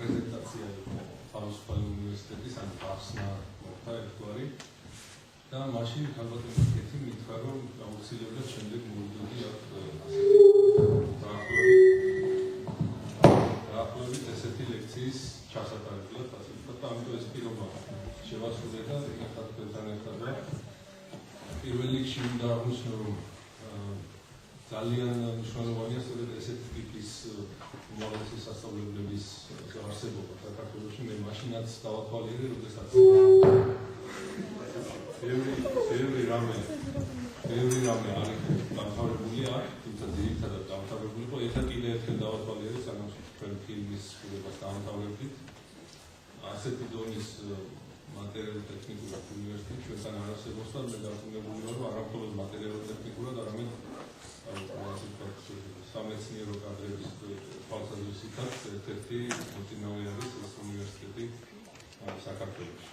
პრეზენტაცია იყო თავისუფალი უნივერსიტეტის ან ახსნა მოხდა ერთგვარი და მაშინ ქალბატონი კეთი მითხრა რომ აუცილებლად შემდეგ მოვიდოდი აქ დაახლოებით ესეთი ლექციის ჩასატარებლად ასე ვთქვათ და ამიტომ ეს პირობა შევასრულე და ერთად თქვენთან ერთად და პირველ რიგში უნდა აღვნიშნო რომ ძალიან მნიშვნელოვანია სწორედ ესეთი ტიპის უმაღლესი სასწავლებლების არსებობა საქართველოში. მე მაშინაც დავათვალიერე, როდესაც ბევრი რამე არის დამთავრებული აქ, თუმცა ძირითადად დამთავრებული იყო. ეხლა კიდე ერთხელ დავათვალიერე, სანამ ჩვენ ფილმის სრულებას დავამთავრებდით. ასეთი დონის მატერიალურ-ტექნიკურად უნივერსიტეტი ჩვენთან არ არსებობს და მე დარწმუნებული ვარ, რომ არა მხოლოდ მატერიალურ-ტექნიკურად, არამედ სამეცნიერო კადრების თვალსაზრისითაც ერთ-ერთი მოწინავე არის ეს უნივერსიტეტი საქართველოში.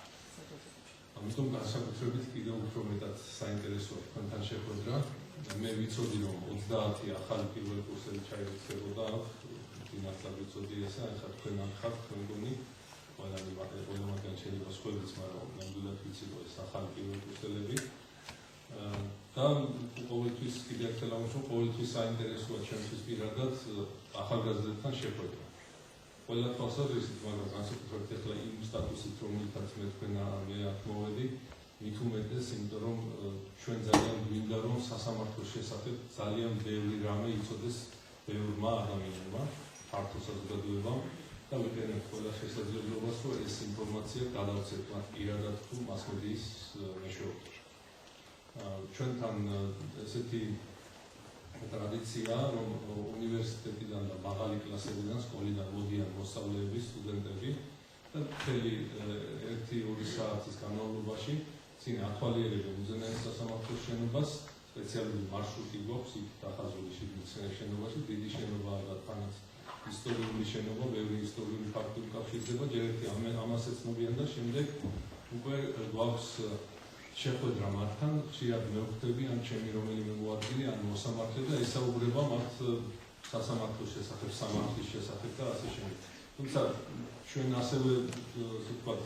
ამიტომ განსაკუთრებით კიდევ უფრო მეტად საინტერესოა თქვენთან შეხვედრა. მე ვიცოდი რომ 30 ახალი პირველი კურსელი ჩაირიცხებოდა აქ, წინასწარ ვიცოდი ესა, ახლა თქვენ ახლა თქვენ გონი ყველა მათგან შეიძლება სხვებიც, მაგრამ ნამდვილად ვიცი რომ ეს ახალი პირველი კურსელები და ყოველთვის კიდევ ერთხელ ამბობ, ყოველთვის საინტერესოა ჩვენთვის პირადად ახალგაზრდებთან შეხვედრა. ყველა თვალსაზრისით, მაგრამ განსაკუთრებით ახლა იმ სტატუსით, რომელთაც მე აქ მოვედი, მით უმეტეს, იმიტომ რომ ჩვენ ძალიან გვინდა რომ სასამართლოს შესახებ ძალიან ბევრი რამე იცოდეს ბევრმა ადამიანმა, ფართო საზოგადოებამ და ვიყენებთ ყველა შესაძლებლობას, რომ ეს ინფორმაცია გადავცეთ მათ პირადად თუ მასმედიის მეშვეობით. ჩვენთან ესეთი ტრადიცია, რომ უნივერსიტეტიდან და მაღალი კლასებიდან, სკოლიდან მოდიან მოსწავლეები, სტუდენტები და მთელი 1-2 საათის განმავლობაში წინ ათვალიერებენ უზენაეს სასამართლოს შენობას, სპეციალური მარშრუტი გვაქვს იქ დახაზული შენობაში, დიდი შენობაა და თანაც ისტორიული შენობა, ბევრი ისტორიული ფაქტი უკავშირდება, ჯერ ერთი ამას ეცნობიან და შემდეგ უკვე გვაქვს შეხვედრა მათთან, ხშირად მევხვდები ან ჩემი რომელიმე მოადგილე ან მოსამართლე და ესაუბრება მათ სასამართლოს შესახებ, სამართლის შესახებ და ასე შემდეგ. თუმცა ჩვენ ასევე ასე ვთქვათ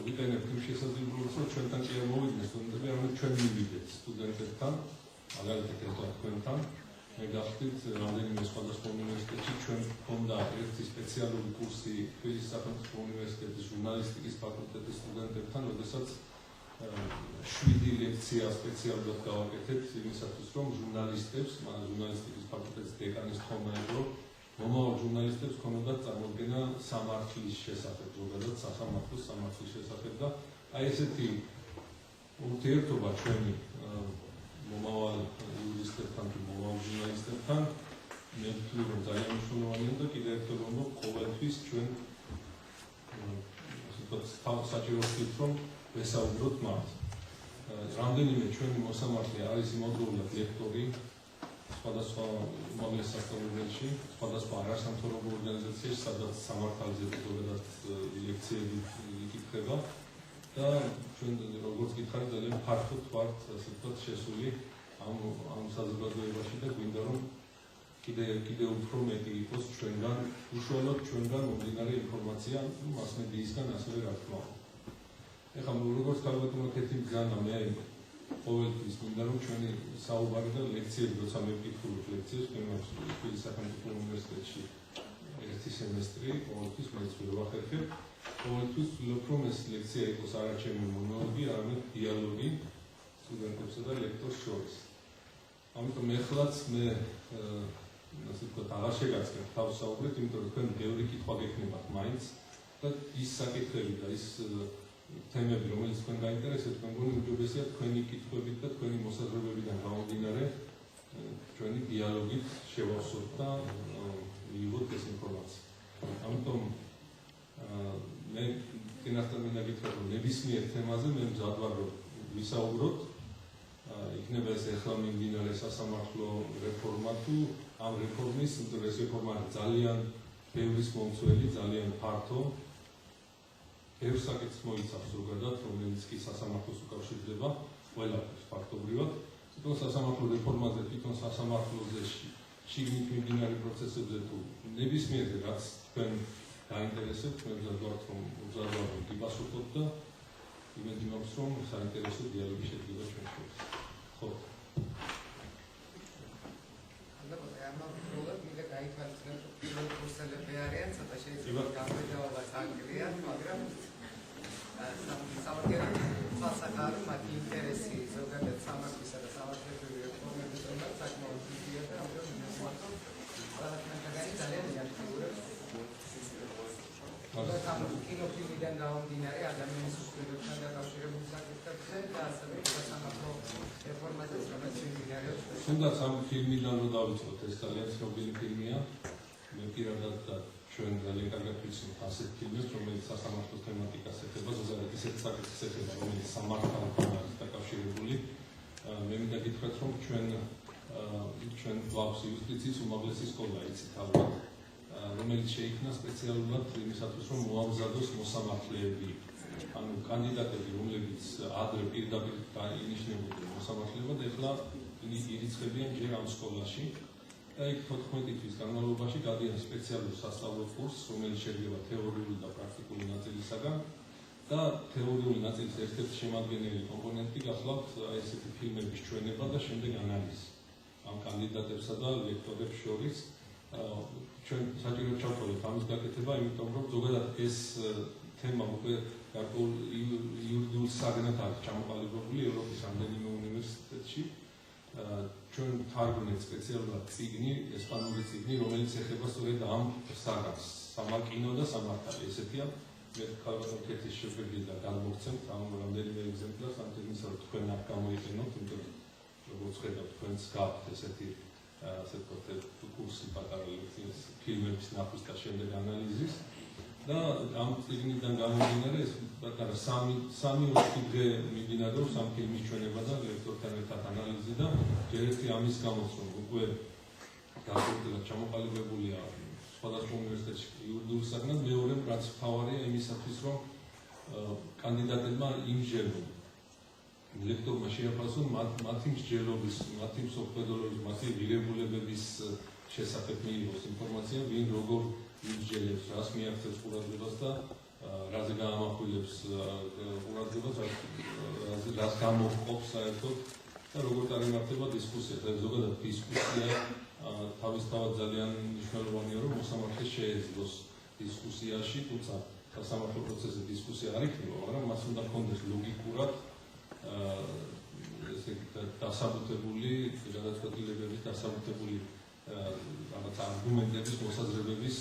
ვიყენებთ იმ შესაძლებლობას, რომ ჩვენთან კი არ მოვიდნენ სტუდენტები, არამედ ჩვენ მივიდეთ სტუდენტებთან, მაგალითად ერთად თქვენთან. მე გახდით რამდენიმე სხვადასხვა უნივერსიტეტში, ჩვენ გვქონდა ერთი სპეციალური კურსი თბილისის სახელმწიფო უნივერსიტეტის ჟურნალისტიკის ფაკულტეტის სტუდენტებთან, როდესაც 7 ლექცია სპეციალურად გავაკეთეთ იმისათვის, რომ ჟურნალისტებს, ჟურნალისტიკის ფაკულტეტის დეკანის თქმა იყო, მომავალ ჟურნალისტებს ქონოდათ წარმოდგენა სამართლის შესახებ, ზოგადად სასამართლოს სამართლის შესახებ და აი ესეთი ურთიერთობა ჩვენი მომავალ იურისტებთან თუ მომავალ ჟურნალისტებთან მე ვთვლი, რომ ძალიან მნიშვნელოვანია და კიდევ ერთხელ ვამბობ, ყოველთვის ჩვენ საჭირო ვთქვით, რომ ვესაუბროთ მათ. რამდენიმე ჩვენი მოსამართლე არის იმავდროულად ლექტორი სხვადასხვა უმაღლეს სასწავლებელში, სხვადასხვა არასამთავრობო ორგანიზაციაში, სადაც სამართალზე ზოგადად ლექციები იკითხება და ჩვენ როგორც გითხარით, ძალიან ფართოდ ვართ, ასე ვთქვათ, შესული ამ საზოგადოებაში და გვინდა რომ კიდევ უფრო მეტი იყოს ჩვენგან, უშუალოდ ჩვენგან მომდინარე ინფორმაცია მასმედიისგან ასევე რა თქმა უნდა. ეხლა როგორც ქალბატონმა კეთი მგზავნა, მე ყოველთვის მინდა რომ ჩვენი საუბარი და ლექციები, როცა მე ვკითხულობ ლექციებს, მე მაქვს თბილისის სახელმწიფო უნივერსიტეტში ერთი სემესტრი, ყოველთვის მეც ვახერხებ, ყოველთვის ვცდილობ რომ ეს ლექცია იყოს არა ჩემი მონოლოგი, არამედ დიალოგი სტუდენტებსა და ლექტორს შორის. ამიტომ ეხლაც მე ასე ვთქვათ, აღარ შეგაცხებ თავს საუბრით, იმიტომ რომ თქვენ ბევრი კითხვა გექნებათ მაინც და ის საკითხები და ის თემები, რომელიც თქვენ გაინტერესებთ, თქვენ გონი უჯობესია თქვენი კითხვებით და თქვენი მოსაზრებებიდან გამომდინარე ჩვენი დიალოგით შევავსოთ და მივიღოთ ეს ინფორმაცია. ამიტომ მე წინასწარ მინდა გითხრათ, რომ ნებისმიერ თემაზე მე მზად ვარ რომ ვისაუბროთ. იქნება ეს ახლა მიმდინარე სასამართლო რეფორმა თუ ამ რეფორმის, იმიტომ ეს რეფორმა ძალიან ბევრის მომცველი, ძალიან ფართო. ბევრ საკითხს მოიცავს ზოგადად, რომელიც კი სასამართლოს უკავშირდება, ყველაფერს ფაქტობრივად. თვითონ სასამართლო რეფორმაზე, თვითონ სასამართლოზე შიგნით მიმდინარე პროცესებზე თუ ნებისმიერზე, რაც თქვენ გაინტერესებთ, მე ვზარდვართ რომ გიპასუხოთ და იმედი მაქვს რომ საინტერესო დიალოგი შედგება ჩვენ შორის. ხო. კურსელები არიან, ცოტა შეიძლება გამბედაობა წანგრიათ, მაგრამ სამაგერო თვალსაჩინო მათი ინტერესი ზოგადად სამართლისა და სამართლებრივი რეფორმების რომაც საკმაოდ დიდია და ამიტომ მოსმართო ყველაფერთან ძალიან მიაღწიურებს. კინოფილმიდან გამომდინარე ადამიანის უსწრებებთან დაკავშირებული საკითხებზე და ასევე სასამართლო რეფორმაზეც რომელიც მიმდინარეობს. თუნდაც ამ ფილმიდან რომ დავიწყოთ, ეს ძალიან ცნობილი ფილმია. მე პირადად ჩვენ ძალიან კარგად ვიცნობ ასეთ ფილმებს, რომელიც სასამართლო თემატიკას ეხება, ზოგადად ისეთ საკითხს ეხება, რომელიც სამართალთან არის დაკავშირებული. მე მინდა გითხრათ, რომ ჩვენ გვაქვს იუსტიციის უმაღლესი სკოლა, იცით ალბათ, რომელიც შეიქმნა სპეციალურად იმისათვის, რომ მოამზადოს მოსამართლეები, ანუ კანდიდატები, რომლებიც ადრე პირდაპირ დაინიშნებოდნენ მოსამართლეებად, ეხლა ირიცხებიან ჯერ ამ სკოლაში. და იქ 14 თვის განმავლობაში გადიან სპეციალურ სასწავლო კურსს, რომელიც შედგება თეორიული და პრაქტიკული ნაწილისაგან და თეორიული ნაწილის ერთ-ერთი შემადგენელი კომპონენტი გახლავთ ესეთი ფილმების ჩვენება და შემდეგ ანალიზი. ამ კანდიდატებსა და ლექტორებს შორის ჩვენ საჭიროდ ჩავთვალოთ ამის გაკეთება, იმიტომ რომ ზოგადად ეს თემა უკვე გარკვეულ იურიდიულ საგნად არის ჩამოყალიბებული ევროპის რამდენიმე უნივერსიტეტში. ჩვენ თარგმნით სპეციალურად წიგნი, ესპანური წიგნი, რომელიც ეხება სწორედ ამ საგანს, სამაკინო და სამართალი. ესეთია, მე ქალბატონ კეთის შეგვიძლია გამოგცემთ ამ რამდენიმე ეგზემპლარს, ამ თემისა, რომ თქვენ არ გამოიყენოთ, იმიტომ რომ როგორც ხედავთ, თქვენც გაქვთ ესეთი ასე ვთქვათ, კურსი პატარა ლექციის ფილმების ნახვის და შემდეგ ანალიზის. და ამ წიგნიდან გამომდინარე ეს პატარა 3-4 დღე მიმდინარეობს ამ ფილმის ჩვენება და ლექტორთან ერთად ანალიზი და ჯერ ერთი ამის გამოც რომ უკვე განსაკუთრებით ჩამოყალიბებულია სხვადასხვა უნივერსიტეტში იურიდიულ საგნად, მეორე რაც მთავარია იმისათვის რომ კანდიდატებმა იმჟელონ ლექტორმა შეაფასონ მათი მსჯელობის, მათი მსოფლმხედველობის, მათი ღირებულებების შესახებ მიიღოს ინფორმაცია, ვინ როგორ იმსჯელებს, რას მიაღწევს ყურადღებას და რაზე გაამახვილებს ყურადღებას, რას გამოჰყოფს საერთოდ და როგორ წარიმართება დისკუსია. ზოგადად დისკუსია თავისთავად ძალიან მნიშვნელოვანია, რომ მოსამართლე შეეძლოს დისკუსიაში, თუმცა სასამართლო პროცესზე დისკუსია არ იქნება, მაგრამ მას უნდა ჰქონდეს ლოგიკურად ესე დასაბუთებული გადაწყვეტილებების, დასაბუთებული რაღაც არგუმენტების, მოსაზრებების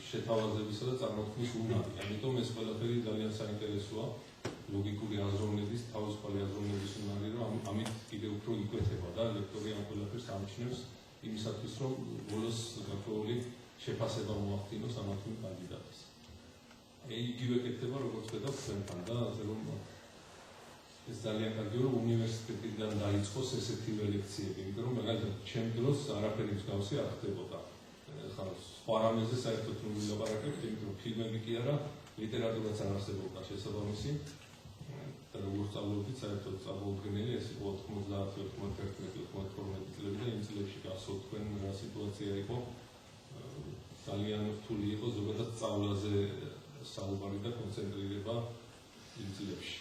შეთავაზებისა და წარმოქმნის უნარი. ამიტომ ეს ყველაფერი ძალიან საინტერესოა, ლოგიკური აზროვნების, თავისუფალი აზროვნების უნარი, რომ ამით კიდევ უფრო იკვეთება და ლექტორი ამ ყველაფერს ამჩნევს იმისათვის, რომ ბოლოს გარკვეული შეფასება მოახდინოს ამ თუ იმ კანდიდატის. იგივე კეთდება, როგორც ხედავთ თქვენთან და ასე რომ ეს ძალიან კარგია, რომ უნივერსიტეტიდან დაიწყოს ესეთივე ლექციები, იმიტომ რომ მაგალითად ჩემ დროს არაფერი მსგავსი არ ხდებოდა. ხა სხვა რამეზე საერთოდ რომ ვილაპარაკებთ, იმიტომ რომ ფილმები კი არა, ლიტერატურაც არ არსებობდა შესაბამისი. და როგორც სწავლობდით, საერთოდ წარმოუდგენელი ეს იყო 90, 91, 92 წლები და იმ წლებში გასულ თქვენ რა სიტუაცია იყო. ძალიან რთული იყო ზოგადად სწავლაზე საუბარი და კონცენტრირება იმ წლებში.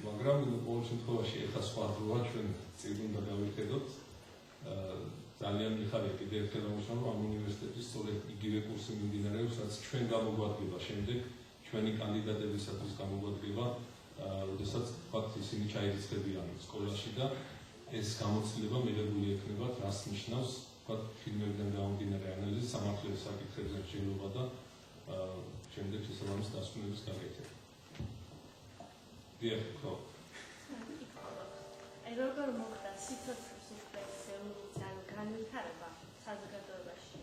მაგრამ ყოველ შემთხვევაში ეხლა სხვა დროა ჩვენ წიგნ უნდა გავიხედოთ. ძალიან მიხარია კიდევ ერთხელ ამუშავო ამ უნივერსიტეტის სწორედ იგივე კურსი მიმდინარეობს, რაც ჩვენ გამოგვადგება შემდეგ ჩვენი კანდიდატებისათვის გამოგვადგება, როდესაც ვთქვათ ისინი ჩაირიცხებიან სკოლაში და ეს გამოცდილება მიღებული ექნებათ, რას ნიშნავს ვთქვათ ფილმებიდან გამომდინარე ანალიზი, სამართლის საკითხებზე მსჯელობა და შემდეგ შესაბამის დასკვნების გაკეთება. დიახ, ხო. როგორ მოხდა სიცოცხლის ევოლუცია, განვითარება საზოგადოებაში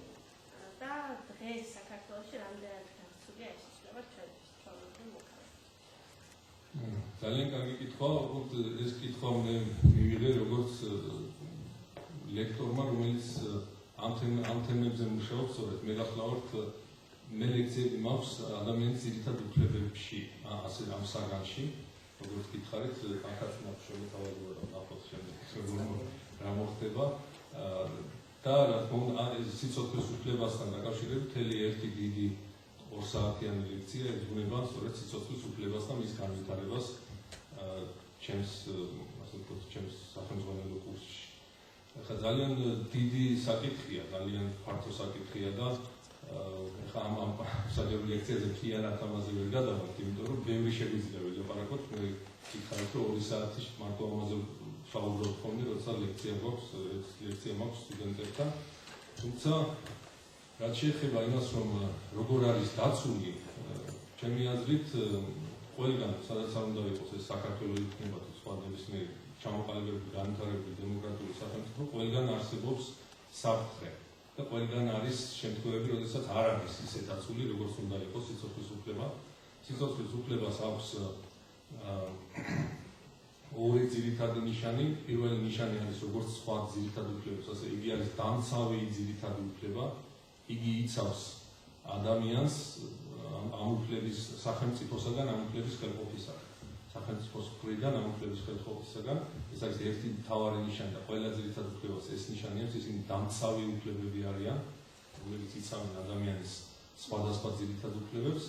და დღეს საქართველოში რამდენად განცულია ეს ცვლილება ჩვენთვის ჩვეულებრივ მოხდა? ძალიან კარგი კითხვა, უბრალოდ ეს კითხვა მე მივიღე როგორც ლექტორმა, რომელიც ამ თემებზე მუშაობს, სწორედ მე გახლავართ მე ლექციები მაქვს ადამიანის ძირითად უფლებებში, ასე ამ საგანში. როგორც გითხარით, ახაც მაქვს შემოთავაზება და ნახოთ შემდეგ რა მოხდება. და რა თქმა უნდა სიცოცხლის უფლებასთან დაკავშირებით მთელი ერთი დიდი 2 საათიანი ლექცია ეძღვნება სწორედ სიცოცხლის უფლებას და მის განვითარებას ჩემს სახელმძღვანელო კურსში. ახლა ძალიან დიდი საკითხია, ძალიან ფართო საკითხია და ახლა ამ საჯარო ლექციაზე მთლიანად ამაზე ვერ გადავართ, იმიტომ რომ ბევრი შეგვიძლია ველაპარაკოთ, მე ვკითხავთ რომ 2 საათი მარტო ამაზე ვსაუბრობ ხოლმე, როცა ლექცია მაქვს სტუდენტებთან. თუმცა რაც შეეხება იმას, რომ როგორ არის დაცული, ჩემი აზრით ყველგან, სადაც არ უნდა იყოს ეს საქართველოს იქნება თუ სხვა ნებისმიერი ჩამოყალიბებული განვითარებული დემოკრატიული სახელმწიფო, ყველგან არსებობს საფრთხე და ყველგან არის შემთხვევები, როდესაც არ არის ისე დაცული, როგორც უნდა იყოს სიცოცხლის უფლება. სიცოცხლის უფლებას აქვს ორი ძირითადი ნიშანი. პირველი ნიშანი არის როგორც სხვა ძირითადი უფლებებს, ასე იგი არის დამცავი ძირითადი უფლება. იგი იცავს ადამიანს ამ უფლების სახელმწიფოსაგან, ამ უფლების ხელყოფისაგან. სახელმწიფოს მხრიდან ამ უფლების ხელყოფისაგან, ეს არის ერთი მთავარი ნიშანი და ყველა ძირითადი უფლებას ეს ნიშანი აქვს, ისინი დამცავი უფლებები არიან, რომლებიც იცავენ ადამიანის სხვადასხვა ძირითად უფლებებს.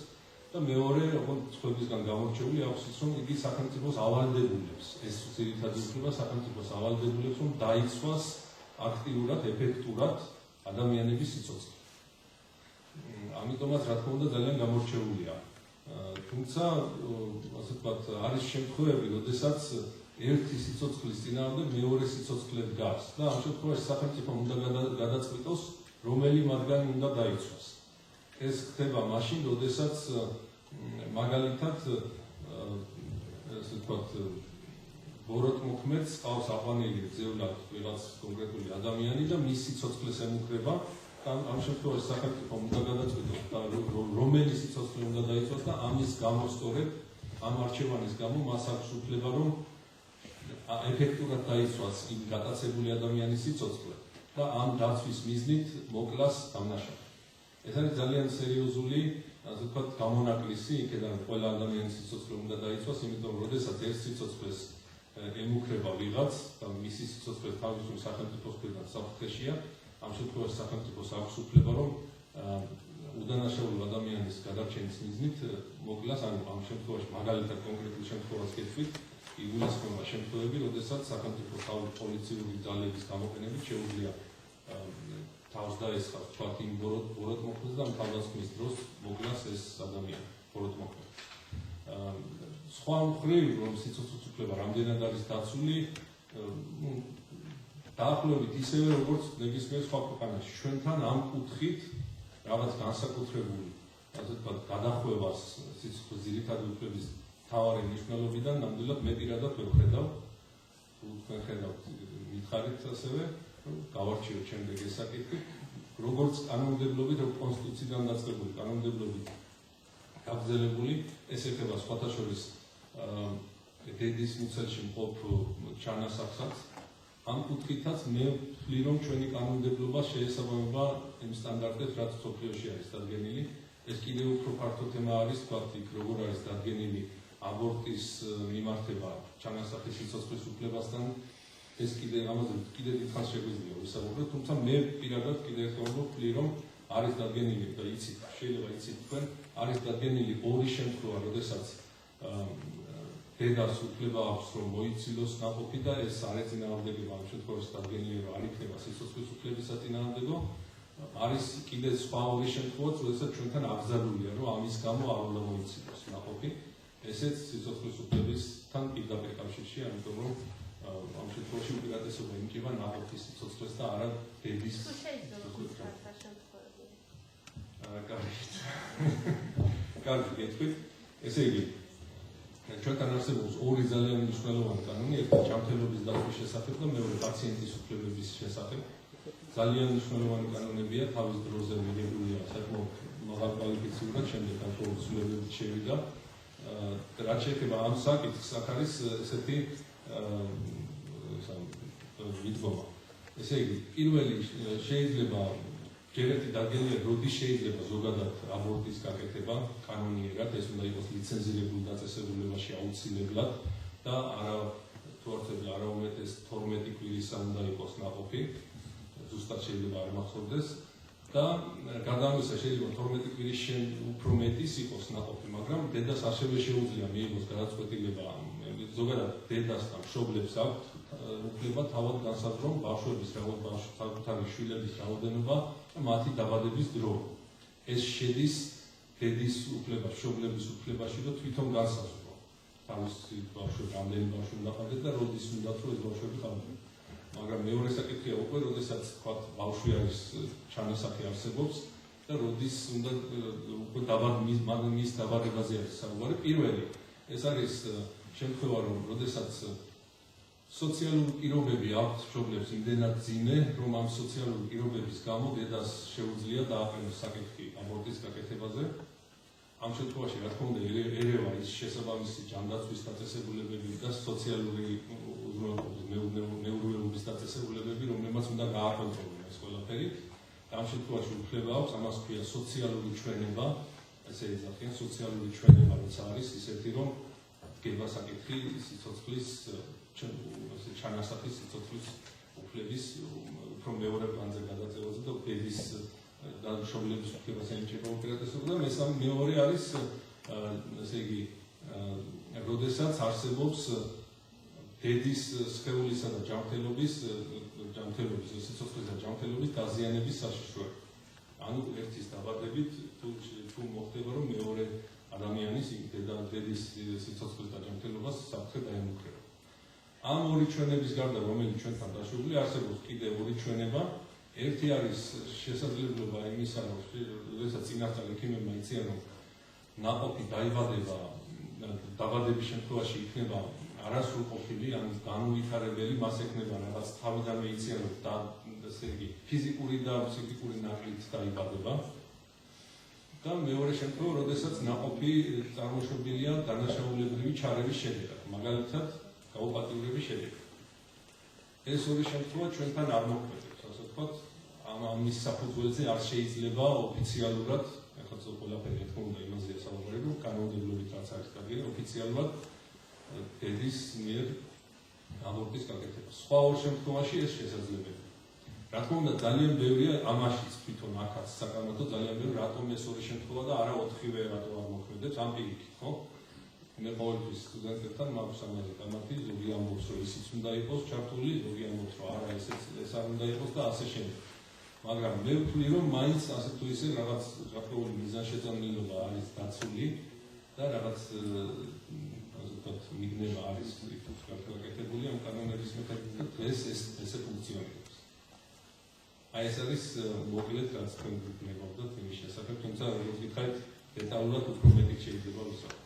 და მეორე, როგორც სხვებისგან გამორჩეული აქვს ის, რომ იგი სახელმწიფოს ავალდებულებს, ეს ძირითადი უფლება სახელმწიფოს ავალდებულებს, რომ დაიცვას აქტიურად, ეფექტურად ადამიანების სიცოცხლე. ამიტომაც რა თქმა უნდა ძალიან გამორჩეულია. თუმცა, ასე ვთქვათ, არის შემთხვევები, როდესაც ერთი სიცოცხლის წინააღმდეგ მეორე სიცოცხლე დგას და ამ შემთხვევაში სახელმწიფომ უნდა გადაწყვიტოს, რომელი მათგანი უნდა დაიცვას. ეს ხდება მაშინ, როდესაც მაგალითად, ასე ვთქვათ, ბოროტმოქმედს ყავს აყვანილი გზევლად რაღაც კონკრეტული ადამიანი და მის სიცოცხლეს ემუქრება. ამ შემთხვევაში სახელმწიფომ უნდა გადაწყვიტოს, რომელი სიცოცხლე უნდა დაიცვას და ამის გამო სწორედ ამ არჩევანის გამო მას აქვს უფლება, რომ ეფექტურად დაიცვას იმ გატაცებული ადამიანის სიცოცხლე და ამ დაცვის მიზნით მოკლას დამნაშავე. ეს არის ძალიან სერიოზული, ასე ვთქვათ, გამონაკლისი, იქიდან ყველა ადამიანის სიცოცხლე უნდა დაიცვას, იმიტომ რომ როდესაც ერთ სიცოცხლეს ემუქრება ვიღაც და მისი სიცოცხლე თავისუფლ სახელმწიფოს მხრიდან საფრთხეშია, ამ შემთხვევაში სახელმწიფოს აქვს უფლება, რომ უდანაშაული ადამიანის გადარჩენის მიზნით მოკლას, ანუ ამ შემთხვევაში მაგალითად კონკრეტულ შემთხვევას გეტყვით, იგულისხმება შემთხვევები, როდესაც სახელმწიფო თავის პოლიციური ძალების გამოყენებით შეუძლია თავს დაესხა თქვათ იმ ბოროტმოქმედს და თავდასხმის დროს მოკლას ეს ადამიანი ბოროტმოქმედი. სხვა მხრივ, რომ სიცოცხლის უფლება რამდენად არის დაცული, დაახლოებით ისევე როგორც ნებისმიერ სხვა ქვეყანაში. ჩვენთან ამ კუთხით რაღაც განსაკუთრებული, ასე ვთქვათ, გადახვევას სიცოცხლის ძირითადი უფლების მთავარი მნიშვნელობიდან ნამდვილად მე პირადად ვერ ხედავ. თუ თქვენ ხედავთ, მითხარით ასევე, გავარჩიოთ შემდეგ ეს საკითხი, როგორც კანონმდებლობით, როგორც კონსტიტუციიდან დაწყებული კანონმდებლობით გაგრძელებული, ეს ეხება სხვათა შორის დედის მუცელში მყოფ ჩანასახსაც. ამ კუთხითაც მე ვთვლი, რომ ჩვენი კანონმდებლობა შეესაბამება იმ სტანდარტებს, რაც მსოფლიოში არის დადგენილი. ეს კიდევ უფრო ფართო თემა არის, თქვათ, იქ როგორ არის დადგენილი აბორტის მიმართება ჩანასახის სიცოცხლის უფლებასთან. ეს ამაზე კიდევ დიდხანს შეგვიძლია ვისაუბროთ, თუმცა მე პირადად კიდევ ერთხელ ვთვლი, რომ არის დადგენილი და იცით, შეიძლება იცით თქვენ, არის დადგენილი ორი შემთხვევა, როდესაც დედას უფლება აქვს, რომ მოიცილოს ნაყოფი და ეს არ ეწინააღმდეგება ამ შემთხვევაში დადგენილია, რომ არ იქნება სიცოცხლის უფლების საწინააღმდეგო. არის კიდევ სხვა ორი შემთხვევაც, როდესაც ჩვენთან აბზარულია, რომ ამის გამო არ უნდა მოიცილოს ნაყოფი. ესეც სიცოცხლის უფლებისთან პირდაპირ კავშირში, ამიტომ რომ ამ შემთხვევაში უპირატესობა ენიჭება ნაყოფის სიცოცხლეს და არა დედის სიცოცხლეს. კარგი, გეტყვით. ესე იგი, ჩვენთან არსებობს ორი ძალიან მნიშვნელოვანი კანონი, ერთი ჯანმრთელობის დაცვის შესახებ და მეორე პაციენტის უფლებების შესახებ. ძალიან მნიშვნელოვანი კანონებია, თავის დროზე მიღებულია საკმაოდ მაღალკვალიფიციურად, შემდეგ განსხვავებული ცვლილებებით შევიდა. რაც შეეხება ამ საკითხს, აქ არის ესეთი მიდგომა. ესე იგი, პირველი შეიძლება ჯერეთი დადგენილია, როდის შეიძლება ზოგადად აბორტის გაკეთება კანონიერად, ეს უნდა იყოს ლიცენზირებულ დაწესებულებაში აუცილებლად და არა თუ არ ცებლა, არა უმეტეს 12 კვირისა უნდა იყოს ნაყოფი. ზუსტად შეიძლება არ მახსოვდეს და გარდა ამისა შეიძლება 12 კვირის უფრო მეტის იყოს ნაყოფი, მაგრამ დედას ასევე შეუძლია მიიღოს გადაწყვეტილება ზოგადად დედას და მშობლებს აქვთ უფლება თავად განსაზღვრონ ბავშვების საკუთარი შვილების რაოდენობა და მათი დაბადების დრო. ეს შედის დედის უფლება, მშობლების უფლებაში და თვითონ განსაზღვრო. თავისი ბავშვები რამდენი ბავშვი უნდა ყავდეს და როდის უნდა რომ ეს ბავშვები ყავდნენ. მაგრამ მეორე საკითხია უკვე, როდესაც თქვათ ბავშვი არის ჩანასახი არსებობს და როდის უნდა უკვე მის დაბადებაზე არის საუბარი. პირველი ეს არის შემთხვევა, რომ როდესაც სოციალური პირობები აქვს მშობლებს იმდენად ძიმე, რომ ამ სოციალური პირობების გამო დედას შეუძლია დააყენოს საკითხი აბორტის გაკეთებაზე. ამ შემთხვევაში, რა თქმა უნდა, ერევა ის შესაბამისი ჯანდაცვის დაწესებულებები და სოციალური მეურვეობის დაწესებულებები, რომლებმაც უნდა გააკონტროლონ ეს ყველაფერი. ამ შემთხვევაში უფლება აქვს, ამას ქვია სოციალური ჩვენება, ესე ეძახიან სოციალური ჩვენება, როცა არის ისეთი, რომ დგება საკითხი სიცოცხლის ჩანასახის სიცოცხლის უფლების უფრო მეორე პლანზე გადაწევაზე და დედის და მშობლების უფლებას ენიჭება უპირატესობა და მეორე არის ესე იგი როდესაც არსებობს დედის სხეულისა და ჯანმრთელობის სიცოცხლის და ჯანმრთელობის დაზიანების საშიშროება. ანუ ერთის დაბადებით თუ მოხდება რომ მეორე ადამიანის დედის სიცოცხლის და ჯანმრთელობას საფრთხე დაემუქრება. ამ ორი ჩვენების გარდა, რომელიც ჩვენთან დაშვებული, არსებობს კიდევ ორი ჩვენება. ერთი არის შესაძლებლობა იმისა, რომ როდესაც წინასწარ ექიმებმა იციან, რომ ნაყოფი დაიბადება, დაბადების შემთხვევაში იქნება არასრულყოფილი, ან განუვითარებელი, მას ექნება რაღაც თავიდანვე იციან, რომ ესე იგი ფიზიკური და ფსიქიკური ნაკლით დაიბადება. და მეორე შემთხვევა, როდესაც ნაყოფი წარმოშობილია დანაშაულებრივი ჩარევის შედეგად, მაგალითად გაუპატიურების შედეგად. ეს ორი შემთხვევა ჩვენთან არ მოქმედებს, ასე ვთქვათ, ამის საფუძველზე არ შეიძლება ოფიციალურად, ახლა ყველაფერი რა თქმა უნდა იმაზეა საუბარი, რომ კანონმდებლობით რაც არის გაგება, ოფიციალურად დედის მიერ აბორტის გაკეთება. სხვა ორ შემთხვევაში ეს შესაძლებელია. რა თქმა უნდა, ძალიან ბევრია ამაშიც თვითონ აქაც საკამათო ძალიან ბევრი, რატომ ეს ორი შემთხვევა და არა 4-ვე რატომ არ მოქმედებს, ამ პირიქით, ხო? მე ყოველთვის სტუდენტებთან მაქვს ამაზე კამათი, ზოგი ამბობს, რომ ისიც უნდა იყოს ჩართული, ზოგი ამბობს, რომ არა, ეს არ უნდა იყოს და ასე შემდეგ. მაგრამ მე ვთვლი, რომ მაინც ასე თუ ისე რაღაც გარკვეული მიზანშეწონილობა არის დაცული და რაღაც ასე ვთქვათ, მიგნება არის გაკეთებული ამ კანონების მიხედვით და ესე ფუნქციონირებს. აი ეს არის მოკლედ რაც თქვენ გქონებოდათ იმის შესახებ, თუმცა როგორც გითხარით, დეტალურად უფრო მეტი შეიძლება ვისაუბროთ.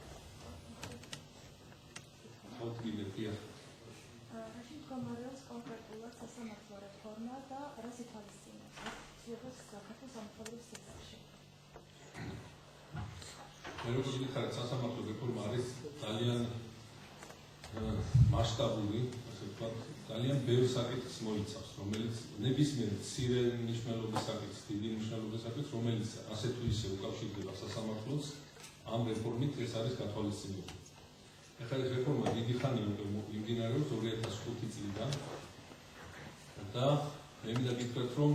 რაში მდგომარეობს კონკრეტულად სასამართლო რეფორმა და რას ითვალისწინებს ცდილობს საქართველოს სამართლებრივ სექტორში? როგორც გითხარით, სასამართლო რეფორმა არის ძალიან მასშტაბური, ასე ვთქვათ, ძალიან ბევრ საკითხს მოიცავს, რომელიც ნებისმიერ მცირე მნიშვნელობის საკითხს, დიდი მნიშვნელობის საკითხს, რომელიც ასე თუ ისე უკავშირდება სასამართლოს, ამ რეფორმით ეს არის გათვალისწინებული. ახლა ეს რეფორმა დიდი ხანია უკვე მიმდინარეობს 2005 წლიდან და მე მინდა გითხრათ, რომ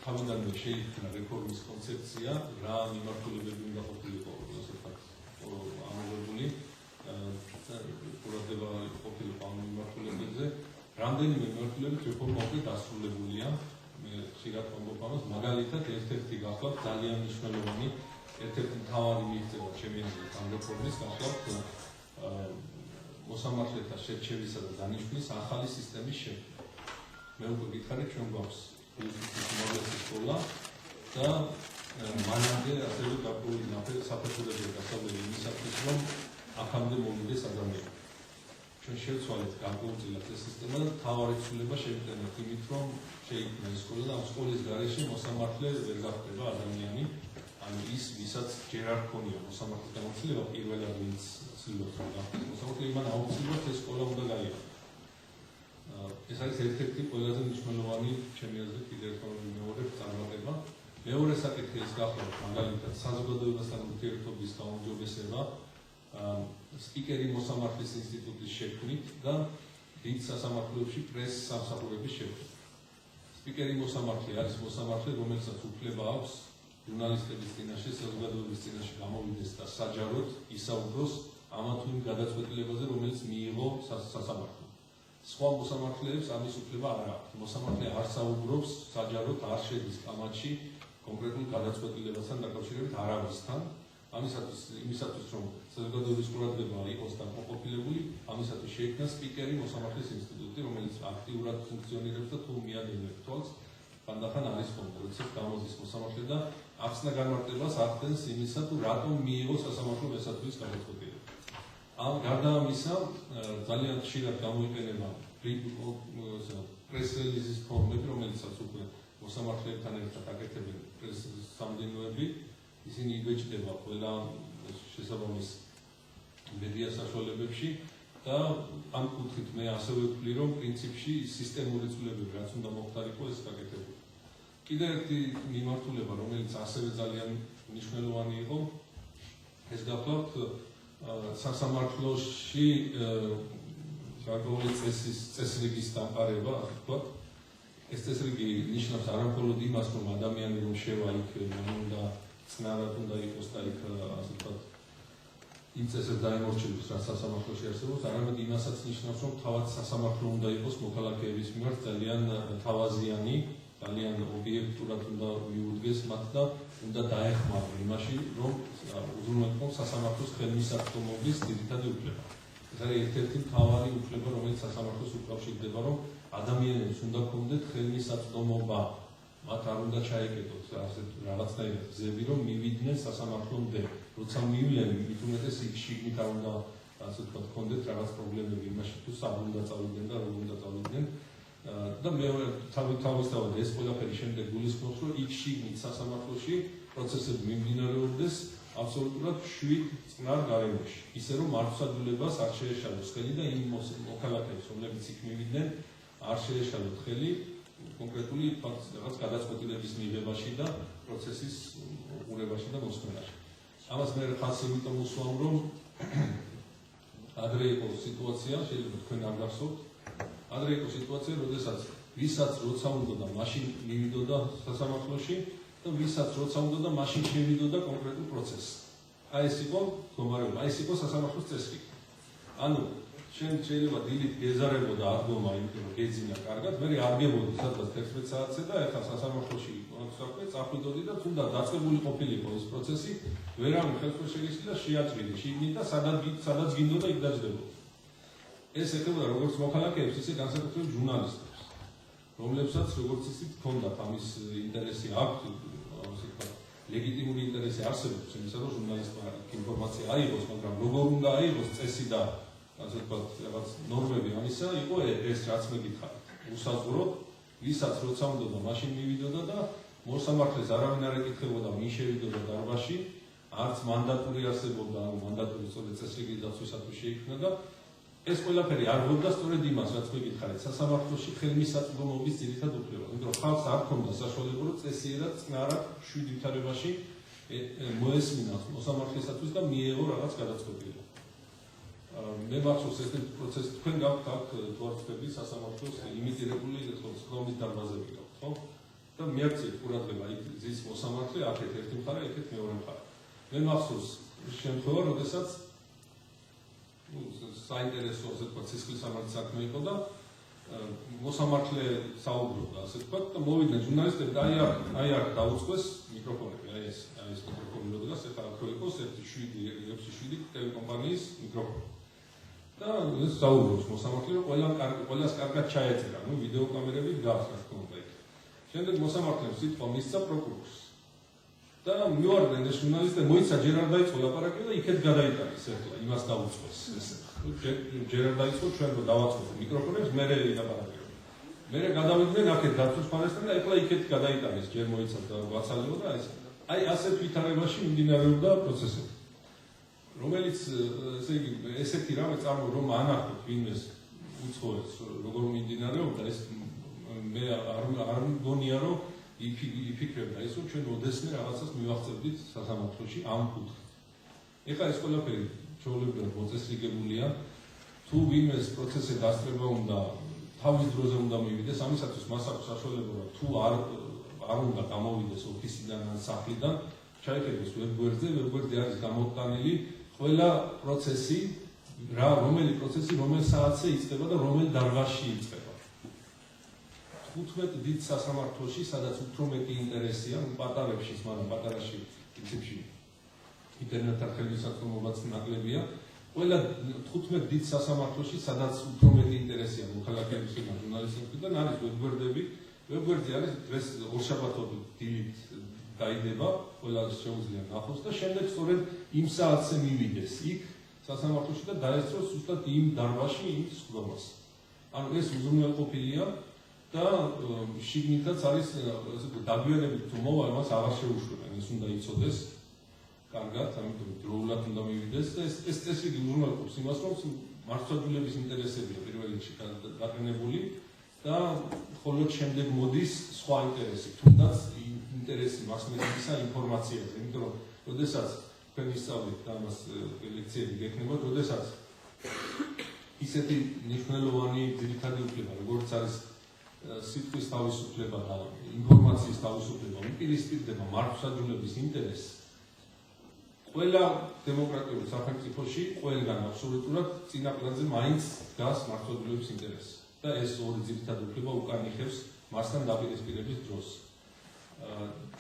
თავიდანვე შეიქმნა რეფორმის კონცეფცია, რა მიმართულებები უნდა ყოფილიყო, ასე ვთქვათ, ამოღებული ყურადღება ყოფილიყო ამ მიმართულებებზე. რამდენიმე მიმართულებით რეფორმა უკვე დასრულებულია. მე ხშირად ვამბობ ამას, მაგალითად ერთ-ერთი გახლავთ ძალიან მნიშვნელოვანი, ერთ-ერთი მთავარი მიღწევა ჩემი აზრით ამ რეფორმის გახლავთ მოსამართლეთა შერჩევისა და დანიშვნის ახალი სისტემის შექმნა. მე უკვე გითხარით, ჩვენ გვაქვს მოდელის სკოლა და მანამდე ასევე გარკვეული საფეხურებია გასავლელი იმისათვის, რომ აქამდე მოვიდეს ადამიანი. ჩვენ შევცვალეთ გარკვეულწილად ეს სისტემა და მთავარი ცვლილება შევიტანეთ იმით, რომ შეიქმნა ეს სკოლა და ამ სკოლის გარეშე მოსამართლე ვერ გახდება ადამიანი, ანუ ის, ვისაც ჯერ არ ჰქონია მოსამართლის გამოცდილება, პირველად ვინც ცდილობს რომ გახდეს მოსამართლე, იმან აუცილებლად ეს სკოლა უნდა გაიარა. ეს არის ერთ-ერთი ყველაზე მნიშვნელოვანი, ჩემი აზრით, კიდევ ერთხელ მეორე წარმატება. მეორე საკითხი ის გახლავთ, მაგალითად, საზოგადოებასთან ურთიერთობის გაუმჯობესება, სპიკერი მოსამართლის ინსტიტუტის შექმნით და დიდ სასამართლოებში პრესის სამსახურების შექმნით. სპიკერი მოსამართლე არის მოსამართლე, რომელსაც უფლება აქვს ჟურნალისტების წინაშე, საზოგადოების წინაშე გამოვიდეს და საჯაროდ ისაუბროს ამა თუ იმ გადაწყვეტილებაზე, რომელიც მიიღო სასამართლომ. სხვა მოსამართლეებს ამის უფლება არ აქვს. მოსამართლე არ საუბრობს საჯაროდ, არ შედის კამათში კონკრეტულ გადაწყვეტილებასთან დაკავშირებით არავისთან. იმისათვის რომ საზოგადოების ყურადღება იყოს დაკმაყოფილებული, ამისათვის შეიქმნა სპიკერი მოსამართლის ინსტიტუტი, რომელიც აქტიურად ფუნქციონირებს და თუ მიადენებს თვალს, ხანდახან არის ხოლმე, როდესაც გამოდის მოსამართლე და ახსნა განმარტებას ახდენს იმისა, თუ რატომ მიიღო სასამართლომ ესა თუ ის გადაწყვეტილება. გარდა ამისა, ძალიან ხშირად გამოიყენება პრეს-რელიზის ფორმები, რომელიცაც უკვე მოსამართლეებთან ერთად აკეთებენ პრეს-სამდენოები, ისინი იბეჭდება ყველა შესაბამის მედია საშუალებებში და ამ კუთხით მე ასევე ვთვლი, რომ პრინციპში სისტემური ცვლილებები, რაც უნდა მოხდარიყო, ეს გაკეთებული. კიდევ ერთი მიმართულება, რომელიც ასევე ძალიან მნიშვნელოვანი იყო, ეს გახლავთ სასამართლოში გარკვეული წესრიგის დამყარება, ასე ვთქვათ. ეს წესრიგი ნიშნავს არამხოლოდ იმას, რომ ადამიანი რომ შევა იქ უნდა წნარად უნდა იყოს და იქ ასე ვთქვათ იმ წესებს დაემორჩილოს, რაც სასამართლოში არსებობს, არამედ იმასაც ნიშნავს, რომ თავად სასამართლო უნდა იყოს მოქალაქეების მიმართ ძალიან თავაზიანი, ძალიან ობიექტურად უნდა მიუდგეს მათ და უნდა დაეხმაროს იმაში, რომ უზრუნველყოს სასამართლოს ხელმისაწვდომობის ძირითადი უფლება. ეს არის ერთ-ერთი მთავარი უფლება, რომელიც სასამართლოს უკავშირდება, რომ ადამიანებს უნდა ჰქონდეთ ხელმისაწვდომობა. მათ არ უნდა ჩაეკეტოთ ასეთ რაღაცნაირად გზები, რომ მივიდნენ სასამართლომდე. როცა მივლენ, მით უმეტეს იქ შიგნით არ უნდა ასე ვთქვათ, ჰქონდეთ რაღაც პრობლემები იმაში, თუ სად უნდა წავიდნენ და როგორ უნდა წავიდნენ. და მეორე თავისთავად ეს ყველაფერი შემდეგ გულისხმობს, რომ იქ შიგნით სასამართლოში პროცესები მიმდინარეობდეს აბსოლუტურად შვიდ წნარ გარემოში. ისე რომ მართლმსაჯულებას არ შეეშალოს ხელი და იმ მოქალაქეებს, რომლებიც იქ მივიდნენ, არ შეეშალოთ ხელი კონკრეტული რაღაც გადაწყვეტილების მიღებაში და პროცესის უყურებაში და მოსმენაში. ამას მე ხალხს იმიტომ ვუსვამ, რომ ადრე იყო სიტუაცია, შეიძლება თქვენ არ გახსოვთ, ადრე იყო სიტუაცია, როდესაც ვისაც როცა უნდა მაშინ მივიდოდა სასამართლოში და ვისაც როცა უნდა მაშინ შევიდოდა კონკრეტულ პროცესს. აი ეს იყო მდგომარეობა, აი ეს იყო სასამართლოს წესრიგი. ანუ შენ შეიძლება დილით გეზარებოდა აღდგომა, იმიტომ რომ გეძინა კარგად, მე არ გებოდი სადღაც 11 საათზე და ეხლა სასამართლოში წახვიდოდი და თუნდაც დაწყებული ყოფილიყო ეს პროცესი, ვერავინ ხელს ვერ შეგისხდა შეაწვიდე შიგნით და სადაც გინდოდა იქ დაждდებოდა. ეს ეხება როგორც მოქალაქეებს, ისე განსაკუთრებით ჟურნალისტებს, რომლებსაც როგორც ისიც ჰქონდათ ამის ინტერესი აქვს, ასე ვთქვათ, ლეგიტიმური ინტერესი არსებობს იმისა, რომ ჟურნალისტმა ინფორმაცია აიღოს, მაგრამ როგორ უნდა აიღოს წესი და ასე ვთქვათ, რაღაც ნორმები ამისა იყო ეს, რაც მე გითხარით. უსაზღვროდ, ვისაც როცა უნდა მაშინ მივიდოდა და მოსამართლეს არავინ არ ეკითხებოდა, ვინ შევიდოდა დარბაზში, არც მანდატური არსებობდა, ანუ მანდატური სწორედ წესრიგის დაცვისათვის შეიქმნა და ეს ყველაფერი არ გვხვდა სწორედ იმას, რაც მე გითხარით, სასამართლოში ხელმისაწვდომობის ძირითად უფლება. იმიტომ რომ ხალხს არ ჰქონდა საშუალება, რომ წესიერად წნარად შვიდ ვითარებაში მოესმინა მოსამართლისათვის და მიეღო რაღაც გადაწყვეტილება. მე მახსოვს ეს პროცესი თქვენ გაქვთ აქ თუ არ ვთქვი სასამართლოს იმიტირებული სხდომის დარბაზები გაქვთ, ხო? და მიაქციეთ ყურადღება იქ ზის მოსამართლე, აქეთ ერთი მხარე, იქეთ მეორე მხარე. მე მახსოვს შემთხვევა, როდესაც საინტერესო ასე ვთქვათ, სისხლისამართლის საქმე იყო და მოსამართლე საუბრობდა, ასე ვთქვათ, და მოვიდნენ ჟურნალისტები და აი აქ დაუწყეს მიკროფონები, აი ეს მიკროფონი როდესაც ეხლა აქ იყოს 6-7 ტელეკომპანიის მიკროფონი. და ეს საუბრობს მოსამართლე, რომ ყველას კარგად ჩაეწერა, ნუ ვიდეო კამერებით გავს, რა თქმა უნდა იქ. შემდეგ მოსამართლემ სიტყვა მისცა პროკურორს. და მივარდნენ ეს ჟურნალისტები, მოიცა ჯერ არ დაიწყო ლაპარაკი და იქეთ გადაიტანეს ეხლა, იმას დაუწყეს. ჯერ არ დაიწყო, ჩვენ რო დავაწყოთ მიკროფონებს, მე ლაპარაკი. მე გადავიდნენ აქეთ დაცვის ხარესთან და ეხლა იქეთ გადაიტანეს, ჯერ მოიცა და გვაცალიო და ეს. აი ასეთ ვითარებაში მიმდინარეობდა პროცესები. რომელიც ესე იგი ესეთი რამე რომ ანახოთ ვინმეს უცხოეთს როგორ მიმდინარეობდა ეს მე არ მგონია რომ იფიქრებდა ის რომ ჩვენ ოდესმე რაღაცას მივახცევდით სასამართლოში ამ კუთხით. ეხლა ეს ყველაფერი ჩვეულებრივად მოწესრიგებულია თუ ვინმეს პროცესზე დასწრება უნდა თავის დროზე უნდა მივიდეს, ამისათვის მას აქვს საშუალება, თუ არ უნდა გამოვიდეს ოფისიდან ან სახლიდან, ჩაიხედოს ვებგვერდზე, ვებგვერდზე არის გამოტანილი ყველა პროცესი, რომელი პროცესი რომელ საათზე იწყება და რომელ დარბაზში იწყება. 15 დიდ სასამართლოში, სადაც უფრო მეტი ინტერესია, პატარებში, მაგრამ პატარაში პრინციპში ინტერნეტთან ხელმისაწვდომობაც ნაკლებია. ყველა 15 დიდ სასამართლოში, სადაც უფრო მეტი ინტერესია მოქალაქეებისგან, ჟურნალისტებისგან, არის ვებგვერდები. ვებგვერდზე არის დღეს ორშაბათობით დილით დაიდება, ყველა შეუძლია ნახოს და შემდეგ სწორედ იმ საათზე მივიდეს იქ სასამართლოში და დაესწროს ზუსტად იმ დარბაზში იმ სხდომას. ანუ ეს უზრუნველყოფილია და შიგნითაც არის დაგვიანებით თუ მოვა, მას აღარ შეუშვებენ, ეს უნდა იცოდეს. კარგად, ამიტომ დროულად უნდა მივიდეს და ეს წესი უზრუნველყოფს იმას, რომ მართლმსაჯულების ინტერესებია პირველ რიგში დაყენებული და ხოლო შემდეგ მოდის სხვა ინტერესი, თუნდაც ინტერესი მასმედიისა ინფორმაციაზე, იმიტომ რომ როდესაც თქვენ ისწავლით და მას ლექციები გექნებათ, როდესაც ისეთი მნიშვნელოვანი ძირითადი უფლება, როგორც არის სიტყვის თავისუფლება და ინფორმაციის თავისუფლება, უპირისპირდება მართლმსაჯულების ინტერესს, ყველა დემოკრატიულ სახელმწიფოში ყველგან აბსოლუტურად წინა პლანზე მაინც დგას მართლმსაჯულების ინტერესი. და ეს ორი ძირითადი უფლება უკან იხევს მასთან დაპირისპირების დროს.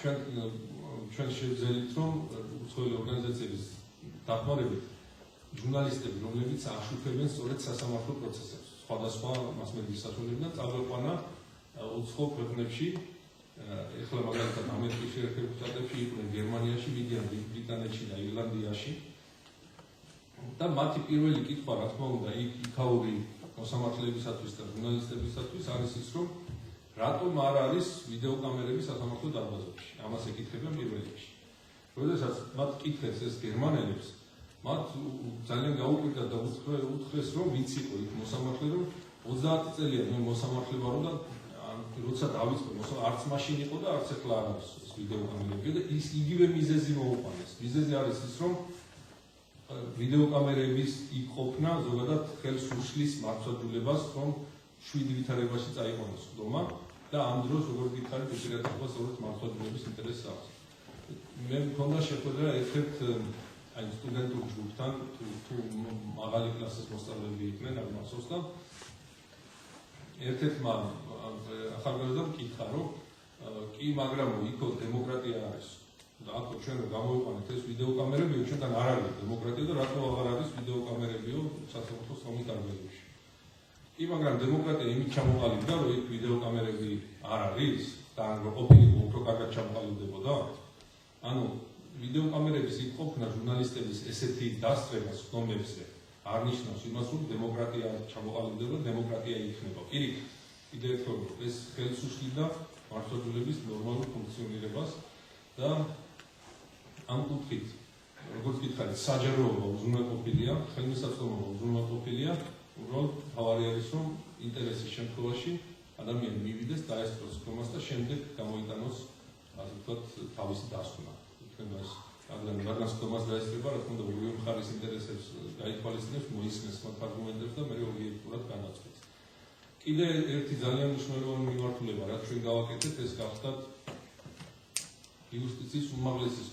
ჩვენ შევძელით, რომ უცხოელი ორგანიზაციების დახმარებით ჟურნალისტები, რომლებიც აშუქებენ სწორედ სასამართლო პროცესებს, სხვადასხვა მასმედიის საშუალებიდან წაგვეყვანა უცხო ქვეყნებში, ეხლა მაგალითად ამერიკის შეერთებულ შტატებში, იყვნენ გერმანიაში, მიდიან ბრიტანეთში და ირლანდიაში. და მათი პირველი კითხვა, რა თქმა უნდა, იქაური მოსამართლეებისათვის და ჟურნალისტებისათვის არის ის, რომ რატომ არ არის ვიდეოკამერები სასამართლო დარბაზებში? ამას ეკითხებიან პირველ რიგში. როდესაც მათ კითხეს ეს გერმანელებს, მათ ძალიან გაუკვირდათ და უთხრეს, რომ ვინც იყო იქ მოსამართლე, რომ 30 წელია მე მოსამართლე ვარო და როცა დავიწყე არც მაშინ იყო და არც ახლა არ არის ეს ვიდეოკამერები და ის იგივე მიზეზი მოუყვანეს. მიზეზი არის ის, რომ ვიდეოკამერების იქ ყოფნა ზოგადად ხელს უშლის მართლმსაჯულებას, რომ 7 ვითარებაში წაიყვანოს სხდომა და ამ დროს როგორც გითხარით, უპირატესობას სწორედ მართლმსაჯულების ინტერესს აქვს. მე მქონდა შეხვედრა ერთ-ერთ სტუდენტურ ჯგუფთან, თუ მაღალი კლასის მოსწავლეები იყვნენ, არ მახსოვს და ერთ-ერთმა ახალგაზრდამ კითხა, რომ კი, მაგრამ იქო დემოკრატია არის. და აქ ჩვენ გამოვიყვანეთ ეს ვიდეოკამერები, ჩვენთან არ არის დემოკრატია და რატო აღარ არის ვიდეოკამერებიო სასამართლო სხდომის დარბაზებში. კი, მაგრამ დემოკრატია იმით ჩამოყალიბდა, რომ იქ ვიდეოკამერები არ არის და ან ყოფილიყო უფრო კარგად ჩამოყალიბდებოდა. ანუ ვიდეოკამერების იქ ყოფნა ჟურნალისტების ესეთი დასწრება სხდომებზე არ ნიშნავს იმას, რომ დემოკრატია ჩამოყალიბდება, დემოკრატია იქნება. პირიქით, კიდევ ერთხელ ეს ხელს უშლიდა მართლმსაჯულების ნორმალურ ფუნქციონირებას და ამ კუთხით, როგორც გითხარით, საჯაროობა უზრუნველყოფილია, ხელმისაწვდომობა უზრუნველყოფილია, უბრალოდ თავარი არის, რომ ინტერესის შემთხვევაში ადამიანი მივიდეს, დაესწროს სხდომას და შემდეგ გამოიტანოს, ასე ვთქვათ, თავისი დასკვნა. იქნება ეს რადგან სხდომას დაესწრება, რა თქმა უნდა, ორივე მხარის ინტერესებს გაითვალისწინებს, მოისმენს მათ არგუმენტებს და მეორე ობიექტურად განაცხადებს. კიდე ერთი ძალიან მნიშვნელოვანი მიმართულება, რაც ჩვენ გავაკეთეთ, ეს გახდათ იუსტიციის უმაღლესი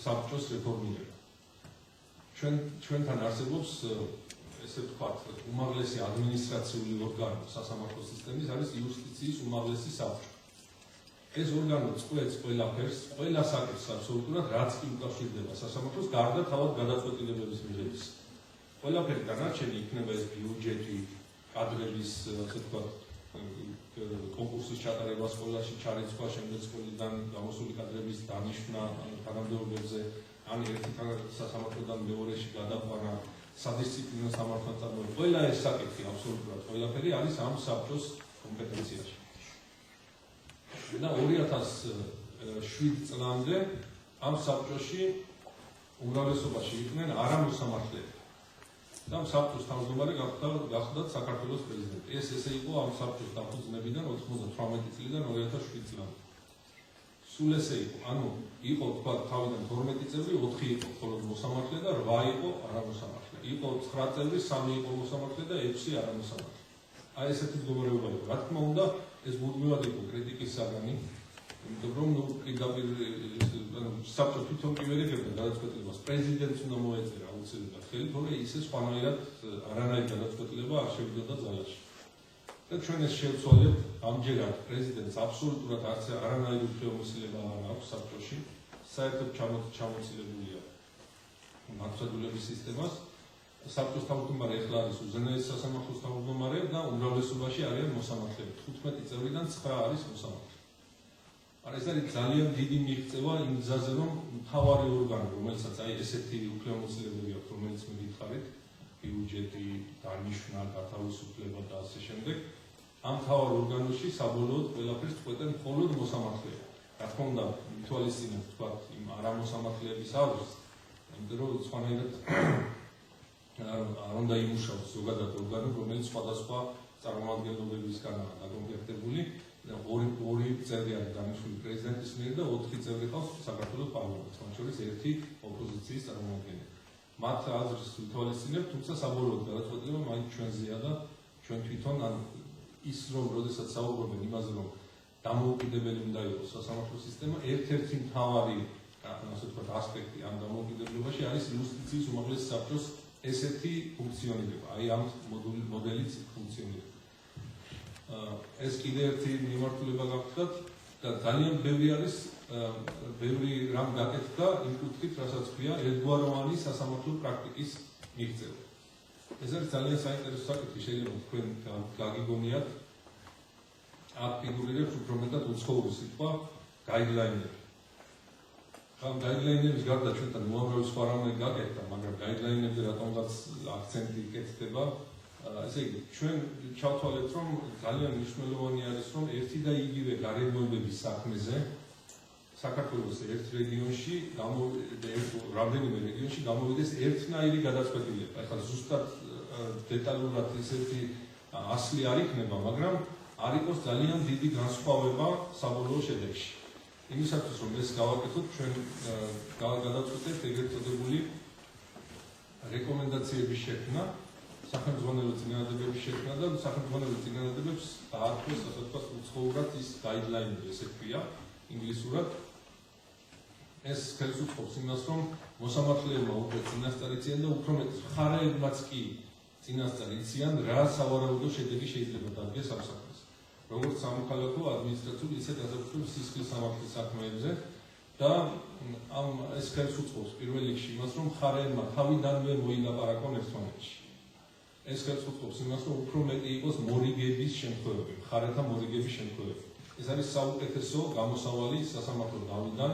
საბჭოს რეფორმირება. ჩვენთან არსებობს, ესე ვთქვათ, უმაღლესი ადმინისტრაციული ორგანო სასამართლო სისტემის არის იუსტიციის უმაღლესი საბჭო. ეს ორგანო წყვეტს ყველაფერს, ყველა საკითხს აბსოლუტურად, რაც კი უკავშირდება სასამართლოს, გარდა თავად გადაწყვეტილებების მიღების. ყველაფერი დანარჩენი იქნება ეს ბიუჯეტი, კადრების, ასე ვთქვათ, კონკურსის ჩატარება სკოლაში, ჩარიცხვა, შემდეგ სკოლიდან გამოსული კადრების დანიშვნა თანამდებობებზე, ან ერთი სასამართლოდან მეორეში გადაყვანა, სადისციპლინო სამართალთან წარმოება. ყველა ეს საკითხი აბსოლუტურად ყველაფერი არის ამ საბჭოს კომპეტენციაში. და 2007 წლამდე ამ საბჭოში უმრავლესობაში იყვნენ არამოსამართლეები. და ამ საბჭოს თავმჯდომარე გახდათ საქართველოს პრეზიდენტი. ეს ესე იყო ამ საბჭოს დაფუძნებიდან 98 წლიდან 2007 წლამდე. სულ ესე იყო, ანუ იყო თქვა თავიდან 12 წევრი, 4 იყო მხოლოდ მოსამართლე და 8 იყო არამოსამართლე. იყო 9 წევრი, 3 იყო მოსამართლე და 6 არამოსამართლე. აი ესეთი მდგომარეობა იყო. Რა თქმა უნდა, ეს მუდმივად იყო კრიტიკის საგანი, იმიტომ რომ პირდაპირ საბჭო თვითონ კი ვერ ეგებდა გადაწყვეტილებას, პრეზიდენტს უნდა მოეწერა აუცილებლად ხელი, თორე ისე სხვანაირად არანაირი გადაწყვეტილება არ შევიდოდა ძალაში. და ჩვენ ეს შევცვალებთ, ამჯერად პრეზიდენტს აბსოლუტურად არანაირი უფლებამოსილება არ აქვს საბჭოში, საერთოდ ჩამოცილებულია მართლმსაჯულების სისტემას. საბჭოს თავმჯდომარე ახლა არის უზენაესი სასამართლოს თავმჯდომარე და უმრავლესობაში არიან მოსამართლეები. 15 წევრიდან 9 არის მოსამართლე. ეს არის ძალიან დიდი მიღწევა იმ გზაზე, რომ მთავარი ორგანო, რომელსაც აი ესეთი უფლებამოსილებები აქვს, რომელიც მიგითხარით, ბიუჯეტი, დანიშვნა, გათავისუფლება და ასე შემდეგ, ამ მთავარ ორგანოში საბოლოოდ ყველაფერს წყვეტენ მხოლოდ მოსამართლეები. რა თქმა უნდა, მითვალისწინებთ თქვა იმ არამოსამართლეების ავრს, იმიტომ რომ სხვანაირად არ უნდა იმუშაოს ზოგადად ორგანო, რომელიც სხვადასხვა წარმომადგენლობებისგანაა დაკომპლექტებული. ორი წევრი არის დანიშნული პრეზიდენტის მიერ და 4 წევრი ყავს საქართველოს პარლამენტს, მათ შორის 1 ოპოზიციის წარმომადგენელი. მათ აზრს ვითვალისწინებთ, თუმცა საბოლოოდ გადაწყვეტილება მაინც ჩვენზეა და ჩვენ თვითონ ის რომ როდესაც საუბრობენ იმაზე, რომ დამოუკიდებელი უნდა იყოს სასამართლო სისტემა, ერთ-ერთი მთავარი ასე ვთქვათ ასპექტი ამ დამოუკიდებლობაში არის იუსტიციის უმაღლესი საბჭოს ესეთი ფუნქციონირება, აი ამ მოდელით ფუნქციონირება. ეს კიდე ერთი მიმართულება გაგხსნათ და ძალიან ბევრი რამ გაკეთდა იმ კუთხით, რასაც ქვია ერთგვაროვანი სასამართლო პრაქტიკის მიღწევა. ეს არის ძალიან საინტერესო საკითხი, შეიძლება თქვენ გაგიგონიათ. აქ ფიგურირებს უფრო მეტად უცხოური სიტყვა guideline-ები. ამ guideline-ების გარდა ჩვენთან უამრავი სხვა რამე გაკეთდა, მაგრამ guideline-ებზე რატომღაც აქცენტი იკეთდება. ესე იგი, ჩვენ ჩავთვალეთ, რომ ძალიან მნიშვნელოვანი არის, რომ ერთი და იგივე გარემოებების საქმეზე საქართველოს ერთ რეგიონში, რამდენიმე რეგიონში გამოვიდეს ერთნაირი გადაწყვეტილება. ეხლა ზუსტად დეტალურად ისეთი ასლი არ იქნება, მაგრამ არ იყოს ძალიან დიდი განსხვავება საბოლოო შედეგში. იმისათვის, რომ ეს გავაკეთოთ, ჩვენ გადავწყვეტეთ ეგრეთ წოდებული რეკომენდაციების შექმნა, სახელმძღვანელო წინადადებების შექმნა და სახელმძღვანელო წინადადებებს დაარქვეს, ასე ვთქვათ, უცხოურად ის guideline-ები, ესე ქვია, ინგლისურად. ეს ხელს უწყობს იმას, რომ მოსამართლეებმა უკვე წინასწარ იციან და უფრო მეტ მხარეებმაც კი წინასწარ იციან, რა სავარაუდო შედეგი შეიძლება დადგეს ამ საქმეს. როგორც სამოქალაქო, ადმინისტრაციული, ისე განსაკუთრებით სისხლის სამართლის საქმეებზე და ეს ხელს უწყობს პირველ რიგში იმას, რომ მხარეებმა თავიდანვე მოილაპარაკონ ერთმანეთში. ეს ხელს უწყობს იმას, რომ უფრო მეტი იყოს მორიგების შემთხვევები, მხარეთა მორიგების შემთხვევები. ეს არის საუკეთესო გამოსავალი სასამართლო დავიდან,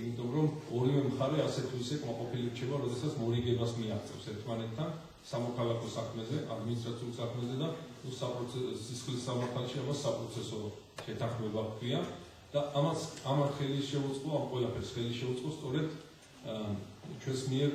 იმიტომ რომ ორივე მხარე ასე თუ ისე კმაყოფილი რჩება, როდესაც მორიგებას მიაღწევს ერთმანეთთან სამოქალაქო საქმეზე, ადმინისტრაციულ საქმეზე და სისხლის სამართალში ამას საპროცესო შეთანხმება ჰქვია და ამათ ხელი შეუწყო, ამ ყველაფერს ხელი შეუწყო სწორედ ჩვენს მიერ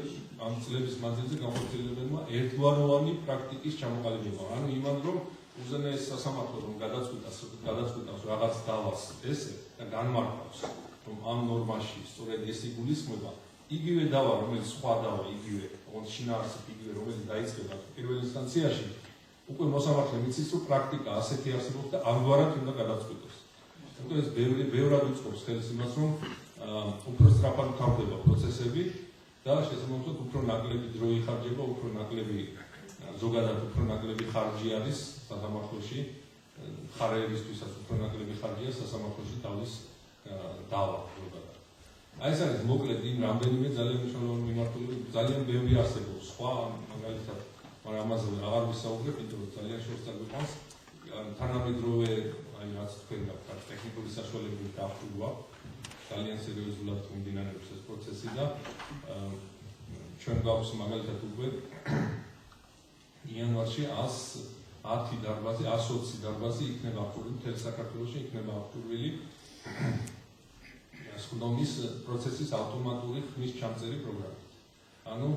ამ წლების მანძილზე განხორციელებულმა ერთგვაროვანი პრაქტიკის ჩამოყალიბება. ანუ იმან რომ უზენაეს სასამართლო რომ გადაწყვეტავს რაღაც დავას ესე და განმარტავს, რომ ამ ნორმაში სწორედ ეს იგულისხმება, იგივე დავა, რომელიც სხვა დავა, იგივე, შინაარსით იგივე, რომელიც დაიწყება პირველ ინსტანციაში, უკვე მოსამართლემ იცის, რომ პრაქტიკა ასეთი არსებობს და ამგვარად უნდა გადაწყვეტოს. თუმცა ეს ბევრად უწყობს ხელს იმას, რომ უფრო სწრაფად მთავრდება პროცესები და შესაბამისად უფრო ნაკლები დრო იხარჯება, უფრო ნაკლები ზოგადად უფრო ნაკლები ხარჯი არის სასამართლოში, მხარეებისთვისაც უფრო ნაკლები ხარჯია სასამართლოში თავის დავა ზოგადად. აი ეს არის მოკლედ იმ რამდენიმე ძალიან მნიშვნელოვანი მიმართულება, ძალიან ბევრი არსებობს სხვა, მაგალითად, მაგრამ ამაზე აღარ ვისაუბრებ, იმიტომ რომ ძალიან შორს წაგვიყვანს. თანამედროვე, აი რაც თქვენ გაქვთ, ტექნიკური საშუალებებით დაახლოება, ძალიან სერიოზულად მიმდინარეობს ეს პროცესი და ჩვენ გვაქვს მაგალითად უკვე იანვარში 110 დარბაზი, 120 დარბაზი იქნება აღჭურვილი, მთელ საქართველოში იქნება აღჭურვილი სხდომის პროცესის ავტომატური ხმის ჩამწერი პროგრამით. ანუ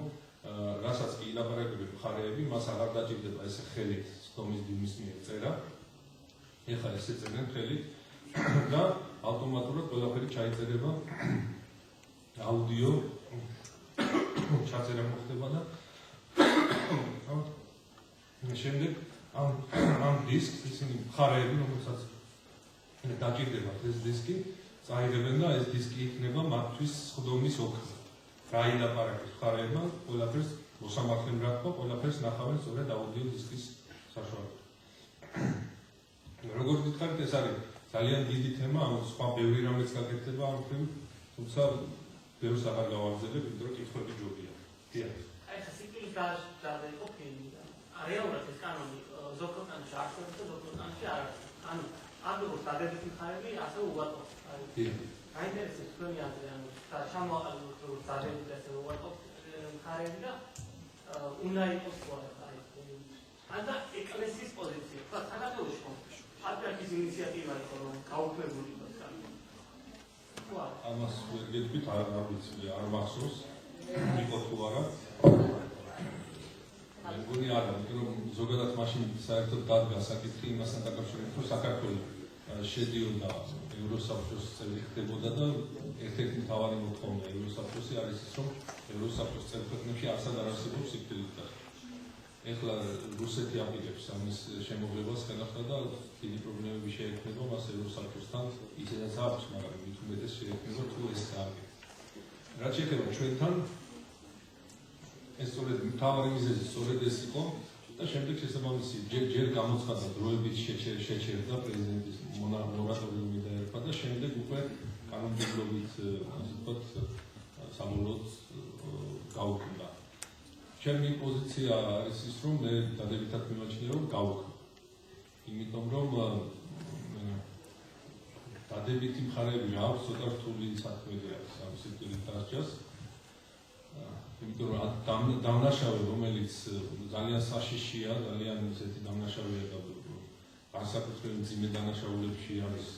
რასაც კი ილაპარაკებენ მხარეები, მას აღარ დაჭირდება ესე ხელით სხდომის დუმის მიერ წერა. ეხლა ესე წერენ ხელით და ავტომატურად ყველაფერი ჩაიწერება, აუდიო ჩაწერა მოხდება და შემდეგ ამ დისკს ისინი მხარეები, რომელსაც დაჭირდებათ ეს დისკი, წაიღებენ და ეს დისკი იქნება მათთვის სხდომის ოქრო. გაილაპარაკეს მხარეებმა, ყველაფერს მოსამართლემ რა თქვა, ყველაფერს ნახავენ სწორედ აუდიო დისკის საშუალებით. როგორც გითხარით, ეს არის ძალიან დიდი თემა, სხვა ბევრი რამეც გაკეთდება ამ თემით, თუმცა ბევრს აღარ გავაგზავნებ, იმიტომ რომ კითხვები ჯობია. დიახ. აი ხა სიკვდილის გარდა იყო ფილმი და რეალურად ეს კანონი ზოგ ქვეყანაში არსებობს და ზოგ ქვეყანაში არ არის. ანუ ამ როგორც დადებითი მხარეები ასე უვატოს. დიახ. გაინტერესებს თქვენი აზრი, ანუ ჩამოაყალიბოთ როგორც დადებითი ასე უვატოს მხარეები და უნდა იყოს თუ არა ეს ფილმი. ანდა ეკლესიის პოზიცია, თქვა საქართველოში პატრიარქის ინიციატივა იყო რომ გაუქმებული იყოს კანონი. ამას ვერ გეტყვით, არ ვიცი, არ მახსოვს, იყო თუ არა. მე მგონი არა, იმიტომ რომ ზოგადად მაშინ საერთოდ დადგა საკითხი იმასთან დაკავშირებით, რომ საქართველო შედიოდა ევროსაბჭოს წევრი ხდებოდა და ერთ-ერთი მთავარი მოთხოვნა ევროსაბჭოსი არის ის, რომ ევროსაბჭოს წევრ ქვეყნებში არსად არ არსებობს სიკვდილის დაშლა. ეხლა რუსეთი აპირებს ამის შემოღებას ხელახლა და დიდი პრობლემები შეექმნება მას ევროსაბჭოსთან, ისედაც აქვს, მაგრამ მით უმეტეს შეექმნება თუ ეს გააკეთებს. რაც შეეხება ჩვენთან, ეს სწორედ მთავარი მიზეზი სწორედ ეს იყო და შემდეგ შესაბამისი ჯერ გამოცხადა დროებით შეჩერდა პრეზიდენტის მორატორიუმი დაერქვა და შემდეგ უკვე კანონმდებლობით ასე ვთქვათ საბოლოოდ გაუქმდა. ჩემი პოზიცია არის ის, რომ მე დადებითად მიმაჩნია, რომ გავუქმდა. იმიტომ რომ დადებითი მხარეები რა აქვს, ცოტა რთული საქმეა ამ სიკვდილის დასჯას. იმიტომ რომ დამნაშავე, რომელიც ძალიან საშიშია, ძალიან ისეთი დამნაშავეა და განსაკუთრებით მძიმე დანაშაულებში არის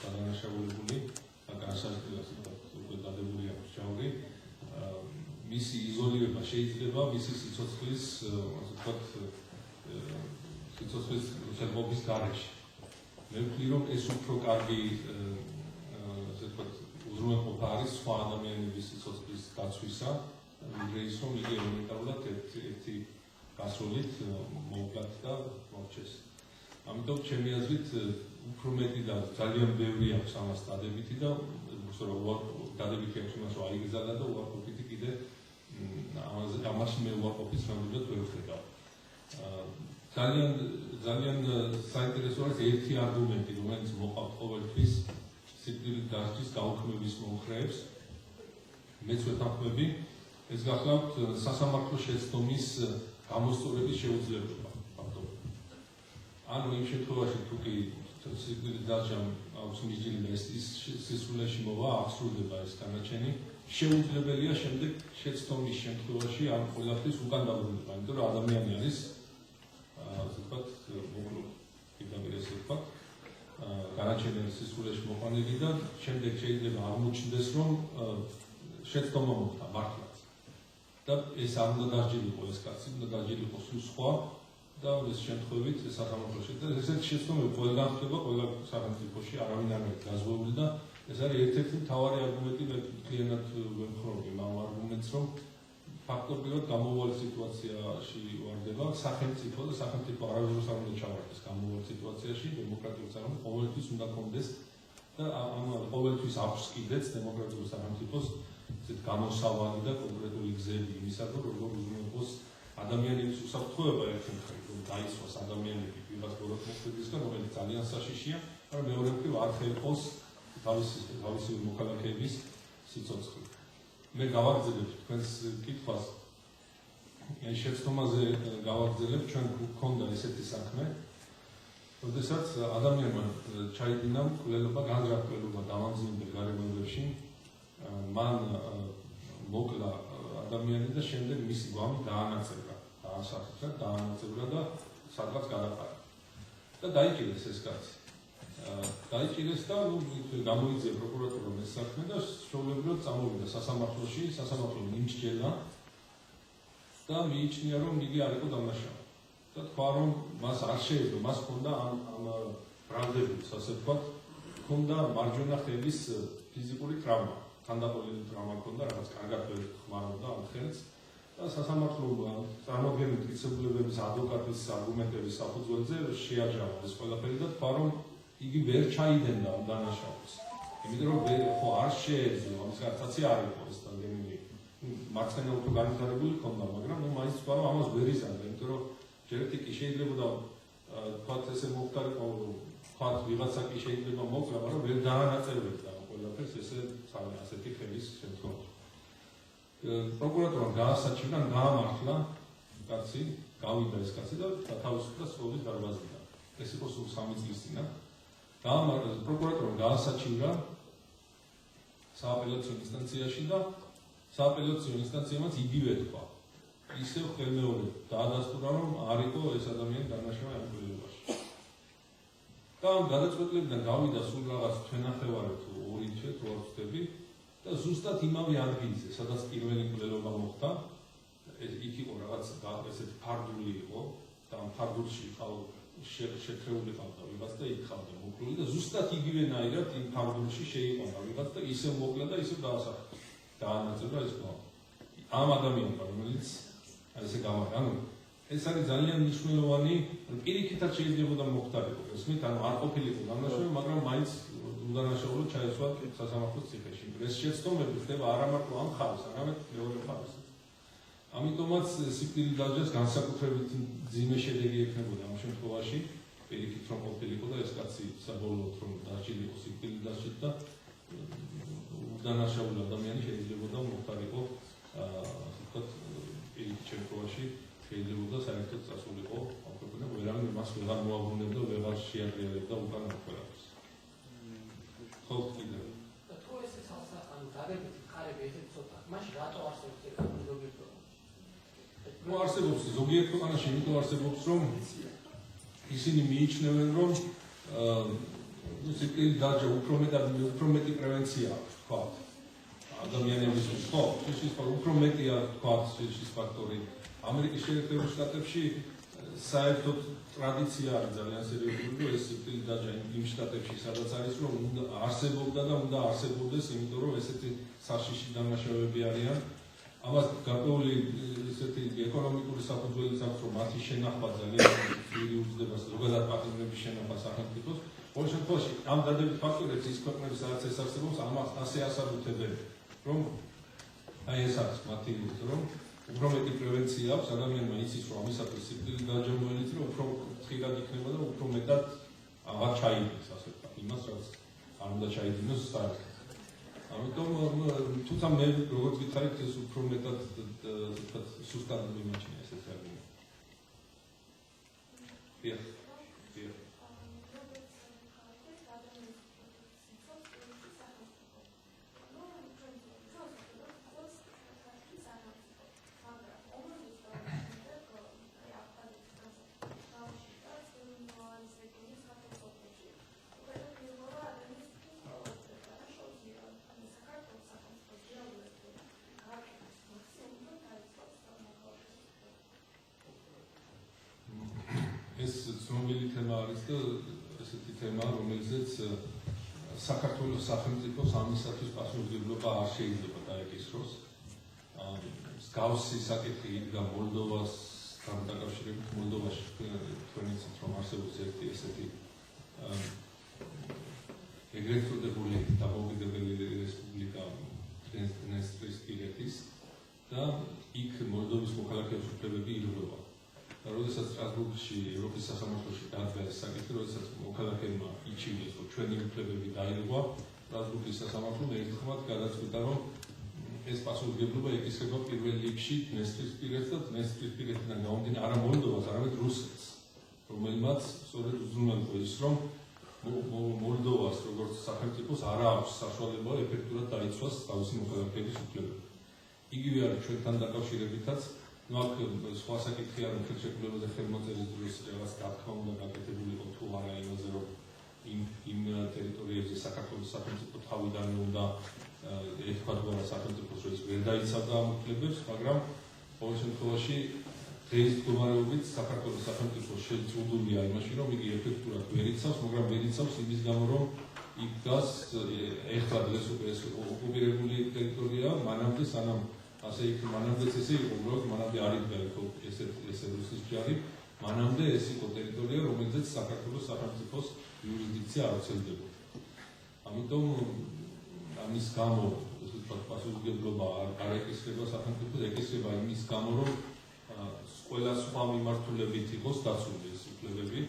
დანაშაულებული და განსაკუთრებით დადებული აქვს ჯავრი. მისი იზოლირება შეიძლება მისი სიცოცხლის, ასე ვთქვათ, სიცოცხლის უსაფრთხოების გარეშე. მე ვთვლი, რომ ეს უფრო კარგი, ასე ვთქვათ, უზრუნველყოფა არის სხვა ადამიანების სიცოცხლის დაცვისა, ვიდრე ის, რომ იგი ელემენტარულად ერთი გასროლით მოუკლათ და მოჩეს. ამიტომ ჩემი აზრით უფრო მეტი და ძალიან ბევრი აქვს ამას დადებითი და დადებითი აქვს იმას, რომ აიგზავნა და უარყოფითი კიდე ამაში მე უარყოფის ნამდვილად ვერ ვხედავ. ძალიან საინტერესო არის ერთი არგუმენტი, რომელიც მოყავთ ყოველთვის სიკვდილის დასჯის გაუქმების მომხრეებს. მეც ვეთანხმები, ეს გახლავთ სასამართლო შეცდომის გამოსწორების შეუძლებლობა. ანუ იმ შემთხვევაში თუ კი სიკვდილის დასჯამ აქვს მიზილი და ის სისულელში მოვა, აღსრულდება ეს განაჩენი, შეუძლებელია შემდეგ შეცდომის შემთხვევაში ამ ყველაფრის უკან დაბრუნება, იმიტომ რომ ადამიანი არის, ასე ვთქვათ, პირდაპირ ესე ვთქვათ, განაჩენი არის სისულელში მოყვანილი და შემდეგ შეიძლება აღმოჩნდეს, რომ შეცდომა მოხდა მართლაც. და ეს არ უნდა დასჯილიყო ეს კაცი, უნდა დასჯილიყო სულ სხვა და ეს შემთხვევით სასამართლოში და ესეთი შეცდომები ყველგან ხდება, ყველა სახელმწიფოში არავინ არ არის გაზღვეული და ეს არის ერთ-ერთი მთავარი არგუმენტი, მე მთლიანად ვემხრობი ამ არგუმენტს, რომ ფაქტობრივად გამოვალი სიტუაციაში ვარდება სახელმწიფო და სახელმწიფო არავის არ უნდა ჩავარდეს გამოვალი სიტუაციაში, დემოკრატიულ სახელმწიფოს ყოველთვის უნდა კონდეს და ამ ყოველთვის აქვს კიდეც დემოკრატიულ სახელმწიფოს ესეთ გამოსავალი და კონკრეტული გზები იმისათვის, როგორ უზრუნველყოს ადამიანების უსაფრთხოება ერთი მხრივ, რომ დაიცვას ადამიანები ვიღაც ბოროტმოქმედისგან, რომელიც ძალიან საშიშია, მაგრამ მეორე მხრივ არ ხელყოს თავისი მოქალაქეების სიცოცხლე. მე გავაგრძელებ თქვენს კითხვას, შეცდომაზე გავაგრძელებ, ჩვენ გვქონდა ესეთი საქმე, როდესაც ადამიანმა ჩაიდინა მკვლელობა, განზრახ-მკვლელობა დამამძიმებელ გარემოებებში, მან მოკლა ადამიანი და შემდეგ მისი გვამი დაანაწევრა, დაანაწევრა და სადღაც გადაყარა. და დაიჭირეს ეს კაცი. დაიჭირეს და გამოიძია პროკურატურამ ეს საქმე და შეუძლებლად წამოვიდა სასამართლოში, სასამართლო მიმსჯელა და მიიჩნია, რომ იგი არ იყო დამნაშავე. და თქვა, რომ მას არ შეეძლო, მას ჰქონდა ამ ბრალდებით, ასე ვთქვათ, ჰქონდა მარჯვენა ხელის ფიზიკური ტრავმა. თანდაყოლილი ტრავმა ჰქონდა, რაღაც კარგად ვერ ხმარობდა ამ ხელს და სასამართლომ წარმოადგენენ მტკიცებულებების ადვოკატის არგუმენტების საფუძველზე შეაჯამა ეს ყველაფერი და თქვა რომ იგი ვერ ჩაიდენდა ამ დანაშაულს. იმიტომ რომ ხო არ შეეძლო ამის გარცაცი არ იყო ეს დადგენილი. მარცხენა უფრო განვითარებული ჰქონდა, მაგრამ მაინც თქვა რომ ამას ვერ იზამდა, იმიტომ რომ ჯერ კი შეიძლება თქვათ ესე მოხდარიყო, თქვათ ვიღაცა კი შეიძლება მოკლა, მაგრამ ვერ დაანაწევრებდა ამ ყველაფერს ასეთი ხელის შემთხვევაში. პროკურატურამ გაასაჩივრა, გაამართლა კაცი, გავიდა ეს კაცი და გათავისუფლდა სხეულის დარბაზიდან. ეს იყო სულ 3 წლის წინა. პროკურატურამ გაასაჩივრა სააპელაციო ინსტანციაში და სააპელაციო ინსტანციამაც იგივე თქვა. ისევ ხელმეორედ დაადასტურა, რომ არ იყო ეს ადამიანი დანაშაული ამ კვლევაში. და ამ გადაწყვეტილებიდან გავიდა სულ რაღაც თვენახევარი თუ 2 თვე თუ არ ვწდები და ზუსტად იმავე ადგილზე, სადაც პირველი კვლევა მოხდა, იქ იყო რაღაც ესეთ ფარდული იყო და ამ ფარდულში შეკრეული ყავდა ვიღაც და იქ ყავდა მოკლული და ზუსტად იგივენაირად იმ ფარდულში შეიყვანა ვიღაც და ისევ მოკლა და ისევ დაანაწევრა ეს კვლევა. ამ ადამიანმა, რომელიც ესე გამარჯვა. ანუ ეს არის ძალიან მნიშვნელოვანი, პირიქითაც შეიძლება მოხდარიყო. ესმით, ანუ არ ყოფილიყო დანაშაული, მაგრამ მაინც უდანაშაულო ჩაეცვა სასამართლოს ციხეში. ეს შეცდომები ხდება არა მარტო ამ ხარეს, არამედ მეორე ხარეს. ამიტომაც სიკვდილით დასჯას განსაკუთრებით მძიმე შედეგი ექნებოდა ამ შემთხვევაში, პირიქით რომ ყოფილიყო და ეს კაცი საბოლოოდ რომ დასჯილიყო სიკვდილით დასჯით და უდანაშაული ადამიანი შეიძლება მოხდარიყო ვთქვათ პირიქით შემთხვევაში შეიძლება საერთოდ წასულიყო აუქებდა ვერავინ მას ვეღარ მოაბრუნებდა ვეღარ შეაგრიალებდა უკან ყველაფერს. ხო კიდე და თუ ესე ანუ დადებითი ხარები ესეც ცოტა მაშინ რატო არსებობს ეს ზოგიერთ არსებობს ზოგიერთ ქვეყანაში იმიტომ არსებობს რომ ისინი მიიჩნევენ რომ სიკვდილით დასჯა უფრო მეტი პრევენცია თქვა ადამიანების ხო ის უფრო მეტია თქვა ის ფაქტორი ამერიკის შეერთებულ შტატებში საერთოდ ტრადიცია არის ძალიან სერიოზული რომ ეს სიკვდილით დასჯა იმ შტატებში სადაც არის რომ უნდა არსებობდა და უნდა არსებობდეს იმიტომ რომ ესეთი საშიში დანაშაულები არიან ამას გარკვეული ესეთი ეკონომიკური საფუძველიც აქვს რომ მათი შენახვა ძალიან ძვირი უძდება ზოგადად პატიმრების შენახვა სახელმწიფოს ყოველ შემთხვევაში ამ დადებით ფაქტორებს ის ქვეყნები სადაც ეს არსებობს ამას ასე ასაბუთებენ რომ აი ეს არის მათი რომ უფრო მეტი პრევენცია აქვს ადამიანმა იცის რომ ამისათვის სიკვდილით დასჯა მოელიწება უფრო ხშირად იქნება და უფრო მეტად აღარ ჩაიდგეს ასე ვთქვათ იმას რაც არ უნდა ჩაიდგინოს საერთოდ ამიტომ თუმცა მე როგორც ვითხარით ეს უფრო მეტად ვთქვათ სუსტად მიმაჩნია ეს არგუმენტი. დიახ. ეს ცნობილი თემა არის და ესეთი თემა, რომელზეც საქართველოს სახელმწიფოს ამისათვის პასუხისმგებლობა არ შეიძლება დაეკისროს. მსგავსი საკითხი იდგა მოლდოვასთან დაკავშირებით. მოლდოვაში თქვენ იცით რომ არსებობს ერთი ესეთი ეგრეთ წოდებული დამოუკიდებელი რესპუბლიკა ტრანსნისტრიის და იქ მოლდოვის მოქალაქეების უფლებები ირღვევა. და როდესაც სტრასბურგში ევროპის სასამართლოში დაადგა ეს საკითხი, როდესაც მოქალაქეებმა იჩინეს, რომ ჩვენი უფლებები დაირღვა, სტრასბურგის სასამართლომ ერთხმად გადაწყვიტა, რომ ეს პასუხისმგებლობა ეკისრება პირველ რიგში დნესტრისპირეთს და დნესტრისპირეთიდან გამომდინარე არა მოლდოვას, არამედ რუსეთს, რომელმაც სწორედ უზრუნველყო ის, რომ მოლდოვას როგორც სახელმწიფოს არ აქვს საშუალება ეფექტურად დაიცვას თავისი მოქალაქეების უფლებები. იგივე არის ჩვენთან დაკავშირებითაც ну აქ სხვა საკითხი არ არის ხელშეკრულებაზე ხელმოწერის დროს რაღაც გათქმა უნდა გაკეთებული იყო თუ არა იმაზე რომ იმ ტერიტორიებზე საქართველოს სახელმწიფო თავიდან უნდა ეთქვათ სახელმწიფოს რომ ის ვერ დაიცავდა ამ უფლებებს მაგრამ ყოველ შემთხვევაში დღეს მდგომარეობით საქართველოს სახელმწიფო შეწყვეტილია იმაში რომ იგი ეფექტურად ვერ იცავს მაგრამ ვერ იცავს იმის გამო რომ იქ დგას ეხლა დღეს უკვე ეს ოკუპირებული ტერიტორია მანამდე სანამ ასე იქ მანამდეც ესე იყო, უბრალოდ მანამდე არ იდგა ესე რუსის ჯარი, მანამდე ეს იყო ტერიტორია, რომელზეც საქართველოს სახელმწიფოს იურისდიქცია არ ვრცელდებოდა. ამიტომ ამის გამო პასუხისმგებლობა არ ეკისრება სახელმწიფოს, ეკისრება იმის გამო, რომ ყველა სხვა მიმართულებით იყოს დაცული ეს უფლებები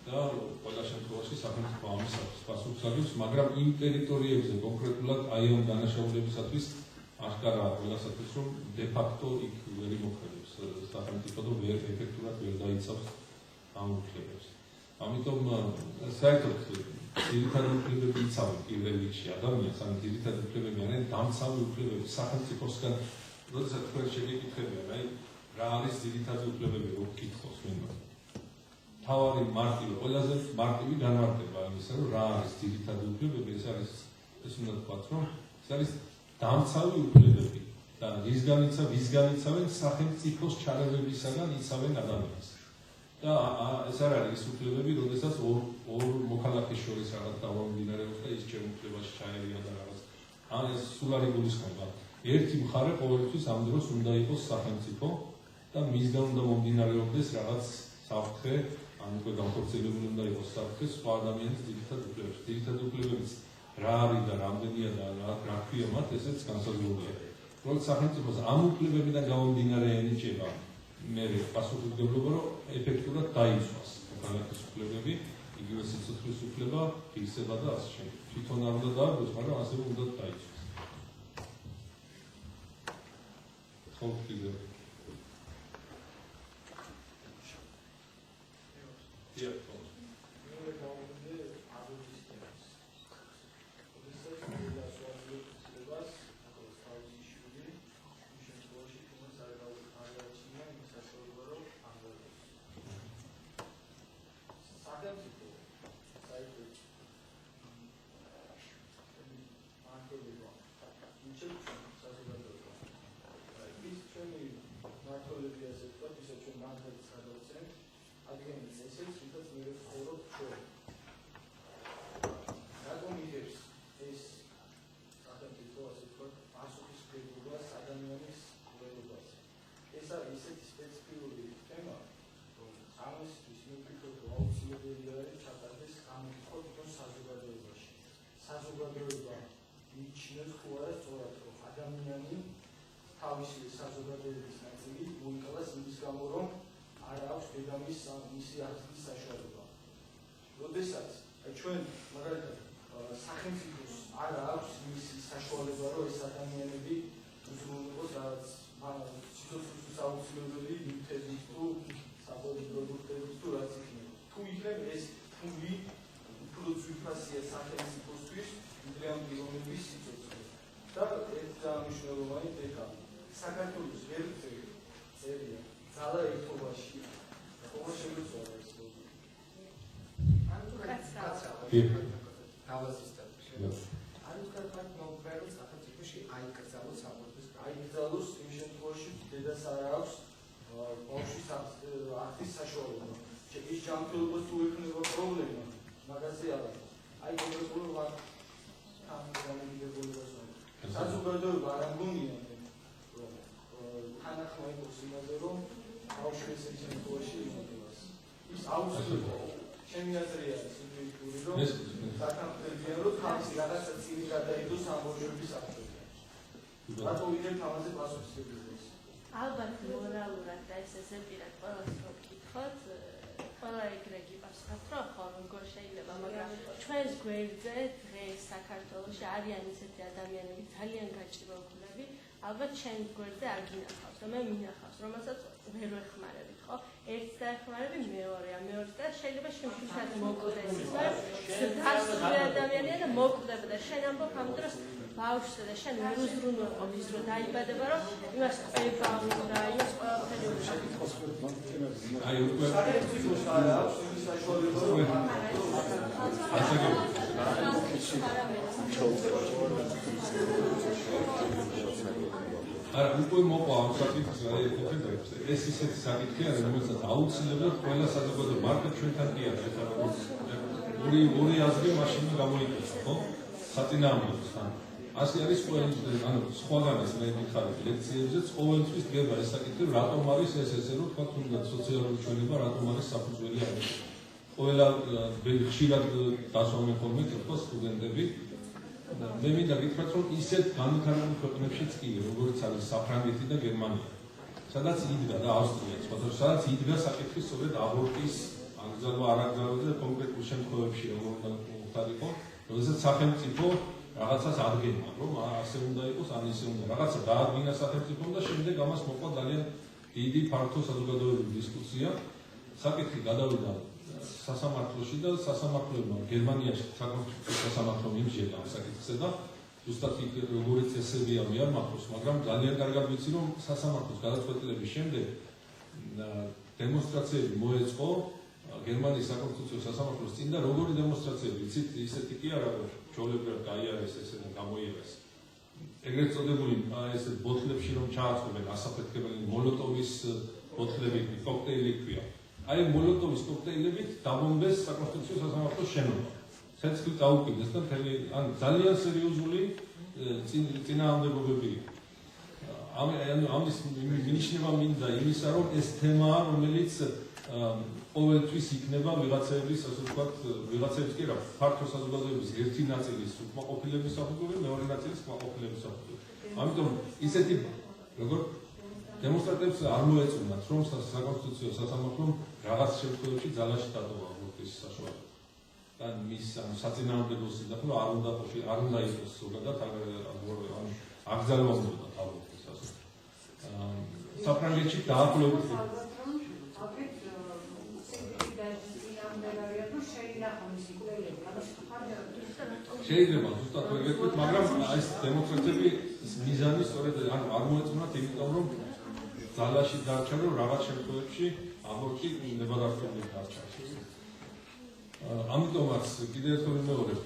და ყველა შემთხვევაში სახელმწიფო ამის პასუხს აღებს, მაგრამ იმ ტერიტორიებზე კონკრეტულად აი ამ დანაშაულებისათვის აღკარაა ყველასათვის, რომ de facto იქ ვერ იმოქმედებს სახელმწიფო და ეფექტურად ვერ დაიცავს ამ უფლებებს. ამიტომ საერთოდ ძირითადი უფლებები იცავენ პირველ რიგში ადამიანს, ან ძირითადი უფლებები არიან დამცავი უფლებები სახელმწიფოსგან. როდესაც თქვენ შეგეკითხებიან, აი რა არის ძირითადი უფლებები, რომ გკითხოს ვინმე. თავარი მარტივი, ყველაზე მარტივი განმარტება იმისა, რომ რა არის ძირითადი უფლებები, ეს უნდა თქვათ, რომ ეს არის დამცავი უფლებები და ვისგან იცავენ სახელმწიფოს ჩარევებისაგან იცავენ ადამიანს. და ეს არ არის ის უფლებები, როდესაც ორ მოქალაქის შორის რაღაც დავამდინარეობს და ის ჩემ უფლებაში ჩაერია და რაღაც. ან ეს სულ არ იგულისხმება. ერთი მხარე ყოველთვის ამ დროს უნდა იყოს სახელმწიფო და მისგან უნდა მომდინარეობდეს რაღაც საფრთხე, ან უკვე განხორციელებული უნდა იყოს საფრთხე სხვა ადამიანის ძირითად უფლებებში. ძირითადი უფლებებიც რა არის და რამდენია და რა ქვია მათ, ესეც განსაზღვრულია. როცა სახელმწიფოს ამ უფლებებიდან გამომდინარე ენიჭება მე პასუხისმგებლობა, რომ ეფექტურად დაიცვას მოქალაქის უფლებები, იგივე სიცოცხლის უფლება, ფიქსება და ასე შემდეგ. თვითონ არ უნდა დაარღვევს, მაგრამ ასევე უნდა დაიცვას. ხო, კიდევ. როდესაც ჩვენ მაგალითად სახელმწიფოს არ აქვს მისი საშუალება, რომ ეს ადამიანები უზრუნველყოს რაღაც სიცოცხლის აუცილებელი ნივთების თუ საბოლოო პროდუქტების თუ რაც იქნება. თუ იქნება ეს ფული უფრო ძვირფასია სახელმწიფოსთვის, ვიდრე ამ პიროვნების სიცოცხლე. და ეს მნიშვნელოვანი დეტა. საქართველოს ერთ-ერთი წერია ძალა ერთობაში. როგორ შეგვიძლია ეს აიკრძალოს იმ შემთხვევაში დედას არ აქვს ბავშვის აქტის საშუალება. ის ჯანმრთელობას თუ ექნება პრობლემა, მაგაზე არის. აი კონკრეტულად საზოგადოება არ ამგონია, რომ თანახმა იყოს იმაზე, რომ ბავშვი ეს შემთხვევაში იმოდებას. ის აუცილებლად ჩემი აზრი არის ინდივიდუალური, რომ საქართველოს რო თავისი რაღაცა წილი გადაიდოს ამ ბავშვების საფრთხეზე. რატო ვიღებთ ამაზე პასუხისმგებლობას? ალბათ მორალურად და ესე პირად ყველას რო ვკითხოთ, ყველა ეგრე გიპასუხოთ, რომ ხო როგორ შეიძლება, მაგრამ ჩვენს გვერდზე დღეს საქართველოში არიან ისეთი ადამიანები ძალიან გაჭიროებულები, ალბათ ჩემს გვერდზე არ გინახავს, რომ მე მინახავს, რომელსაც ვერ ვეხმარებით, ხო? ერთს დაეხმარები, მეორეს და შეიძლება შემთხვევით მოკვდეს, მაგრამ ადამიანია და მოკვდება და შენ ამბობ ამ დროს ბავშვზე და შენ ვერ უზრუნველყოფ ის რომ დაიბადება, რომ იმას ყება უნდა, ის ყველაფერი უნდა. აი უკვე არა, უკვე მოყვა ამ საკითხს, ეს ისეთი საკითხი არის, რომელსაც აუცილებლად ყველა საზოგადოება მარტო ჩვენთან კი არის, ორი აზრი მაშინ გამოიკეთა, ხო? საწინააღმდეგოს თან. ასე არის სხვაგანაც მე მიხარებ ლექციებზეც ყოველთვის დგება ეს საკითხი, რატომ არის ესე რომ თქვა თუნდაც სოციალური ჩვენება, რატომ არის საფუძველი ამის. Ყველა ხშირად დასვამენ ხოლმე კითხავს სტუდენტები. მე მინდა გითხრათ, რომ ისეთ განვითარებულ ქვეყნებშიც კი, როგორც არის საფრანგეთი და გერმანია, სადაც იდგა და ავსტრია, სადაც იდგა საკითხი სწორედ აბორტის აკრძალვა, არ აკრძალვა და კონკრეტულ შემთხვევებში როგორ უნდა მოხდარიყო, როდესაც სახელმწიფო რაღაცას ადგენდა, რომ ასე უნდა იყოს, ან ისე უნდა. რაღაცა დაადგინა სახელმწიფომ და შემდეგ ამას მოყვა ძალიან დიდი ფართო საზოგადოებრივი დისკუსია. საკითხი გადავიდა სასამართლოში და სასამართლოებმა გერმანიაში საკონსტიტუციო სასამართლომ იმჯერა ამ საკითხზე და ზუსტად იქ როგორი წესებია მე არ მახსოვს, მაგრამ ძალიან კარგად ვიცი, რომ სასამართლოს გადაწყვეტილების შემდეგ დემონსტრაციები მოეწყო გერმანიის საკონსტიტუციო სასამართლოს წინ და როგორი დემონსტრაციები, იცით, ისეთი კი არა, რომ ჩვეულებრივად გაიარეს ესე და გამოიერეს. ეგრეთ წოდებული ეს ბოთლებში რომ ჩააწყობენ ასაფეთქებელი მოლოტოვის ბოთლები, კოქტეილი ქვია. აი მოლოტოვის კოქტეილებით დაბომბეს საკონსტიტუციო სასამართლოს შენობა. ცეცხლი დაუკიდეს და ძალიან სერიოზული წინააღმდეგობები. ამის მინიშნება მინდა იმისა, რომ ეს თემაა, რომელიც ყოველთვის იქნება ვიღაცების, ასე ვთქვათ, ვიღაცების კი რა, ფართო საზოგადოების ერთი ნაწილის უკმაყოფილების საფუძველი, მეორე ნაწილის უკმაყოფილების საფუძველი. ამიტომ ისეთი როგორ დემონსტრანტებს არ მოეწონათ, რომ საკონსტიტუციო სასამართლომ რაღაც შემთხვევებში ძალაში დატოვა აბორტის საშუალება. და მის საწინააღმდეგო სიტყვა არ უნდა იყოს ზოგადად აკრძალვა უნდა აბორტის ასე. საფრანგეთში დაახლოებით შეიძლება ზუსტად ვეგეთქვით, მაგრამ ეს დემონსტრაციები მიზანი სწორედ არ მოეწონათ, იმიტომ რომ ძალაში დარჩა, რომ რაღაც შემთხვევებში აბორტი ნებადართული დარჩა. ამიტომაც კიდევ ერთხელ ვიმეორებ,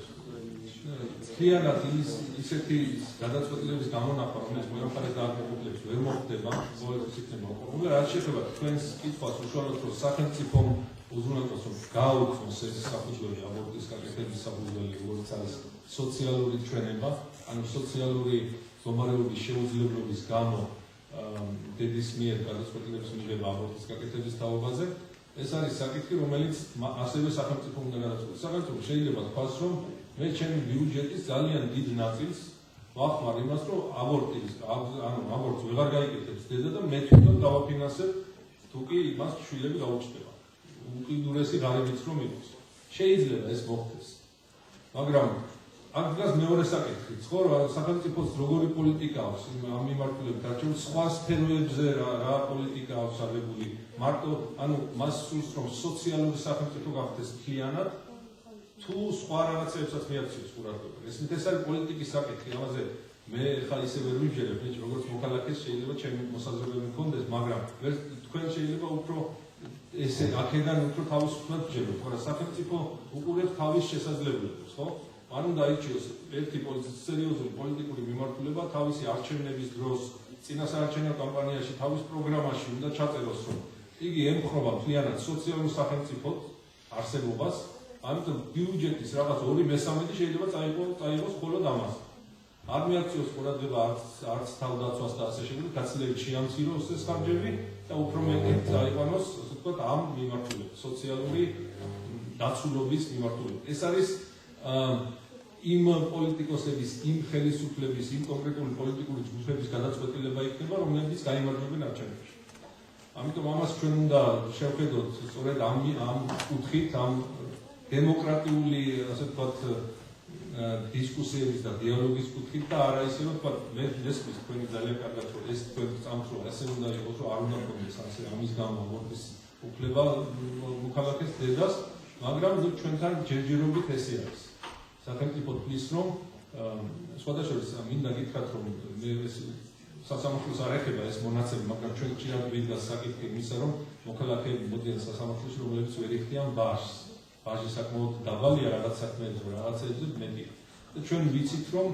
მთლიანად ისეთი გადაწყვეტილების გამონახვა, რომელიც მოიხარეს დააკმაყოფილებს, ვერ მოხდება, ყოველთვის იქნება უკმაყოფილება. რაც შეეხება თქვენს კითხვას, უშუალოდ რომ სახელმწიფომ უზრუნველყოფს, რომ გააუქმოს ეს საფუძველი აბორტის გაკეთების საფუძველი, როგორც არის სოციალური ჩვენება, ანუ სოციალური მდგომარეობის შეუძლებლობის გამო დედის მიერ გადაწყვეტილების მიღება აბორტის გაკეთების თაობაზე. ეს არის საკითხი, რომელიც ასევე სახელმწიფო უნდა გადაწყვეტოს. სახელმწიფო შეიძლება თქვას, რომ მე ჩემი ბიუჯეტის ძალიან დიდ ნაწილს ვახმარ იმას, რომ აბორტს ვეღარ გაიკეთებს დედა და მე თვითონ გავაფინანსებ, თუ კი მას შვილები გაუჩნდება. უკიდურესი ღარიბიც რომ იყოს. შეიძლება ეს მოხდეს. მაგრამ აქ დგას მეორე საკითხი, სახელმწიფოს როგორი პოლიტიკა აქვს ამ მიმართულებით, არჩეულ სხვა სფეროებზე რა პოლიტიკა აქვს აღებული, მარტო მას სურს რომ სოციალური სახელმწიფო გახდეს მთლიანად, თუ სხვა რაღაცებსაც მიაქციოს ყურადღება. ეს არის პოლიტიკის საკითხი, ამაზე მე ხა ისე ვერ ვიმჯერებ, როგორც მოქალაქეს შეიძლება ჩემი მოსაზრებები მქონდეს, მაგრამ თქვენ შეიძლება უფრო ესე აქედან უფრო თავისუფლად ვჯეროთ, მაგრამ სახელმწიფო უყურებს თავის შესაძლებლობებს, ხო? არ უნდა აირჩიოს ერთი სერიოზული პოლიტიკური მიმართულება თავისი არჩევნების დროს, წინასაარჩევნო კამპანიაში, თავის პროგრამაში უნდა ჩაწეროს, რომ იგი ემხრობა მთლიანად სოციალურ სახელმწიფოს არსებობას, ამიტომ ბიუჯეტის რაღაც 2/3 შეიძლება წაიღოს მხოლოდ ამას. არ მიაქციოს ყურადღება არც თავდაცვას და ასე შემდეგ, გაცილებით შეამციროს ეს ხარჯები და უფრო მეტი წაიყვანოს, ასე ვთქვათ, ამ მიმართულებით, სოციალური დაცულობის მიმართულებით. ეს არის იმ პოლიტიკოსების, იმ ხელისუფლების, იმ კონკრეტული პოლიტიკური ჯგუფების გადაწყვეტილება იქნება, რომლებიც გაიმარჯვებენ არჩევნებში. ამიტომ ამას ჩვენ უნდა შევხედოთ სწორედ ამ კუთხით, ამ დემოკრატიული, ასე ვთქვათ, დისკუსიების და დიალოგის კუთხით და არა ისე რომ ვთქვათ, მე მესმის თქვენი ძალიან კარგად, რომ ეს თქვენ წამსვლა ასე უნდა იყოს, რომ არ უნდა გქონდეს ასე ამის გამო აბორტის უფლება მოქალაქეს დედას, მაგრამ ჩვენთან ჯერჯერობით ესე არის. სახელმწიფო თვლის, რომ სხვადასხვა მინდა გითხრათ, რომ სასამართლოს არ ეხება ეს მონაცემი, მაგრამ ჩვენ ჭირად ვიდგას საკითხი იმისა, რომ მოქალაქეები მოდიან სასამართლოში, რომლებიც ვერ იხდიან ბაჟს. ბაჟი საკმაოდ დაბალია რაღაც საქმეებზე, რაღაცებზე მეტი. და ჩვენ ვიცით, რომ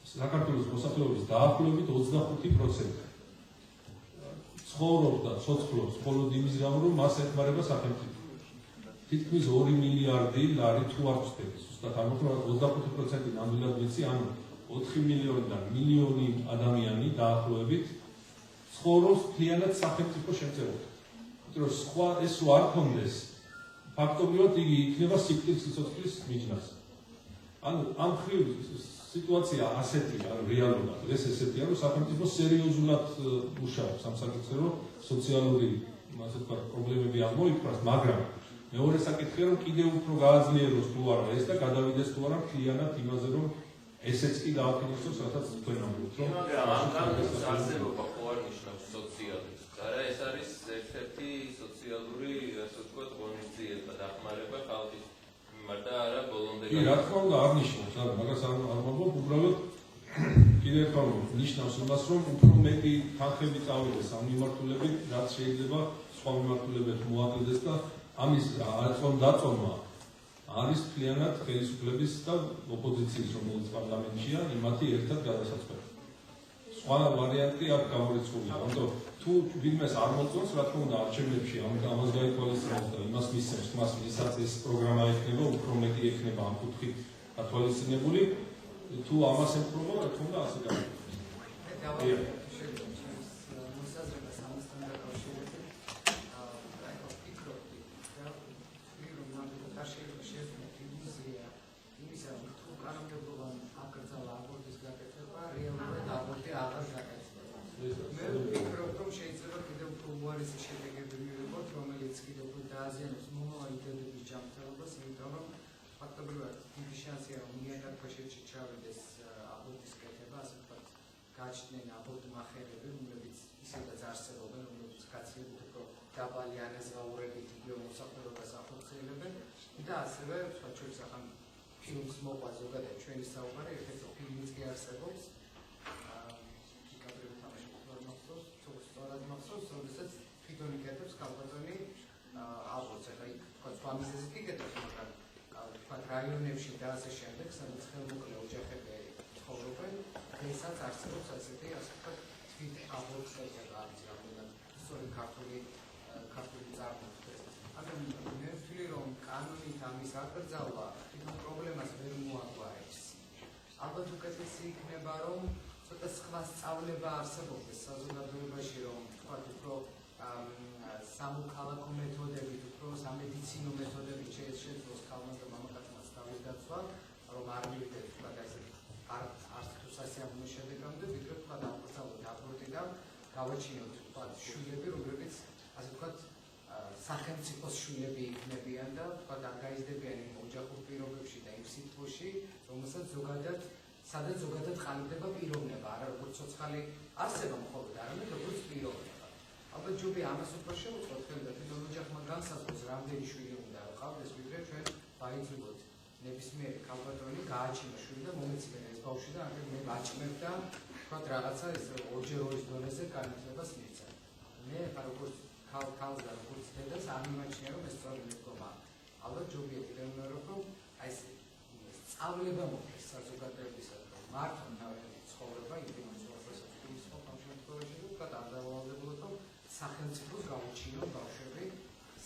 საქართველოს მოსახლეობის დაახლოებით 25% ცხოვრობს და ცოცხლობს მხოლოდ იმის გამო, რომ მას ეხმარება სახელმწიფო. თითქმის 2 მილიარდი ლარი თუ არ ვწდები, ზუსტად ამიტომ 25% ნამდვილად ვიცი, ანუ 4 მილიონიდან მილიონი ადამიანი დაახლოებით ცხოვრობს მთლიანად სახელმწიფო შემწეობით. იმიტომ რომ სხვა ეს არ კონდეს, ფაქტობრივად იგი იქნება სიკვდილის სიცოცხლის მიჯნას. ანუ ამ მხრივ სიტუაცია ასეთია, რეალურად ეს ესეთია, რომ სახელმწიფო სერიოზულად მუშაობს ამ საკითხზე, რომ სოციალური ასე ვთქვათ პრობლემები აღმოიფრას, მაგრამ მეორე საკითხია, რომ კიდევ უფრო გააძლიეროს თუ არა ეს და გადავიდეს თუ არა მთლიანად იმაზე, რომ ესეც კი დააფინანსოს, რასაც თქვენ ამბობთ, რომ ამ არსებობა ხო არ ნიშნავს სოციალიზმს. არა, ეს არის ერთ-ერთი სოციალური, ასე ვთქვათ, ღონისძიება, დახმარება ხალხის მიმართ და არა ბოლომდე. კი, რა თქმა უნდა, არ ნიშნავს, არა, მაგას არ ვამბობ, უბრალოდ კიდევ ერთხელ ნიშნავს იმას, რომ უფრო მეტი თანხები წავიდეს ამ მიმართულებით, რაც შეიძლება სხვა მიმართულებებით მოაკლდეს და ამის დაწონვა არის მთლიანად ხელისუფლების და ოპოზიციის, რომელიც პარლამენტშია, იმათი ერთად გადასაწყობი. სხვა ვარიანტი არ გამორიცხულია. ამიტომ თუ ვინმეს არ მოწონს, რა თქმა უნდა, არჩევნებში ამას გაითვალისწინებს და იმას მისცემს, მას ვისაც ეს პროგრამა ექნება, უფრო მეტი ექნება ამ კუთხით გათვალისწინებული. თუ ამას ემხრობა, რა თქმა უნდა, ასე გამოიწვია. გაჩნდნენ აბორტ მახერები, რომლებიც ისედაც არსებობენ, რომლებიც კაცები უფრო დაბალი ანაზღაურებით იგივე მოსახლეობას ახორციელებენ და ასევე სხვა შორის ახლა ფილმს მოყვა ზოგადად ჩვენი საუბარი, ერთ-ერთი ფილმიც კი არსებობს. კადრები თამაშობს, სწორად მახსოვს, როდესაც თვითონ იკეთებს კალბატონი აბორტს, ახლა იქ თქვა სხვა მიზეზით იკეთებს, მაგრამ თქვა რაიონებში და ასე შემდეგ, სადაც ხელმოკლე ოჯახები ცხოვრობენ, ესაც არსებობს ასეთი, ასე ვთქვათ, თვით აბორტსა და არის რამდენად სწორი ქართული წარმოდგენა. ანუ მე ვთვლი, რომ კანონით ამის აკრძალვა თვითონ პრობლემას ვერ მოაგვარებს. ალბათ უკეთესი იქნება, რომ ცოტა სხვა სწავლება არსებობდეს საზოგადოებაში, რომ ვთქვათ, უფრო სამოქალაქო მეთოდებით, უფრო სამედიცინო მეთოდებით შეეძლოს ქალმა და მამაკაცმა თავის დაცვა, რომ არ მივიდეთ ვთქვათ ასე სასიამოვნო შედეგამდე, ვიდრე თქვა დავკრძალოთ აბორტი და გავაჩინოთ თქვა შვილები, რომლებიც ასე ვთქვათ სახელმწიფოს შვილები იქნებიან და თქვა არ გაიზრდებიან იმ ოჯახურ პირობებში და იმ სიტყვაში, რომელსაც სადაც ზოგადად ყალიბდება პიროვნება, არა როგორც ცოცხალი არსება მხოლოდ, არამედ როგორც პიროვნება. ალბათ ჯობია ამას უფრო შევუწყოთ და თვითონ ოჯახმა განსაზღვროს, რამდენი შვილი უნდა ყავდეს, ვიდრე ჩვენ ვაიძულოთ ნებისმიერი ქალბატონი გააჩინა შვილი და მომეცემენ ეს ბავშვი და ამიტომ მე ვაჭმევ და ვთქვათ რაღაცა ეს ორჯეროვის დონეზე განათლებას მივცა. მე როგორც ქალს და როგორც დედას არ მიმაჩნია, რომ ეს სწორი მიდგომაა. ალბათ ჯობია კიდევ ვიმეორებ, რომ აი ეს სწავლება მოხდეს საზოგადოებისა და მართლა თავისი ცხოვრება იმდენად ცხოვრებასაც ის ამ შემთხვევაში ვთქვათ არ დავალდებოდა, რომ სახელმწიფოს გაუჩინოს ბავშვები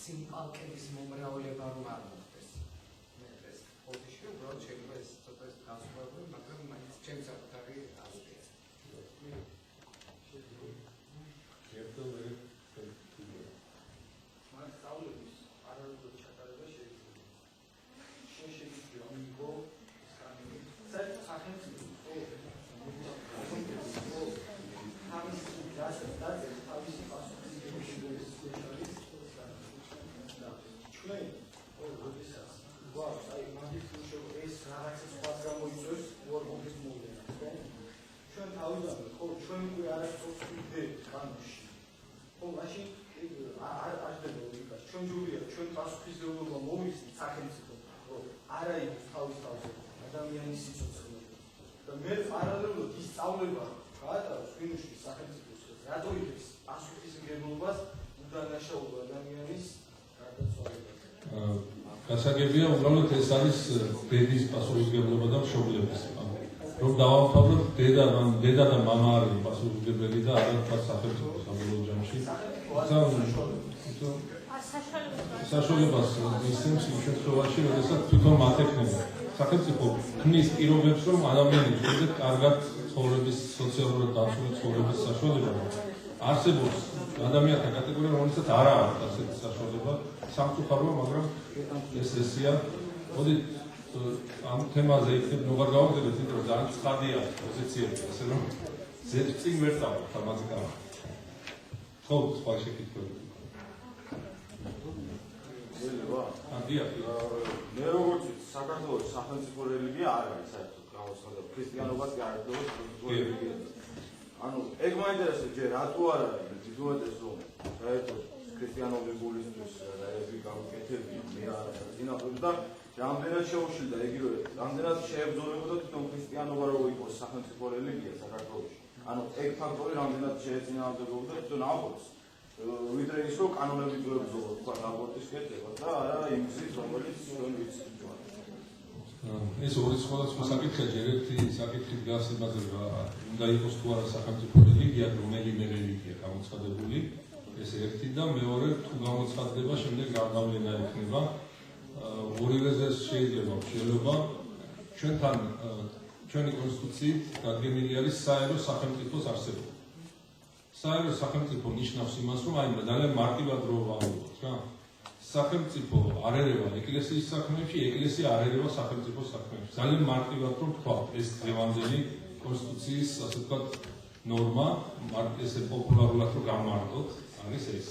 სიმპალკების მომრავლება რომ არ მოხდეს. უბრალოდ შეიძლება ეს ცოტა განსხვავებული, მაგრამ მაინც ჩემს საკუთარი აზრია. მაგრამ სწავლების არაერთგვარ ჩატარება შეიძლება. შეიძლება რომ იყო საერთოდ სახელმწიფო თავისი პასუხისმგებლობის შეშალის ჩვენ როდესაც გვაქვს აი მაგის ეს რაღაცა სხვა გამოიწვევს უარყოფის მოვლენას, ხო? ჩვენ თავიდანვე ხო ჩვენ უკვე არასდროს ვიდეთ კანონში. ხო, მაშინ არ ხდება ლოგიკა. ჩვენ ჯობია ჩვენ პასუხისმგებლობა მოვიცნით სახელმწიფო, რომ არა იყოს თავის თავზე ადამიანის სიცოცხლე. და მე პარალელურად ის სწავლება გაატაროს ვინუშის სახელმწიფოს, რატო იღებს პასუხისმგებლობას უდანაშაულო ადამიანის გარდაცვალებაზე. გასაგებია, უბრალოდ ეს არის დედის პასუხისმგებლობა და მშობლების. რომ დავამთავროთ, დედა და მამა არის პასუხისმგებელი და არა თქვა სახელმწიფო საბოლოო ჯამში. საშუალებას ისემს იმ შემთხვევაში, როდესაც თვითონ მათ ექნება. სახელმწიფო ქმნის პირობებს, რომ ადამიანი ზოგადად კარგად ცხოვრების, სოციალურად დაცული ცხოვრების საშუალება არსებობს ადამიანთა კატეგორია, რომელსაც არ აქვს ასეთი საშუალება, სამწუხაროა, მაგრამ ეს ესეა. მოდით ამ თემაზე იქნებ ნუღარ გავაგზავნოთ, იმიტომ რომ ძალიან ცხადია პოზიციები, ასე რომ წინ ვერ წავდით ამაზე გავა. ხო, სხვა შეკითხვები. მე როგორც საქართველოს სახელმწიფო რელიგია არ არის საერთოდ გამოცხადებული. ქრისტიანობას კი არ არის სახელმწიფო რელიგია. ანუ ეგ მაინტერესებს ჯერ რატო არ არის ძუძუეთეს რომ საერთოდ ქრისტიანობებულისთვის რაები გამოკეთები მე არ წინააღმდეგ და რამდენად შეუშლიდა იგივე რამდენად შეებრძოლებოდა თვითონ ქრისტიანობა რომ იყოს სახელმწიფო რელიგია საქართველოში. ანუ ეგ ფაქტორი რამდენად შეეწინააღმდეგებოდა თვითონ აბორტს. ვიდრე ის რომ კანონებით ვებრძოლო თქვა აბორტის კეთება და არა იმის რომელიც ჩვენ ვიცით. ეს ორი სხვადასხვა საკითხია, ერთი საკითხი დგას იმაზე, უნდა იყოს თუ არა სახელმწიფო რელიგია, რომელიმე რელიგია გამოცხადებული, ეს ერთი და მეორე თუ გამოცხადდება, შემდეგ რა გავლენა ექნება. ორივეზე შეიძლება შეიძლება ჩვენთან ჩვენი კონსტიტუციით დადგენილი არის საერო სახელმწიფოს არსებობა. საერო სახელმწიფო ნიშნავს იმას, რომ აი ძალიან მარტივად რო ვამბობთ რა. სახელმწიფო არ ერევა ეკლესიის საქმეებში, ეკლესია არ ერევა სახელმწიფოს საქმეებში. ძალიან მარტივად რომ თქვა, ეს დღევანდელი კონსტიტუციის, ასე ვთქვათ, ნორმა, ესე პოპულარულად რომ გამარტოთ, არის ეს.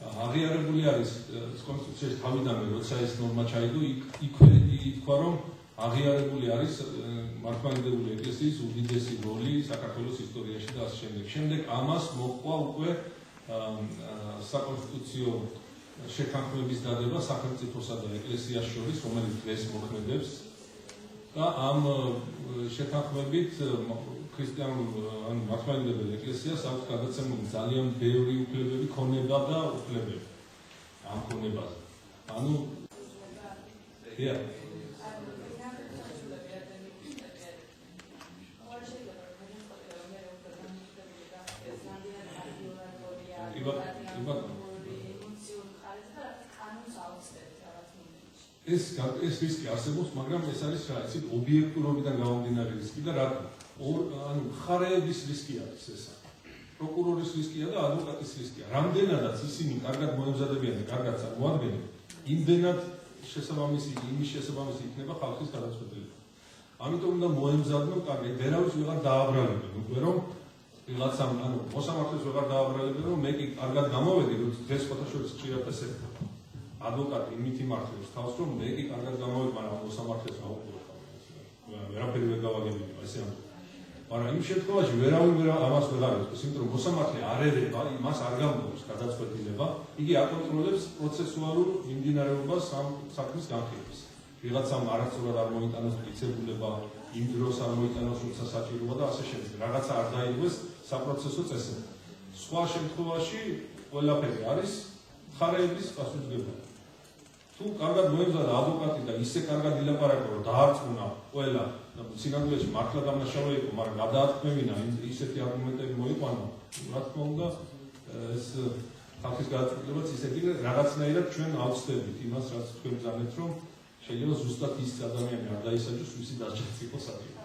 აღიარებული არის კონსტიტუციის თავიდანვე, როცა ეს ნორმა ჩაიდო, იქვე ითქვა, რომ აღიარებული არის მართლმადიდებელი ეკლესიის უდიდესი როლი საქართველოს ისტორიაში და ასე შემდეგ. შემდეგ ამას მოჰყვა უკვე საკონსტიტუციო შეთანხმების დადება სახელმწიფოსა და ეკლესიას შორის, რომელიც დღეს მოქმედებს და ამ შეთანხმებით ქრისტიანულ ან მართლმადიდებელ ეკლესიას აქვს გადაცემული ძალიან ბევრი უფლებები, ქონება და უფლებები ამ ქონებაზე. ანუ ეს რისკი არსებობს, მაგრამ ეს არის რა იცი ობიექტურობიდან გამომდინარე რისკი და რა ანუ მხარეების რისკი არის ესა. პროკურორის რისკია და ადვოკატის რისკია. რამდენადაც ისინი კარგად მოემზადებიან და კარგად წარმოადგენენ, იმდენად იმის შესაბამისი იქნება ხალხის გადაწყვეტილება. ამიტომ უნდა მოემზადონ კარგად, ვერავის ვეღარ დააბრალებენ, უკვე რომ ვიღაცამ ანუ მოსამართლეს ვეღარ დააბრალებენ, რომ მე კი კარგად გამოვედი, რომ დღეს ფოტოშოპის ხშირად ესე ადვოკატი იმით იმართლებს თავს, რომ მე კი კარგად გამოვედი, მაგრამ მოსამართლეს ვერაფერი ვერ გავაგებინებ, ესე ამბობ. მაგრამ იმ შემთხვევაში ვერავინ ამას ვეღარ ეთქვის, იმიტომ რომ მოსამართლე არ ერევა, მას არ გამოვოს გადაწყვეტილება, იგი აკონტროლებს პროცესუალურ მიმდინარეობას ამ საქმის განხილვის. ვიღაცამ არასწორად არ მოიტანოს მტკიცებულება, იმ დროს არ მოიტანოს, როცა საჭიროა და ასე შემდეგ. რაღაცა არ დაიგოს საპროცესო წესები. სხვა შემთხვევაში ყველაფერი არის მხარეების პასუხისმგებლობა. თუ კარგად მოემზადა ადვოკატი და ისე კარგად ილაპარაკა, რომ დაარწმუნა ყველა სინამდვილეში მართლა დამნაშავე იყო, მაგრამ გადაათქმევინა ისეთი არგუმენტები მოიყვანა, რა თქმა უნდა, ეს ხალხის გადაწყვეტილებაც ისეთი რაღაცნაირად ჩვენ ავწევთ იმას, რაც თქვენ ბრძანეთ, რომ შეიძლება ზუსტად ის ადამიანი არ დაისაჯოს, ვისი დასჯაც იყო საჭირო.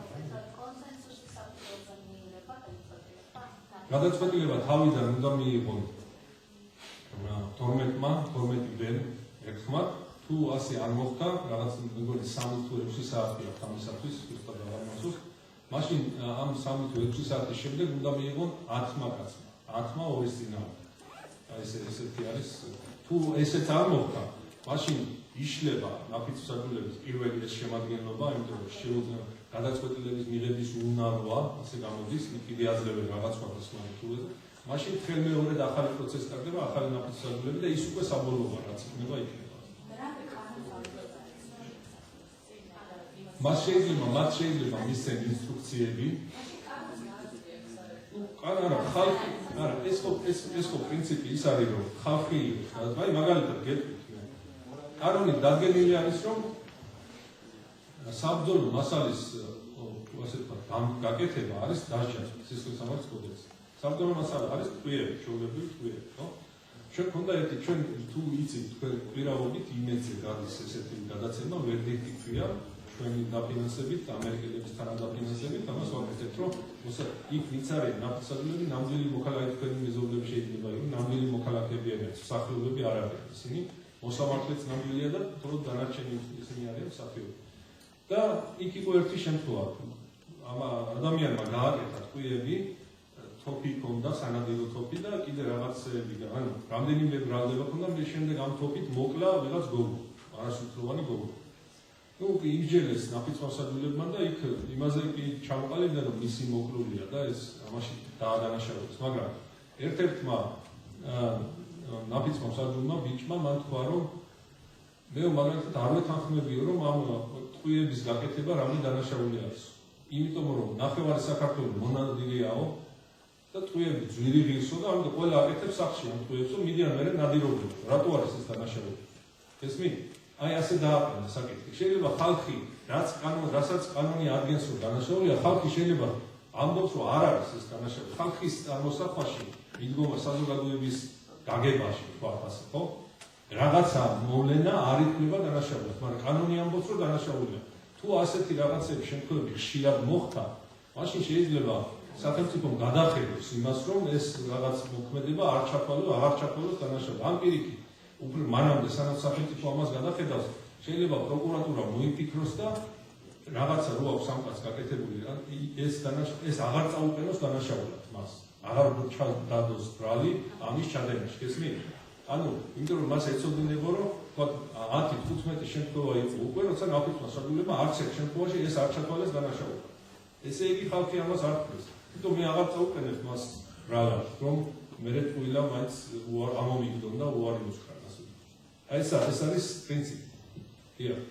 გადაწყვეტილება თავიდან უნდა მიიღონ 12-მ ერთხმად, თუ ასე არ მოხდა, რაღაც მეგონი 3 თუ 6 საათი აქვს ამისათვის, ზუსტად აღარ მახსოვს. მაშინ ამ 3 თუ 6 საათის შემდეგ უნდა მიიღონ 10-მა კაცმა, 10-მა ორის წინააღმდეგ. აი ესეთი არის. თუ ესეც არ მოხდა, მაშინ იშლება ნაფიცსაგულების პირველი ეს შემადგენლობა, იმიტომ რომ შეუძლია გადაწყვეტილების მიღების უნაროა, ასე გამოდის, კიდე აძლევენ რაღაც სხვადასხვა მეთოდებს. მაშინ ხელმეორედ ახალი პროცესი ტარდება, ახალი ნაფიცსაგულები და ის უკვე საბოლოოა, რაც იქნება იქნება. მას შეიძლება მისცენ ინსტრუქციები. არა, ხალხი, არა, ეს ხო პრინციპი ის არის, რომ ხალხი, აი მაგალითად გეტყვით მე. კანონით დადგენილი არის, რომ საბრძოლო მასალის, ასე ვთქვათ, გაკეთება არის დასჯა სისხლისამართლის კოდექსში. საბრძოლო მასალა არის ტყვიები, ჩვეულებრივი ტყვიები, ხო? ჩვენ გქონდა ერთი ჩვენ თუ იცით თქვენ კვირაობით იმედზე გადის ესეთი გადაცემა, ვერდიქტი ქვია, ჩვენი დაფინანსებით, ამერიკელების თანადაფინანსებით, ამას ვაკეთებთ, რომ იქ ვინც არის ნაფიცებულები, ნამდვილი მოქალაქე თქვენი მეზობლები შეიძლება იყოს, ნამდვილი მოქალაქეები არიან, მსახიობები არ არიან ისინი, მოსამართლეც ნამდვილია და თორემ დანარჩენი ისინი არიან მსახიობები. და იქ იყო ერთი შემთხვევა, ამ ადამიანმა გააკეთა ტყვიები, თოფი ჰქონდა, სანადირო თოფი და კიდე რაღაცები და ანუ რამდენიმე ბრალდება ჰქონდა, მე შემდეგ ამ თოფით მოკლა ვიღაც გოგო, არასრულოვანი გოგო. ნუ იმჯერეს ნაფიცმავსადულებმა და იქ იმაზე კი ჩამოყალიბდა, რომ მისი მოკლულია და ეს ამაში დაადანაშაულეს, მაგრამ ერთ-ერთმა ნაფიცმავსადულმა ბიჭმა მან თქვა, რომ მე მაგალითად არ ვეთანხმებიო, რომ ამ ტყვიების გაკეთება რამე დანაშაული არის. იმიტომ რომ ნახევარი საქართველოს მონადირეაო და ტყვიები ძვირი ღირსო და ამიტომ ყველა აკეთებს სახში ამ ტყვიებს, რომ მიდიან მერე ნადირობდნენ. რატო არის ეს დანაშაული? ესმით? აი ასე დააყენა საკითხი. შეიძლება ხალხი რასაც კანონი ადგენს, რომ დანაშაულია, ხალხი შეიძლება ამბობს, რომ არ არის ეს დანაშაული. ხალხის წარმოსახვაში, მიდგომა საზოგადოების გაგებაში, თქვა ასე, ხო? რაღაცა მოვლენა არ იკვლება დანაშაულს, მაგრამ კანონი ამბობს, რომ დანაშაულია. თუ ასეთი რაღაცები შემთხვევები ხშირად მოხდა, მაშინ შეიძლება სახელმწიფომ გადახედოს იმას, რომ ეს რაღაც მოქმედება არ ჩათვალოს დანაშაული. ამ პირიქით, უფრო მანამდე სანამ სახელმწიფო ამას გადახედავს, შეიძლება პროკურატურა მოიფიქროს და რაღაცა რო აქვს სამკაც გაკეთებული, ეს აღარ წაუყენოს დანაშაულად მას. აღარ დადოს ბრალი ამის ჩადენაში, გესმით? ანუ, იმიტომ რომ მას ეცოდინებო, რომ 10-15 შემთხვევა იყო უკვე, როცა ნაფიცმავსადულებმა არც ერთ შემთხვევაში ეს არ ჩათვალეს დანაშაულად. ესე იგი ხალხი ამას არ თქმის. იმიტომ მე აღარ წაუყენებ მას ბრალად, რომ მერე ტყუილა მაინც ამომიგდონ და უარი მოსხრან. აი ეს არის პრინციპი. დიახ.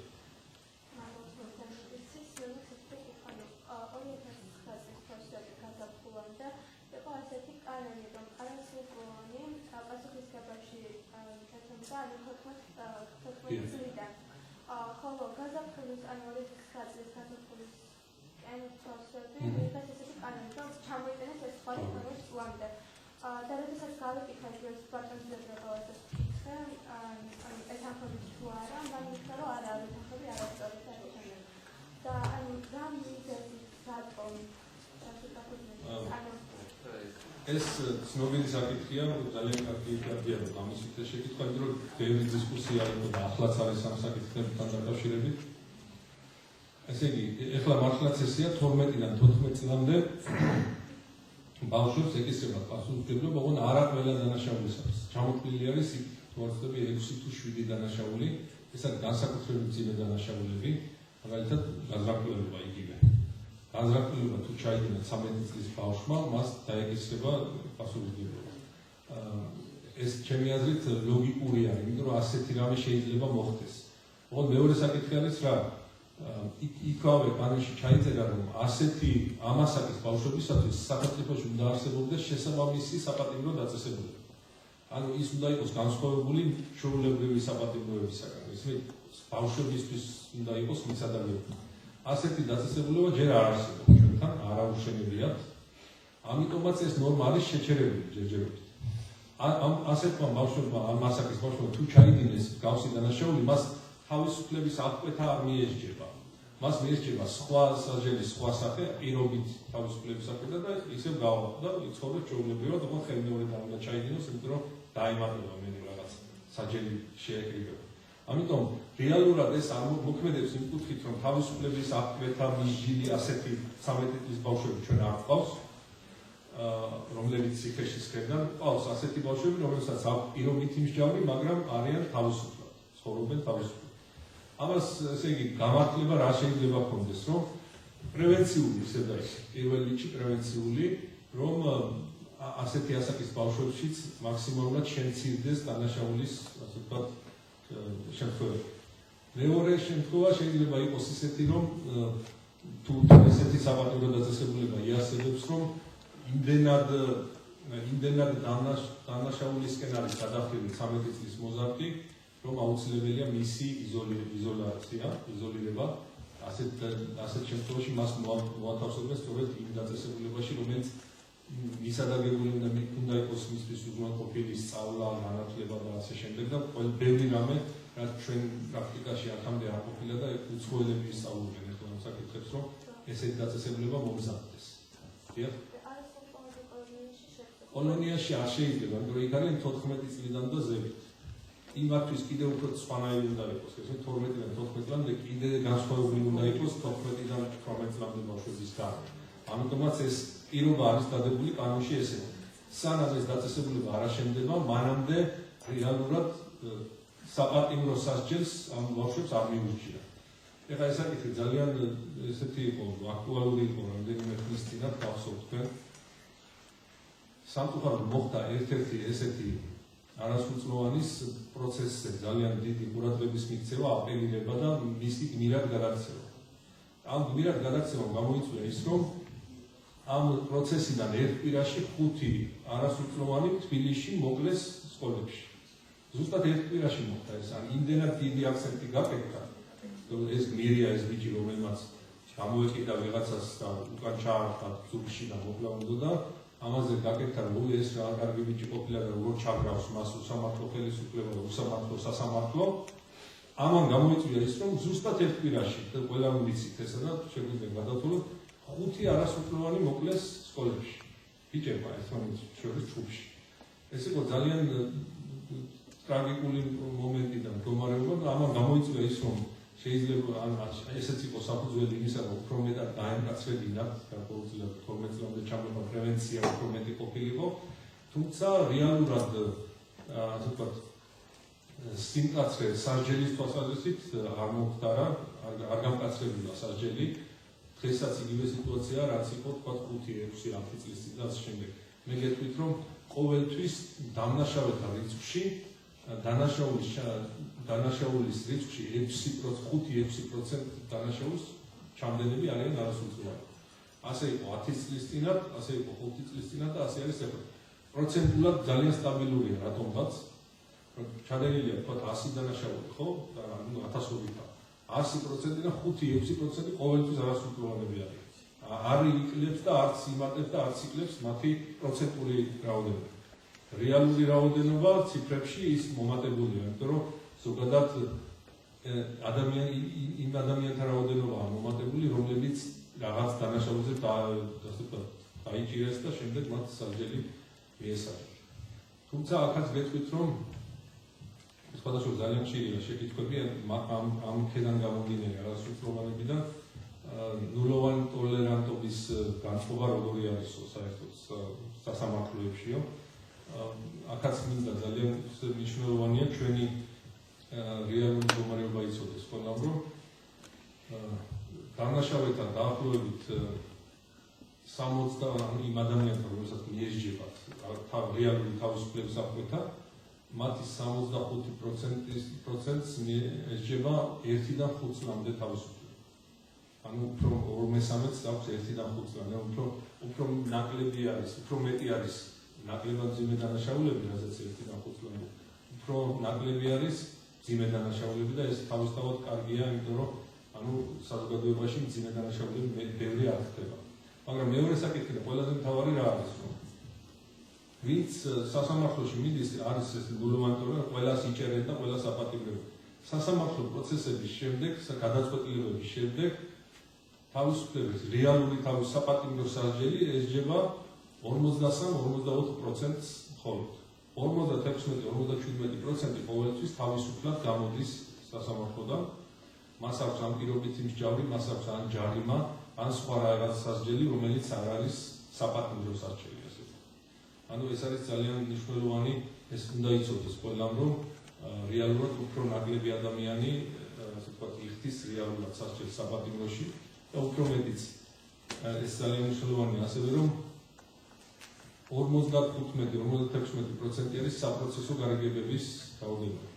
ხოლო გაზაფხულის ან 2009 წლის გაზაფხულის კენწოსები ვიღაც ესეთი კანონი რომ ჩამოიტანეს ეს სხვა ქვეყნების წლამდე. და როდესაც გავიკითხე ეს პარტნიორებს ეს ახალი თუ არა, მან უთხრა რომ არა, ეს ახალი არასწორი არის. და ანუ რა მიზეზი რატომ ეს ცნობილი საკითხია, ძალიან კარგი იდეა რომ ამის შეკითხვა, იმიტომ რომ ბევრი დისკუსია იყო და ახლაც არის ამ საკითხებთან დაკავშირებით. ესე იგი, ეხლა მართლაც ესეა 12-დან 14 წლამდე ბავშვებს ეკისრებათ პასუხისმგებლობა, ოღონდ არა ყველა დანაშაულისათვის. ჩამოთვლილი არის თუ არ ვცდები 6 თუ 7 დანაშაული, ეს არის განსაკუთრებული მძიმე დანაშაულები, მაგალითად გაზრახულება იგივე. განზრახულება თუ ჩაიდინა 13 წლის ბავშვმა, მას დაეკისრება პასუხისმგებლობა. ეს ჩემი აზრით ლოგიკური არის, იმიტომ რომ ასეთი რამე შეიძლება მოხდეს. ოღონდ მეორე საკითხი არის რა, იქავე კანონში ჩაიწერა, რომ ასეთი ამასაკის ბავშვებისათვის სახელმწიფოში უნდა არსებობდეს შესაბამისი საპატიმრო დაწესებულება. ანუ ის უნდა იყოს განსხვავებული ჩვეულებრივი საპატიმროებისაგან. ისმით, ბავშვებისთვის უნდა იყოს მისადავი. ასეთი დაწესებულება ჯერ არ არსებობს ჩვენთან, არაუშენებიათ. ამიტომაც ეს ნორმა არის შეჩერებული ჯერჯერობით. ასეთმა ბავშვებმა, ამ ასაკის ბავშვებმა თუ ჩაიდინეს მსგავსი დანაშაული, მას თავისუფლების აღკვეთა არ მიესჯება. მას მიესჯება სხვა სასჯელი, სხვა სახე, პირობით თავისუფლების აღკვეთა და ისევ გავა და იცხოვრებს ჩვეულებრივად, ოღონდ ხელმეორედ არ უნდა ჩაიდინოს, იმიტომ რომ დაემატება მე რაღაც სასჯელი შეეკრიბება. ამიტომ რეალურად ეს არ მოქმედებს იმ კუთხით, რომ თავისუფლების აღკვეთა მისჯილი ასეთი 13 წლის ბავშვები ჩვენ არ გვყავს, რომლებიც ციხეში სქებდნენ, ყავს ასეთი ბავშვები, რომელსაც აქვს პირობითი მსჯავრი, მაგრამ არიან თავისუფლად, ცხოვრობენ თავისუფლად. ამას ესე იგი გამართლება რა შეიძლება ქონდეს, რომ პრევენციული ისე და ისე, პირველ რიგში პრევენციული, რომ ასეთი ასაკის ბავშვებშიც მაქსიმალურად შემცირდეს დანაშაულის, ასე ვთქვათ, შემთხვევები. მეორე შემთხვევა შეიძლება იყოს ისეთი, რომ თუ ესეთი საპატიმრო დაწესებულება იარსებებს, რომ იმდენად დანაშაულისკენ არის გადახვილი 13 წლის მოზარდი, რომ აუცილებელია მისი იზოლირება. ასეთ შემთხვევაში მას მოათავსებენ სწორედ იმ დაწესებულებაში, რომელიც მისადაგებული უნდა იყოს მისთვის უზრუნველყოფილი სწავლა, განათლება და ასე შემდეგ და ბევრი რამე რაც ჩვენ პრაქტიკაში აქამდე არ ყოფილა და უცხოელები ისწავლობენ ახლა ამ საკითხებს, რომ ესეთი დაწესებულება მომზადდეს. დიახ? კოლონიაში არ შეიძლება, იმიტომ რომ იქ არიან 14 წლიდან და ზევით. იმათთვის კიდევ უფრო სხვანაირი უნდა იყოს, ესე 12-დან 14 წლამდე კიდე განსხვავებული უნდა იყოს 14-დან 18 წლამდე ბავშვების გარდა. ამიტომაც ეს პირობა არის დადებული კანონში ესეთი. სანამ ეს დაწესებულება არ აშენდება, მანამდე რეალურად საპატიმრო სასჯელს ამ ბავშვებს არ მიურჩია. ეხლა ეს საკითხი ძალიან ესეთი იყო, აქტუალური იყო რამდენიმე ხნის წინათ გახსოვთ თქვენ. სამწუხაროდ მოხდა ერთ-ერთი ესეთი არასრულწლოვანის პროცესზე ძალიან დიდი ყურადღების მიქცევა, აპელირება და მისი გმირად გადაქცევა. ამ გმირად გადაქცევამ გამოიწვია ის, რომ ამ პროცესიდან ერთ კვირაში 5 არასრულწლოვანი თბილისში მოკლეს სკოლებში. ზუსტად ერთ კვირაში მოხდა ეს, ან იმდენად დიდი აქცენტი გაკეთდა, რომ ეს გმირია ეს ბიჭი, რომელმაც გამოეკიდა ვიღაცას და უკან ჩაარხა ზურგში და მოკლა უნდა. ამაზე გაკეთდა, რომ ეს რა კარგი ბიჭი ყოფილა და როგორ ჩაგრავს მას უსამართლო ხელისუფლება და უსამართლო სასამართლო. ამან გამოიწვია ის, რომ ზუსტად ერთ კვირაში და ყველამ ვიცით ესა და შეგვიძლია გადავთვალოთ 5 არასრულწლოვანი მოკლეს სკოლებში. ბიჭებმა ერთმანეთს შორის ჯგუფში. ეს იყო ძალიან ტრაგიკული მომენტი და მდგომარეობა და ამან გამოიწვია ის, რომ შეიძლება ესეც იყო საფუძველი იმისა, რომ უფრო მეტად დაემკაცრებინა გარკვეულწილად 12 წლამდე ჩამოყალიბება პრევენცია უფრო მეტი ყოფილიყო, თუმცა რეალურად ასე ვთქვათ სიმკაცრე სასჯელის თვალსაზრისით არ მომხდარა, არ გამკაცრებულა სასჯელი. დღესაც იგივე სიტუაცია, რაც იყო თქვათ 5-6 წლის წინ და ასე შემდეგ. მე გეტყვით, რომ ყოველთვის დამნაშავეთა რიცხვში დანაშაულის რიცხვში 5-6% დანაშაულის ჩამდენები არიან არასრულწლოვანი. ასე იყო 10 წლის წინათ, ასე იყო 5 წლის წინათ და ასე არის ახლა. პროცენტულად ძალიან სტაბილურია რატომღაც. ჩადენილია თქვათ 100 დანაშაული, ხო? და ანუ 1000-ით. 100% და 5-6% ყოველთვის არასრულწლოვანები არიან. არ იკლებს და არც იმატებს და არც იკლებს მათი პროცენტული რაოდენობა. რეალური რაოდენობა ციფრებში ის მომატებულია, იმიტომ რომ ზოგადად იმ ადამიანთა რაოდენობაა მომატებული, რომლებიც რაღაც დანაშაულზე დაიჭირეს და შემდეგ მათ სასჯელი მიესალმეს. თუმცა აქაც გეტყვით, რომ სხვადასხვა ძალიან ხშირია შეკითხვები ამ ქედან გამომდინარე არასრულწლოვანებიდან ნულოვანი ტოლერანტობის განწყობა როგორი არისო საერთოდ სასამართლოებშიო. აქაც მინდა ძალიან მნიშვნელოვანია ჩვენი რეალური მდგომარეობა იცოდეს ყველამ, რომ დანაშავეთა დაახლოებით 60 იმ ადამიანთა, რომელსაც მიესჯებათ რეალური თავისუფლების აღკვეთა, მათი 65%-ს ესჯება 1-დან 5 წლამდე თავისუფლება. ანუ უფრო 2/3-ს აქვს 1-დან 5 წლამდე, უფრო ნაკლები არის, უფრო მეტი არის ნაკლებად მძიმე დანაშაულები, რასაც 1-დან 5 წლამდე. უფრო ნაკლები არის მძიმე დანაშაულები და ეს თავისთავად კარგია, იმიტომ რომ ანუ საზოგადოებაში მძიმე დანაშაულები ბევრი არ ხდება. მაგრამ მეორე საკითხი და ყველაზე მთავარი რა არის, რომ ვინც სასამართლოში მიდის, არის ეს ნულოვანი ტოლერანტობა, ყველას იჭერენ და ყველას აპატიმრებენ. სასამართლო პროცესების შემდეგ, გადაწყვეტილებების შემდეგ თავისუფლების რეალური საპატიმრო სასჯელი ესჯება 43-44%-ს მხოლოდ. 56-57% ყოველთვის თავისუფლად გამოდის სასამართლოდან. მას აქვს ამ პირობითი მსჯავრი, მას აქვს ან ჯარიმა, ან სხვა რაღაც სასჯელი, რომელიც არ არის საპატიმრო სასჯელი. ანუ ეს არის ძალიან მნიშვნელოვანი, ეს უნდა იცოდეს ყველამ, რომ რეალურად უფრო ნაკლები ადამიანი, ასე ვთქვათ, იხდის რეალურად სასჯელს საპატიმროში და უფრო მეტიც. ეს ძალიან მნიშვნელოვანია, ასევე რომ 55-56% არის საპროცესო გარიგებების რაოდენობა.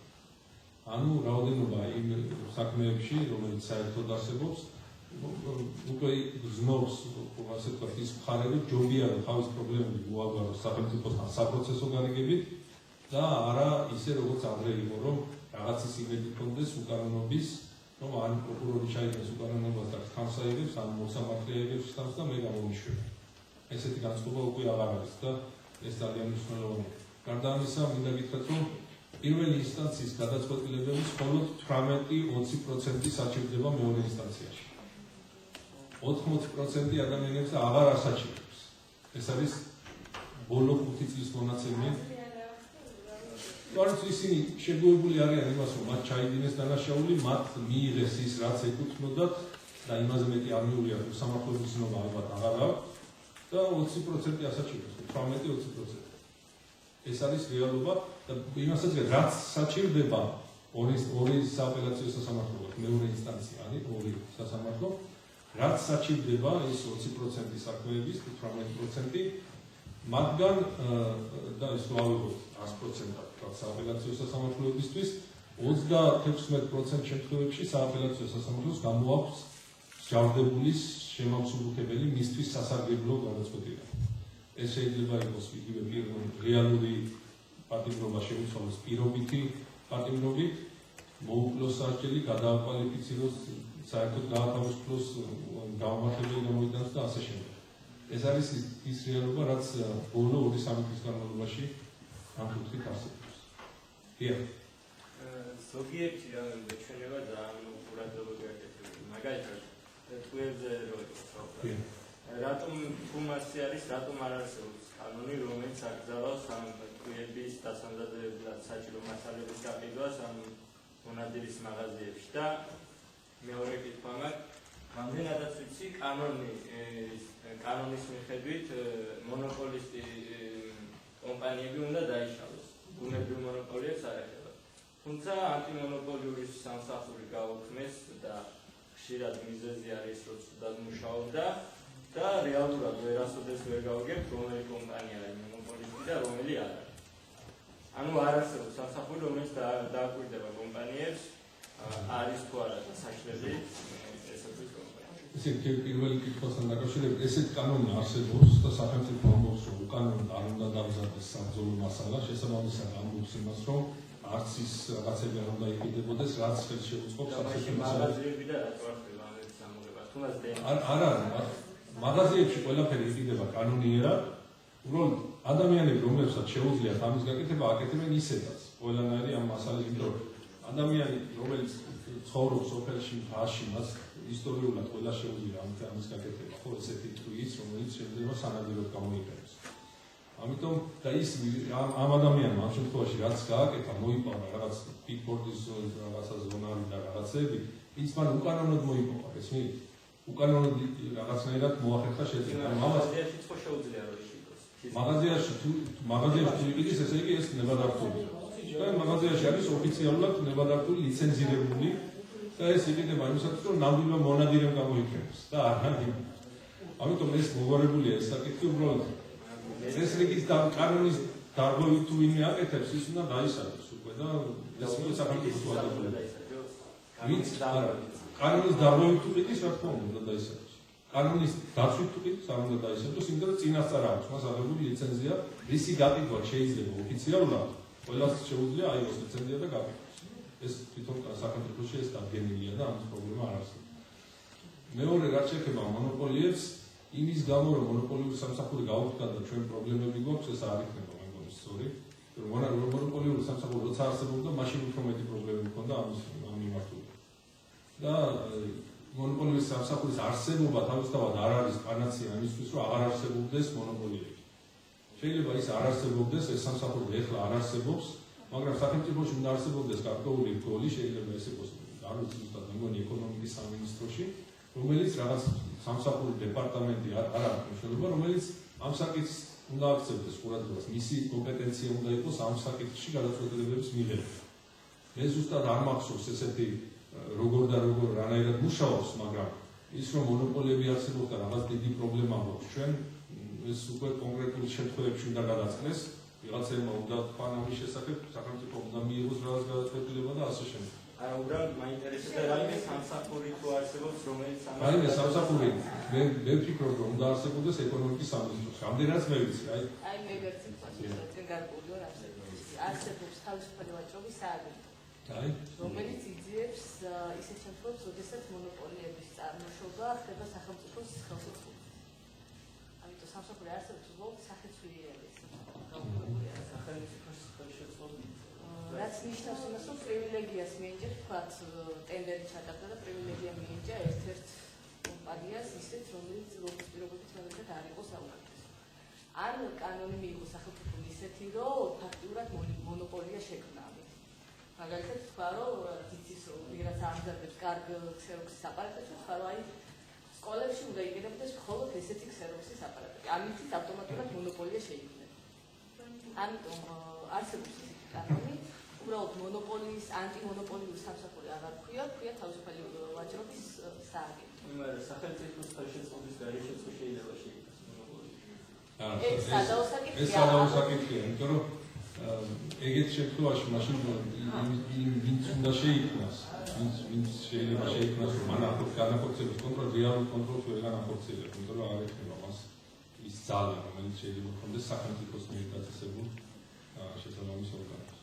ანუ რაოდენობა იმ საქმეებში, რომელიც საერთოდ არსებობს, უკვე გრძნობს, ასე ვთქვათ, ის მხარეები, ჯობია რომ თავის პრობლემები მოაგვაროს სახელმწიფოსთან საპროცესო გარიგებით და არა ისე როგორც ადრე იყო, რომ რაღაცის იმედი ჰქონდეს უკანონობის, რომ ან პროკურორი ჩაიგდეს უკანონობას და ხმს აიღებს, ან მოსამართლე აიღებს ხმს და მე გამომიშვები. ესეთი განწყობა უკვე აღარ არის და ეს ძალიან მნიშვნელოვანია. გარდა ამისა, მინდა გითხრათ, რომ პირველი ინსტანციის გადაწყვეტილებების მხოლოდ 18-20% საჭირდება მეორე ინსტანციაში. 80% ადამიანებს აღარ ასაჭირებს. ეს არის ბოლო 5 წლის მონაცემი. თუმცა ისინი შეგუებული არიან იმას, რომ მათ ჩაიდინეს დანაშაული, მათ მიიღეს ის, რაც ეკუთვნოდათ და იმაზე მეტი არ მიუღიათ, რომ სამართლობის ცნობა ალბათ აღარ აქვს და 20% ასაჭირებს, 18-20%. ეს არის რეალობა და იმასაც რაც საჭირდება ორი სააპელაციო სასამართლო, მეორე ინსტანცია არის ორი სასამართლო, რაც საჭირდება ის 20% საქმეების, 18% მათგან და ეს რო ავიღოთ 100% სააპელაციო სასამართლოებისთვის 36% შემთხვევებში სააპელაციო სასამართლოს გამოაქვს ჯავდებულის შემავსუბუქებელი მისთვის სასარგებლო გადაწყვეტილება. ეს შეიძლება იყოს იგივე რეალური პატიმრობა შეუცვალოს პირობითი პატიმრობით, მოუკლოს სასჯელი, გადააკვალიფიციროს, საერთოდ გაათავისუფლოს გამართლებელი გამოიტანოს და ასე შემდეგ. ეს არის ის რეალობა, რაც ბოლო 2-3 წლის განმავლობაში ამ კუთხით არსებობს. დიახ. ზოგიერთი რამე ჩვენება ძალიან ყურადღება გააკეთებია. მაგალითად, ტვიტერზე რო იყო. რატომ თუმასი არის, რატომ არ არსებობს კანონი, რომელიც აკრძალავს ამ ტვიების დასამზადებლად საჭირო მასალების გაყიდვას ამ მონადირის მაღაზიებში და მეორე კითხვა მაქვს, რამდენადაც ვიცი, კანონის მიხედვით მონოპოლისტი კომპანიები უნდა დაიშალოს. ბუნებრივ მონოპოლიებს არ ეხება. თუმცა ანტიმონოპოლიური სამსახური გაუქმეს და ხშირად მიზეზი არის, რომ ცუდად მუშაობდა და რეალურად ვერასოდეს ვერ გავიგებთ, რომელი კომპანია არის მონოპოლისტი და რომელი არ არის. ანუ არ არსებობს სამსახური, რომელიც დააკვირდება კომპანიებს, არის თუ არა საშლელი ესეთი კომპანია. ესეთი პირველი კითხვასთან დაკავშირებით, ესეთი კანონი არსებობს და სახელმწიფო ამბობს, რომ უკანონოდ არ უნდა დამზადდეს საბრძოლო მასალა, შესაბამისად ამბობს იმას, რომ არც ის რაღაცები არ უნდა იყიდებოდეს, რაც ხელს შეუწყობს საქართველოს მაღაზიები და რატო არ ხდება ამის ამოღება? თუნდაც არა, მაღაზიებში ყველაფერი იყიდება კანონიერად, უბრალოდ ადამიანები, რომლებსაც შეუძლიათ ამის გაკეთება, აკეთებენ ისედაც ყველანაირი ამ მასალას, იმიტომ რომ ადამიანი, რომელიც ცხოვრობს სოფელში, მთაში, მას ისტორიულად ყველა შეუძლია ამის გაკეთება, ხო, ესეთი ტვიიც, რომელიც შეიძლება სანადიროდ გამოიყენოს. ამიტომ და ის ამ ადამიანმა ამ შემთხვევაში რაც გააკეთა, მოიპარა რაღაც ბიგბორდის რაღაცა ზონარი და რაღაცები, ის მან უკანონოდ მოიპარა, ესმით? უკანონოდ რაღაცნაირად მოახერხა შეძენა. მაღაზიაში ხო შეუძლია რომ იყიდოს. მაღაზიაში თუ იყიდეს, ესე იგი ეს ნებადართულია. და მაღაზიაში არის ოფიციალურად ნებადართული ლიცენზირებული და ეს იყიდება იმისათვის, რომ ნამდვილად მონადირემ გამოიყენოს და არა იმ. ამიტომ ეს მოგვარებულია ეს საკითხი უბრალოდ ეს რიგის კანონის დარღვევით თუ ვინმე აკეთებს, ის უნდა დაისაჯოს უკვე და ეს უკვე სახელმწიფო დადებულება. ვინც კანონის დარღვევით თუ ყიდის, რა თქმა უნდა დაისაჯოს. კანონის დაცვით თუ ყიდის, არ უნდა დაისაჯოს, იმიტომ რომ წინასწარ აქვს მას აღებული ლიცენზია, რისი გაკითხვა შეიძლება ოფიციალურად, ყველას შეუძლია აიღოს ლიცენზია და გაკეთოს. ეს თვითონ სახელმწიფოში ეს დადგენილია და ამის პრობლემა არ არსებობს. მეორე რაც შეეხება მონოპოლიებს, იმის გამო რომ მონოპოლიური სამსახური გაუქმდა და ჩვენ პრობლემები გვაქვს, ეს არ იქნება მე მგონი სწორი. რომ მონოპოლიური სამსახური როცა არსებობდა, მაშინ უფრო მეტი პრობლემები ჰქონდა ამ მიმართულებით. და მონოპოლიური სამსახურის არსებობა თავისთავად არ არის პანაცეა იმისთვის, რომ აღარ არსებობდეს მონოპოლიები. შეიძლება ის არ არსებობდეს, ეს სამსახური ეხლა არ არსებობს, მაგრამ სახელმწიფოში უნდა არსებობდეს გარკვეული რგოლი, შეიძლება ეს იყოს არ ვიცი ზუსტად, მე მგონი ეკონომიკის სამინისტროში, რომელიც რაღაც სამსახური დეპარტამენტი არ აქვს მნიშვნელობა, რომელიც ამ საკითხს უნდა აქცევდეს ყურადღებას, მისი კომპეტენცია უნდა იყოს ამ საკითხში გადაწყვეტილებების მიღება. მე ზუსტად არ მახსოვს ესეთი როგორ და როგორ რანაირად მუშაობს, მაგრამ ის რომ მონოპოლიები არსებობს და რაღაც დიდი პრობლემა გვაქვს ჩვენ, ეს უკვე კონკრეტულ შემთხვევებში უნდა გადაწყდეს, ვიღაცებმა უნდა თქვან ამის შესახებ, სახელმწიფო უნდა მიიღოს რაღაც გადაწყვეტილება და ასე შემდეგ. არა, უბრალოდ მაინტერესებდა რაიმე სამსახური თუ არსებობს, რომელიც რაიმე სამსახური, მე ვფიქრობ, რომ უნდა არსებობდეს ეკონომიკის სამინისტროში. რამდენადაც მე ვიცი, აი მე ვერცი თქვენ გარკვეული რომ არსებობს თავისუფალი ვაჭრობის სააგენტო. რომელიც იძიებს ისეთ შემთხვევებს, როდესაც მონოპოლიების წარმოშობა ხდება სახელმწიფოს ხელშეწყობით. ამიტომ სამსახური არსებობს უბრალოდ სახეცვლიერების რაც ნიშნავს იმას, რომ პრივილეგიას მიენიჭა, თქვათ, ტენდერი ჩატარდა და პრივილეგია მიენიჭა ერთ-ერთ კომპანიას ისეთ, რომელიც როგორც პირობებით მაგალითად არ იყო საუკეთესო. ან კანონი მიიღო სახელმწიფომ ისეთი, რომ ფაქტიურად მონოპოლია შექმნა. მაგალითად თქვა, რომ იცის, რომ ვიღაც ამზადებს კარგ ქსეროქსის აპარატებს, თქვა, რომ აი სკოლებში უნდა იყენებდეს მხოლოდ ესეთი ქსეროქსის აპარატები. ამით ავტომატურად მონოპოლია შეიქმნება. ამიტომ არსებობს ესეთი კანონი, უბრალოდ მონოპოლიის, ანტიმონოპოლიური სამსახური აღარ ქვია, ქვია თავისუფალი ვაჭრობის სააგენტო. მაგრამ სახელმწიფოს ხელშეწყობის გარეშეც შეიძლება შეიქმნას მონოპოლია. ეს სადაოსაკითხია. ეს სადაოსაკითხია, იმიტომ რომ ეგეთ შემთხვევაში მაშინ ვინც უნდა შეიქმნას, ვინც შეიძლება შეიქმნას, რომ მან განახორციელოს კონტროლს, რეალურ კონტროლს ვერ განახორციელებს, იმიტომ რომ არ ექნება მას ის ძალა, რომელიც შეიძლება ჰქონდეს სახელმწიფოს მიერ დაწესებულ შესაბამის ორგანოს.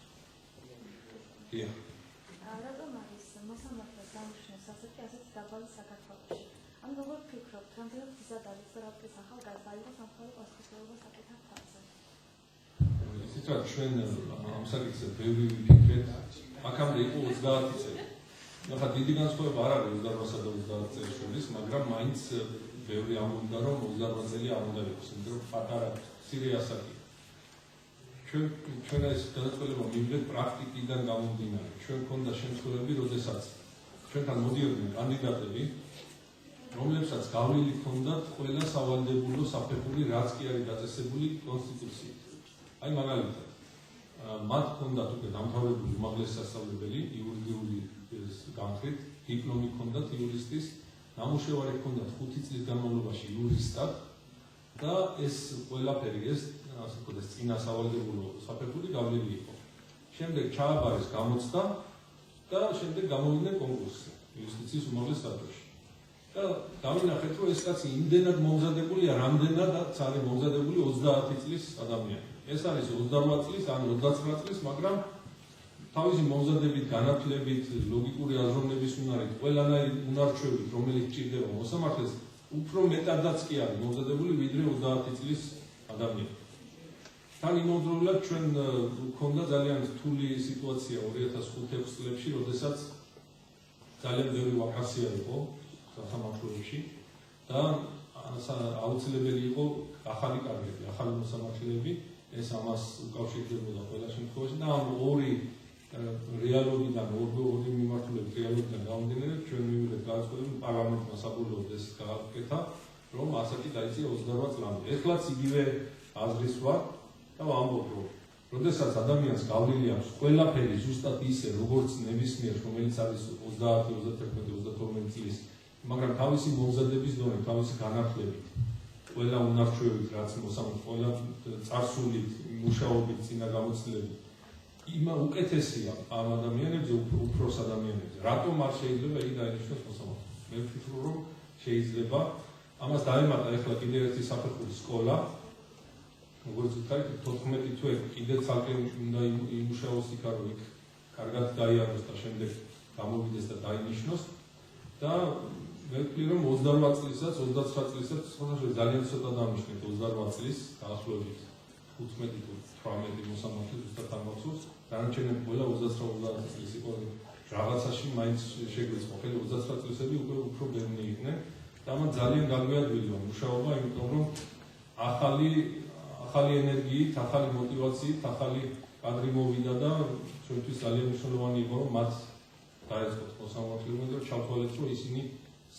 დიახ. რატომ არის მოსამართლეს დანიშნეს ასეთი დაბალი საქართველოში? ან როგორ ფიქრობთ, რამდენად გზად არის და რა ტიპის ახალგაზრდა იყო სამხარეო პასუხისმგებლობას აკეთებ თავზე? ისიც რა ჩვენ ამ საკითხზე ბევრი ვიფიქრეთ, აქამდე იყო 30 წელი. ახლა დიდი განსხვავება არ არის 28-სა და 30 წლის შორის, მაგრამ მაინც ბევრი ამბობდა, რომ 28 წელი არ უნდა იყოს, იმიტომ რომ პატარა მცირე ასაკი. ჩვენ ეს გადაწყვეტილება მივიღეთ პრაქტიკიდან გამომდინარე. ჩვენ გვქონდა შემთხვევები, როდესაც ჩვენთან მოდიოდნენ კანდიდატები, რომლებსაც გავლილი ჰქონდათ ყველა სავალდებულო საფეხური, რაც კი არის დაწესებული კონსტიტუციით. აი მაგალითად, მათ ჰქონდათ უკვე დამთავრებული უმაღლესი სასწავლებელი, იურიდიული განხრით, დიპლომი ჰქონდათ იურისტის, ნამუშევარი ჰქონდათ 5 წლის განმავლობაში იურისტად და ეს ყველაფერი ეს ასე ვთქვათ, წინა სავალდებულო საფეხური გავლილი იყო. შემდეგ ჩააბარეს გამოცდა და შემდეგ გამოვიდნენ კონკურსზე იუსტიციის უმაღლეს საბჭოში. და დავინახეთ, რომ ეს კაცი იმდენად მომზადებულია, რამდენადაც არის მომზადებული 30 წლის ადამიანი. ეს არის 28 წლის ან 29 წლის, მაგრამ თავისი მომზადებით, განათლებით, ლოგიკური აზროვნების უნარით, ყველანაირი უნარჩვევით, რომელიც ჭირდება მოსამართლეს, უფრო მეტადაც კი არის მომზადებული, ვიდრე 30 წლის ადამიანი. თან იმავდროულად ჩვენ გვქონდა ძალიან რთული სიტუაცია 2005-6 წლებში, როდესაც ძალიან ბევრი ვაკანსია იყო სამართლებში და აუცილებელი იყო ახალი კადრები, ახალი მოსამართლეები, ეს ამას უკავშირდებოდა ყველა შემთხვევაში და ამ ორი რეალობიდან, ორი მიმართულებით რეალობიდან გამომდინარე, ჩვენ მივიღეთ გადაწყვეტილება პარლამენტმა საბოლოოდ ეს გააკეთა, რომ ასაკი დაიწია 28 წლამდე. ეხლაც იგივე აზრის ვარ და ვამბობ, რომ როდესაც ადამიანს გავლილი აქვს ყველაფერი ზუსტად ისე, როგორც ნებისმიერ, რომელიც არის 30, 31, 32 წლის, მაგრამ თავისი მომზადების დონე, თავისი განათლებით, ყველა უნარჩვევით, რაც მოსამართლე, ყველა წარსულით, მუშაობით, წინა გამოცდილებით, იმა უკეთესია ამ ადამიანებზე, უფროს ადამიანებზე. რატომ არ შეიძლება იგი დაინიშნოს მოსამართლეს? მე ვფიქრობ, რომ შეიძლება. ამას დაემატა ეხლა კიდევ ერთი საფეხური სკოლა. როგორც ვთქვით, 14 თვე კიდე ცალკე უნდა იმუშაოს იქა, რომ იქ კარგად დაიაროს და შემდეგ გამოვიდეს და დაინიშნოს. და მე ვფიქრობ, რომ 28 წლისაც, 29 წლისაც ძალიან ცოტა დამიშნეთ 28 წლის დაახლოებით 15 თუ 18 მოსამართლე ზუსტად ამბობს. დანარჩენები ყველა 29 წლის იყო რაღაცაში მაინც შეგვეწყო. ხოლო 29 წლისები უკვე უფრო ბევრი იყვნენ და ამან ძალიან გაგვიადვილა მუშაობა, იმიტომ რომ ახალი ენერგიით, ახალი მოტივაციით, ახალი კადრი მოვიდა და ჩვენთვის ძალიან მნიშვნელოვანი იყო, რომ მათ დაეწყოთ მოსამართლეობა და ჩავთვალეთ, რომ ისინი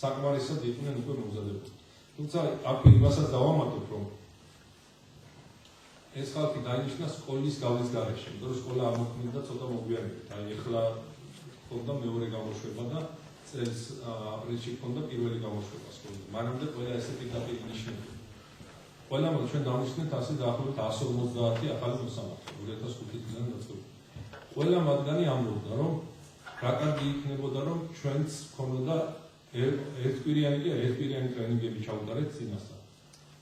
საკმარისად იყვნენ უკვე მომზადებული. თუმცა აქვე იმასაც დავამატებ, რომ ეს ხალხი დაინიშნა სკოლის გავლის გარეშე, იმიტომ რომ სკოლა ამოქმედა ცოტა მოგვიანებით. აი ეხლა ხონდა მეორე გამოშვება და წელს აპრილში ხონდა პირველი გამოშვება სკოლაზე. მანამდე ყველა ესეთი დაპირი ნიშნები. ყველამ ჩვენ დავნიშნეთ ასე დაახლოებით 150 ახალი მოსამართლე 2005 წლიდან დაწყებული. ყველა მათგანი ამბობდა, რომ რა კარგი იქნებოდა, რომ ჩვენც ქონოდა ერთკვირიანი ტრენინგები ჩავუტარეთ წინასწარ.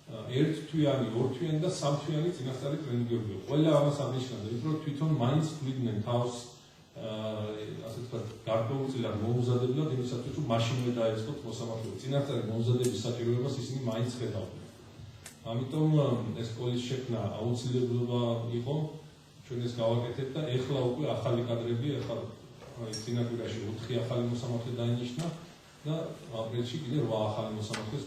ერთთვიანი, ორთვიანი და სამთვიანი წინასწარი ტრენინგები. ყველა ამას აღნიშნავდა, იმიტომ რომ თვითონ მაინც გვიდნენ თავს ასე ვთქვათ, გარკვეულწილად მოუმზადებლად იმისათვის, რომ მაშინვე დაეწყოთ მოსამართლეობა. წინასწარი მომზადების საჭიროებას ისინი მაინც ხედავდნენ. ამიტომ ეს სკოლის შექმნა აუცილებლობა იყო, ჩვენ ეს გავაკეთებთ და ეხლა უკვე ახალი კადრები, ეხლა წინაპირაში 4 ახალი მოსამართლე დაინიშნა და აპრილში კიდე 8 ახალი მოსამართლე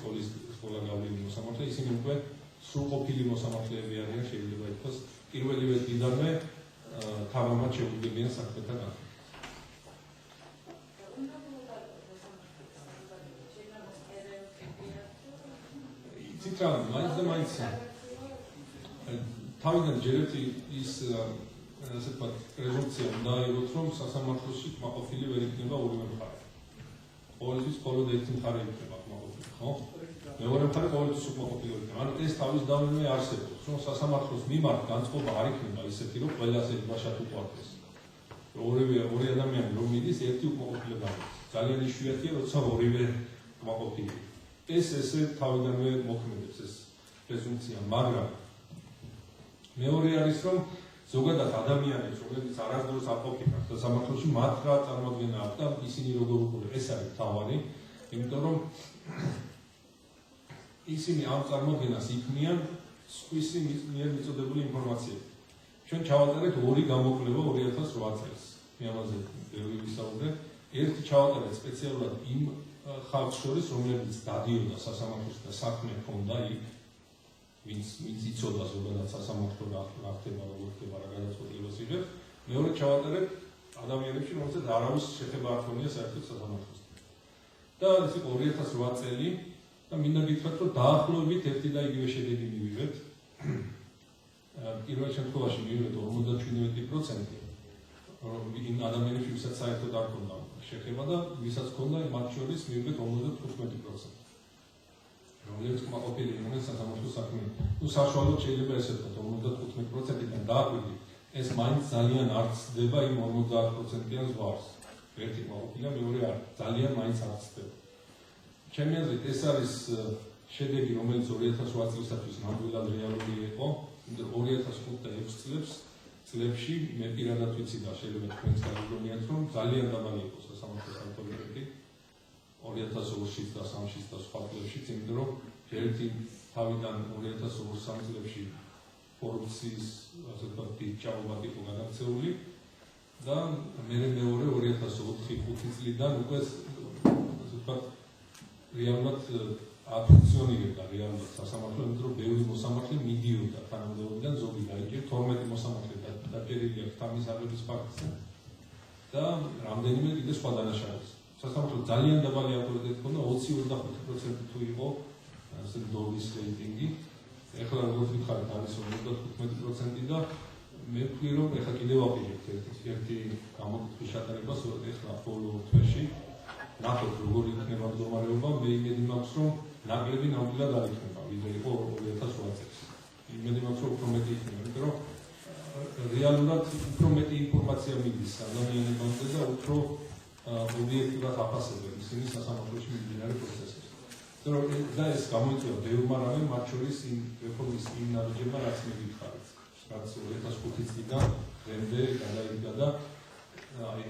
სკოლა გავლილი მოსამართლე, ისინი უკვე სრულყოფილი მოსამართლეები არიან, შეიძლება ითქვას, პირველივე დღიდანვე თამამად შეუძლებიან საქმეთა განხილვა. იცით რა, მაინც და მაინც თავიდან ჯერეთ ის ასე ვთქვათ, პრეზუმპცია უნდა აიღოთ, რომ სასამართლოში კმაყოფილი ვერ იქნება ორივე მხარე. ყოველთვის მხოლოდ ერთი მხარე იქნება კმაყოფილი, ხო? მეორე მხარე ყოველთვის უკმაყოფილი იქნება. ანუ ეს თავის დავლინე არსებობს, რომ სასამართლოს მიმართ განწყობა არ იქნება ისეთი, რომ ყველაზე ბაშად უყვარდეს. ორი ადამიანი რომ მიდის, ერთი უკმაყოფილება არის. ძალიან იშვიათია, როცა ორივე კმაყოფილი. ეს ესე თავიდანვე მოქმედებს ეს პრეზუმპცია, მაგრამ მეორე არის, რომ ზოგადად ადამიანებს, რომლებიც არასდროს არ ყოფილან სასამართლოში, მათ რა წარმოადგენა აქვს და ისინი როგორ უყურებენ, ეს არის თავარი, იმიტომ რომ ისინი ამ წარმოდგენას იქმნიან სხვისი მიერ მიწოდებული ინფორმაციით. ჩვენ ჩავატარეთ 2 გამოკვლევა 2008 წელს. მე ამაზე ბევრი ვისაუბრე. ერთი ჩავატარეთ სპეციალურად იმ ხალხს შორის, რომლებიც დადიოდა სასამართლოში და საქმე ჰქონდა იქ, ვინც იცოდა ზოგადად სასამართლო რა ხდება, როგორ ხდება, რა გადაწყვეტილებას იღებს. მეორე ჩავატარეთ ადამიანებში, რომელსაც არავის შეხება არ ჰქონია საერთოდ სასამართლოსთან. და ეს იყო 2008 წელი და მინდა გითხრათ, რომ დაახლოებით ერთი და იგივე შედეგი მივიღეთ. პირველ შემთხვევაში მივიღეთ 57%, იმ ადამიანებში, ვისაც საერთოდ არ ჰქონდა შეხება და ვისაც ჰქონდა, მათ შორის მივიღეთ 55%. რომლებიც კმაყოფილი იყვნენ სასამართლოს საქმე. ნუ საშუალოდ შეიძლება ესე ვთქვათ, 55%-დან დააკვირდით. ეს მაინც ძალიან არ ცდება იმ 50%-იან ზღვარს. ერთი კმაყოფილია, მეორე არ. ძალიან მაინც არ ცდება. ჩემი აზრით, ეს არის შედეგი, რომელიც 2008 წლისათვის ნამდვილად რეალური იყო. 2005 და 2006 წლებში მე პირადად ვიცი და შეიძლება თქვენც გაგიგონიათ, რომ ძალიან დაბალი იყო სასამართლოს ავტორიტეტი 2002-ში და 2003-ში და სხვა წლებშიც, იმიტომ რომ ერთი თავიდან 2002-2003 წლებში კორუფციის ასე ვთქვათ დიდი ჭაობად იყო გადაქცეული და მეორე 2004-2005 წლიდან უკვე ასე ვთქვათ რეალურად აფუნქციონირებდა რეალურად სასამართლო, იმიტომ რომ ბევრი მოსამართლე მიდიოდა თანამდებობიდან, ზოგი დაიჭირა 12 მოსამართლე დაჭერილი აქვს თამის აღების ფაქტზე და რამდენიმე კიდე სხვა დანაშაულს. სასამართლო ძალიან დაბალი ავტორიტეტი ჰქონდა, 20-25% თუ იყო ასე დოვის რეიტინგი. ეხლა როგორც ვიხარით, არის 55% და მე ვფიქრობ, რომ ეხლა კიდევ ვაპირებთ ერთი გამოკითხვის ჩატარებას, ეხლა ბოლო თვეში. ნახოთ, როგორ იქნება მდგომარეობა, მე იმედი მაქვს, რომ ნაკლები ნამდვილად არ იქნება, ვიდრე იყო 2008 წელს. იმედი მაქვს, რომ უფრო მეტი იქნება, იმიტომ რომ რეალურად უფრო მეტი ინფორმაცია მიდის ადამიანებამდე და უფრო ობიექტურად აფასებენ ისინი სასამართლოში მიმდინარე პროცესებს. და ეს გამოიწვია ბევრმა რამემ, მათ შორის იმ რეფორმის იმ ნაბიჯებმა, რაც მე გითხარით, რაც 2005 წლიდან დღემდე გადაიდგა და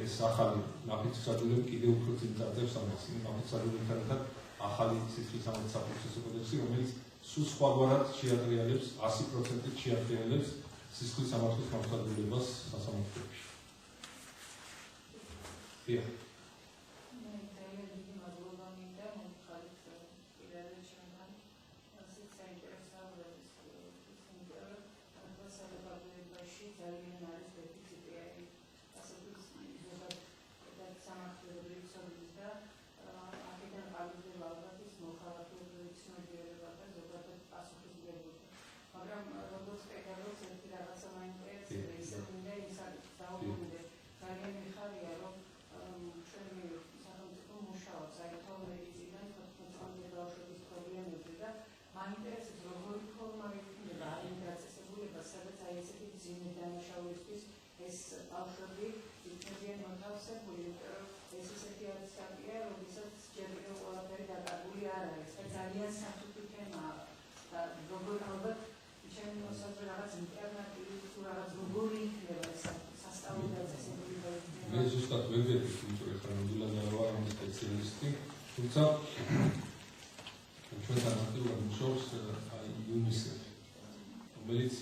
ეს ახალი ნაფიცსადურები კიდევ უფრო წინ წარწერს ამას. ნაფიცსადურებთან ერთად ახალი სისხლის სამართლის კოდექსი, რომელიც სულ სხვაგვარად შეატრიალებს 100%-ით შეატრიალებს სისხლის სამართლის მართლობელობას სასამართლოში. დიახ. თუმცა ჩვენთან აქტიურად მუშაობს UNICEF, რომელიც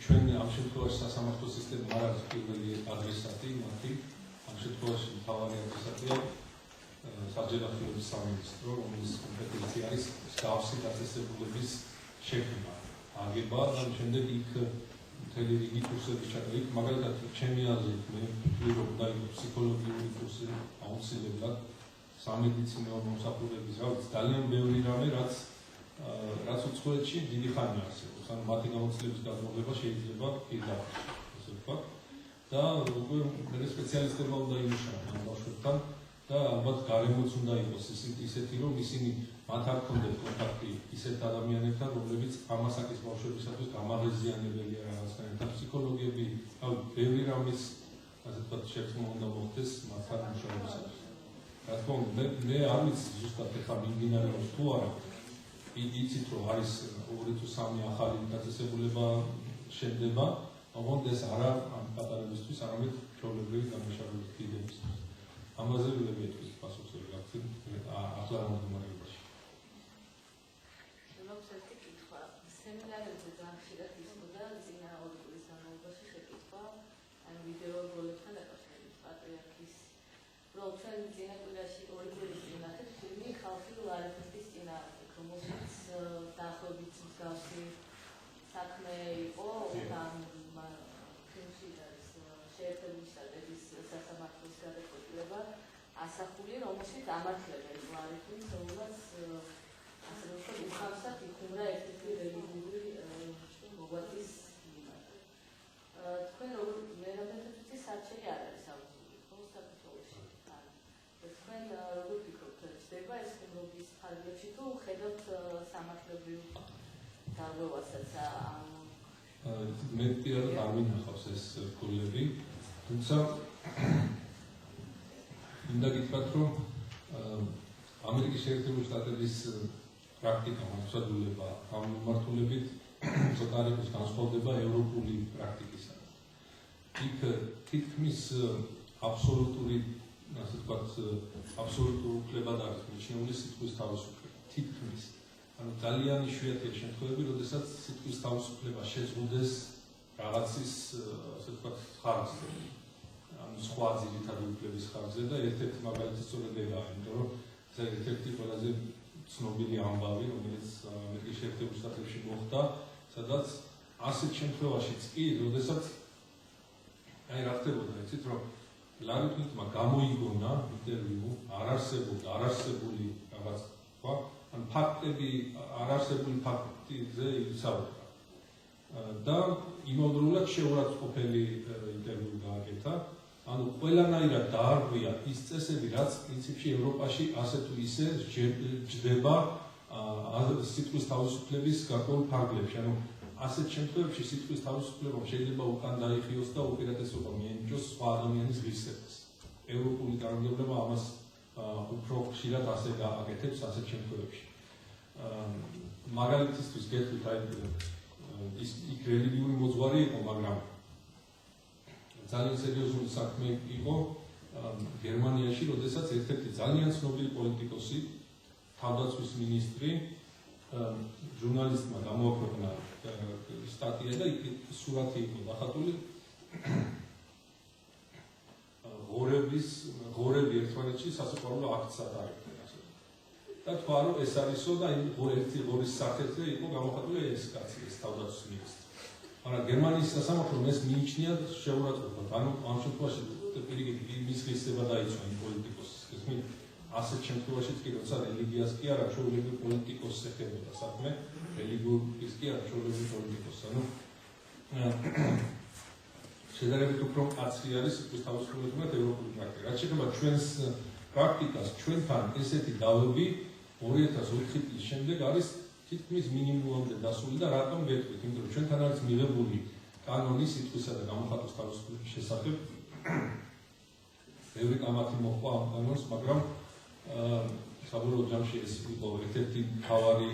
ჩვენ ამ შემთხვევაში სასამართლო სისტემა არ არის პირველი ადრესატი, მათი ამ შემთხვევაში მთავარი ადრესატია საჯარიმოების სამინისტრო, რომლის კომპეტენცია არის მსგავსი დაწესებულების შექმნა, აგება და შემდეგ იქ მთელი რიგი კურსები ჩატარდა. იქ მაგალითად ჩემი აზრით მე ვფიქრობ, რომ უნდა იყოს ფსიქოლოგიური კურსი აუცილებლად, სამედიცინო მომსახურების, ძალიან ბევრი რამე, რაც უცხოეთში დიდი ხანია არსებობს. ანუ მათი გამოცდილების გაზრდობა შეიძლება პირდაპირ, ასე ვთქვათ. და უკვე მე სპეციალისტებმა უნდა იმუშაონ ამ ბავშვებთან და ალბათ გარემოც უნდა იყოს ისეთი, რომ ისინი მათ არ ქონდეთ კონტაქტი ისეთ ადამიანებთან, რომლებიც ამასაკის ბავშვებისათვის გამაღიზიანებელია რაღაცნაირად. ფსიქოლოგები, ბევრი რამის, ასე ვთქვათ, შექმნა უნდა მოხდეს მათთან მუშაობისათვის. რა თქმა უნდა, მე არ ვიცი ზუსტად ეხლა მიმდინარეობს თუ არა. იცით რომ არის 2 თუ 3 ახალი დაწესებულება შენდება, ოღონდ ეს არა ამ პატარებისთვის, არამედ ჩვეულებრივი დამუშავების დიდებისთვის. ამაზე ვილებიეთ პასუხს გაგცემ ახლა მომდევნობაში. შემოგვცეთ კითხვა. სემინარებზე ძალიან ხშირად ისმოდა წინა 2 წლის განმავლობაში შეკითხვა, ან ვიდეო როლებთან დაკავშირებით პატრიარქის როლს. ჩვენ წინა კვირაში 2 კვირის წინ ნახეთ ფილმი ხალხი ლარიფესტის წინააღმდეგ, რომელშიც დაახლოებით მსგავსი საქმე იყო ამ ფილმში შეერთებული შტატების სასამართლოს გადაწყვეტილება ასახული, რომელშიც ამართლებენ ლარიფის, რომელსაც ასე რომ უხავსად იხუმრა ერთ-ერთი რელიგიური მოღვაწის მიმართ. თქვენ როგორ მე რამდენად ვიცი საჩელი არ არის აუცილებელი, ხო საქართველოში? თქვენ როგორ ფიქრობთ, ხდება ეს ხუმრობის ფარგლებში თუ ხედავთ სამართლებრივ დარღვევასაც ამ მე პირადად არ მინახავს ეს ფულები, თუმცა უნდა გითხრათ, რომ ამერიკის შეერთებული შტატების პრაქტიკა, მოსაძულება ამ მიმართულებით ცოტა არ იყოს განსხვავდება ევროპული პრაქტიკისა. იქ თითქმის აბსოლუტური, ასე ვთქვათ, აბსოლუტურ უფლებად არის მიჩნეული სიტყვის თავისუფლება. თითქმის. ანუ ძალიან იშვიათია შემთხვევები, როდესაც სიტყვის თავისუფლება შეზღუდეს რაღაცის, ასე ვთქვათ, ხარჯზე. ანუ სხვა ძირითადი უფლების ხარჯზე და ერთ-ერთი მაგალითი სწორედ ეგაა, იმიტომ რომ ეს ერთ-ერთი ყველაზე ცნობილი ამბავი, რომელიც ამერიკის შეერთებულ შტატებში მოხდა, სადაც ასეთ შემთხვევაშიც კი, როდესაც აი რა ხდებოდა, იცით, რომ ლარი ფლინტმა გამოიგონა ინტერვიუ, არარსებული რაღაც თქვა, ან ფაქტები, არარსებული ფაქტებზე იცავდა. და იმავდროულად შეურაცხყოფელი ინტერვიუ გააკეთა. ანუ ყველანაირად დაარღვია ის წესები, რაც პრინციპში ევროპაში ასე თუ ისე ჯდება სიტყვის თავისუფლების გარკვეულ ფარგლებში. ანუ ასეთ შემთხვევებში სიტყვის თავისუფლება შეიძლება უკან დაიხიოს და უპირატესობა მიენიჭოს სხვა ადამიანის ღირსებას. ევროპული კანონმდებლობა ამას უფრო ხშირად ასე გააკეთებს ასეთ შემთხვევებში. მაგალითისთვის გეტყვით, აი იქ რელიგიური მოძღვარი იყო, მაგრამ ძალიან სერიოზული საქმე იყო გერმანიაში, როდესაც ერთ-ერთი ძალიან ცნობილი პოლიტიკოსი, თავდაცვის მინისტრი, ჟურნალისტმა გამოაქვეყნა სტატია და იქ სურათი იყო დახატული ღორები ერთმანეთში სასიყვარულო აქტს ატარებდნენ. და თქვა, რომ ეს არისო და ერთი ღორის სახეზე იყო გამოხატული ეს კაცი, ეს თავდაცვის მინისტრი. მაგრამ გერმანიის სასამართლომ ეს მიიჩნია შეურაცხყოფად. ანუ ამ შემთხვევაში პირიქით მის ღირსება დაიცვა იმ პოლიტიკოსს. ესმით, ასეთ შემთხვევაშიც კი როცა რელიგიას კი არა, ჩვეულებრივ პოლიტიკოსს ეხებოდა საქმე, რელიგიურს კი არა, ჩვეულებრივ პოლიტიკოსს. ანუ შედარებით უფრო მკაცრი არის სიტყვის თავისუფლება ევროპული პრაქტიკა. რაც შეეხება ჩვენს პრაქტიკას, ჩვენთან ესეთი დავები 2004 წლის შემდეგ არის თითქმის მინიმუმამდე დასული და რატომ გეტყვით? იმიტომ რომ ჩვენთან არის მიღებული კანონი სიტყვისა და გამოხატვის თავისუფლების შესახებ. ბევრი კამათი მოყვა ამ კანონს, მაგრამ საბოლოო ჯამში ეს იყო ერთ-ერთი მთავარი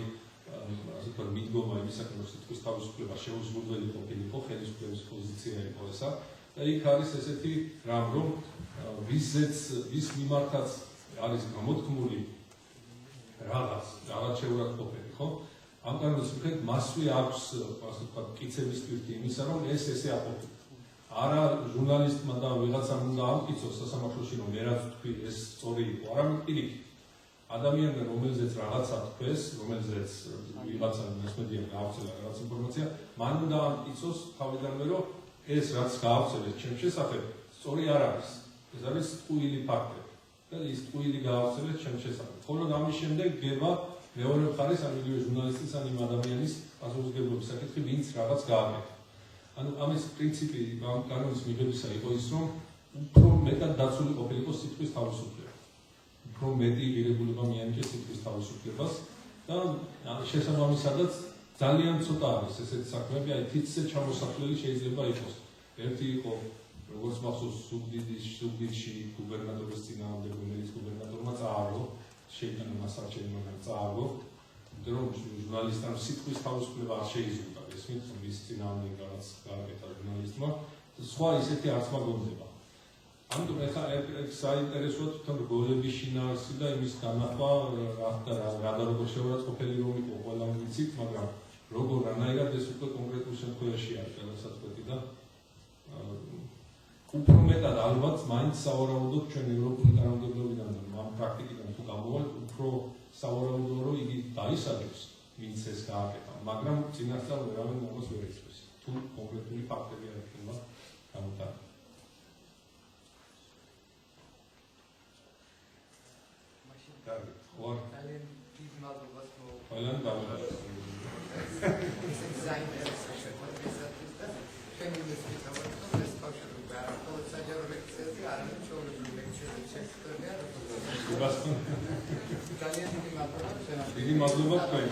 ასე ვთქვათ მიდგომა იმისაკენ, რომ სიტყვის თავისუფლება შეუზღუდველი ყოფილიყო, ხელისუფლების პოზიცია იყო ესა. და იქ არის ესეთი რამ, რომ ვის მიმართაც არის გამოთქმული რაღაც შეურაცხყოფელი, ხო? ამ კანონის მიხედვით მასვე აქვს ასე ვთქვათ კიცების თვირთი იმისა, რომ ეს ესე აპოქით. არა ჟურნალისტმა და ვიღაცამ უნდა ამტკიცოს სასამართლოში, რომ მე რაც თქვი ეს სწორი იყო, არამედ პირიქით. ადამიანმა რომელზეც რაღაცა თქვეს, რომელზეც ვიღაცა მესმედია გაავრცელა რაღაც ინფორმაცია, მან უნდა ამტკიცოს თავიდანვე, რომ ეს რაც გაავრცელეს ჩემ შესახებ, სწორი არ არის. ეს არის ტყუილი ფაქტები. და ის ტყუილი გაავრცელეს ჩემ შესახებ. ხოლო ამის შემდეგ გება მეორე მხარის ან იგივე ჟურნალისტის ან იმ ადამიანის პასუხისმგებლობის საკითხი, ვინც რაღაც გააკეთა. ანუ ამის პრინციპი ამ კანონის მიღებისა იყო ის, რომ უფრო მეტად დაცული ყოფილიყო სიტყვის თავისუფლება. უფრო მეტი ღირებულება მიანიჭეს სიტყვის თავისუფლებას და შესაბამისადაც ძალიან ცოტა არის ესეთი საქმეები, აი თითზე ჩამოსახლელი შეიძლება იყოს. ერთი იყო როგორც მახსოვს ზუგდიდში გუბერნატორის წინააღმდეგ, რომელიც გუბერნატორმა წააგო, შეიტანა მასარჩევი, მაგრამ წააგო, იმიტომ რომ ჟურნალისტამ სიტყვის თავისუფლება არ შეიზღუდა, ესმით, რომ ის წინააღმდეგ რაღაც გააკეთა ჟურნალისტმა, სხვა ისეთი არც მაგონდება. ამიტომ ეხლა საინტერესოა თვითონ რგოლების შინაარსი და იმის განახვა, რა და როგორ შეურაცხყოფელი რომ იყო ყველა ვიცით, მაგრამ როგორ რანაირად ეს უკვე კონკრეტულ შემთხვევაში არის გადასაწყვეტი და უფრო მეტად ალბათ მაინც სავარაუდოდ ჩვენ ევროპული კანონმდებლობიდან და ამ პრაქტიკიდან თუ გამოვალთ, უფრო სავარაუდოა რომ იგი დაისაჯოს, ვინც ეს გააკეთა, მაგრამ წინასწარ ვერავინ ამას ვერ იცის. თუ კონკრეტული ფაქტები არ იქნება გამოტანილი. ძალიან დიდ მადლობას ყველანი გამოდარდეთ. საინტერესო შეხვედრისათვის და ჩვენი მესამე ეს ბავშვები არა მხოლოდ საჯარო ლექციაზე, არამედ ჩვეულებრივ ლექციებზე შეხვდრია. ძალიან დიდი მადლობა. დიდი მადლობა თქვენ.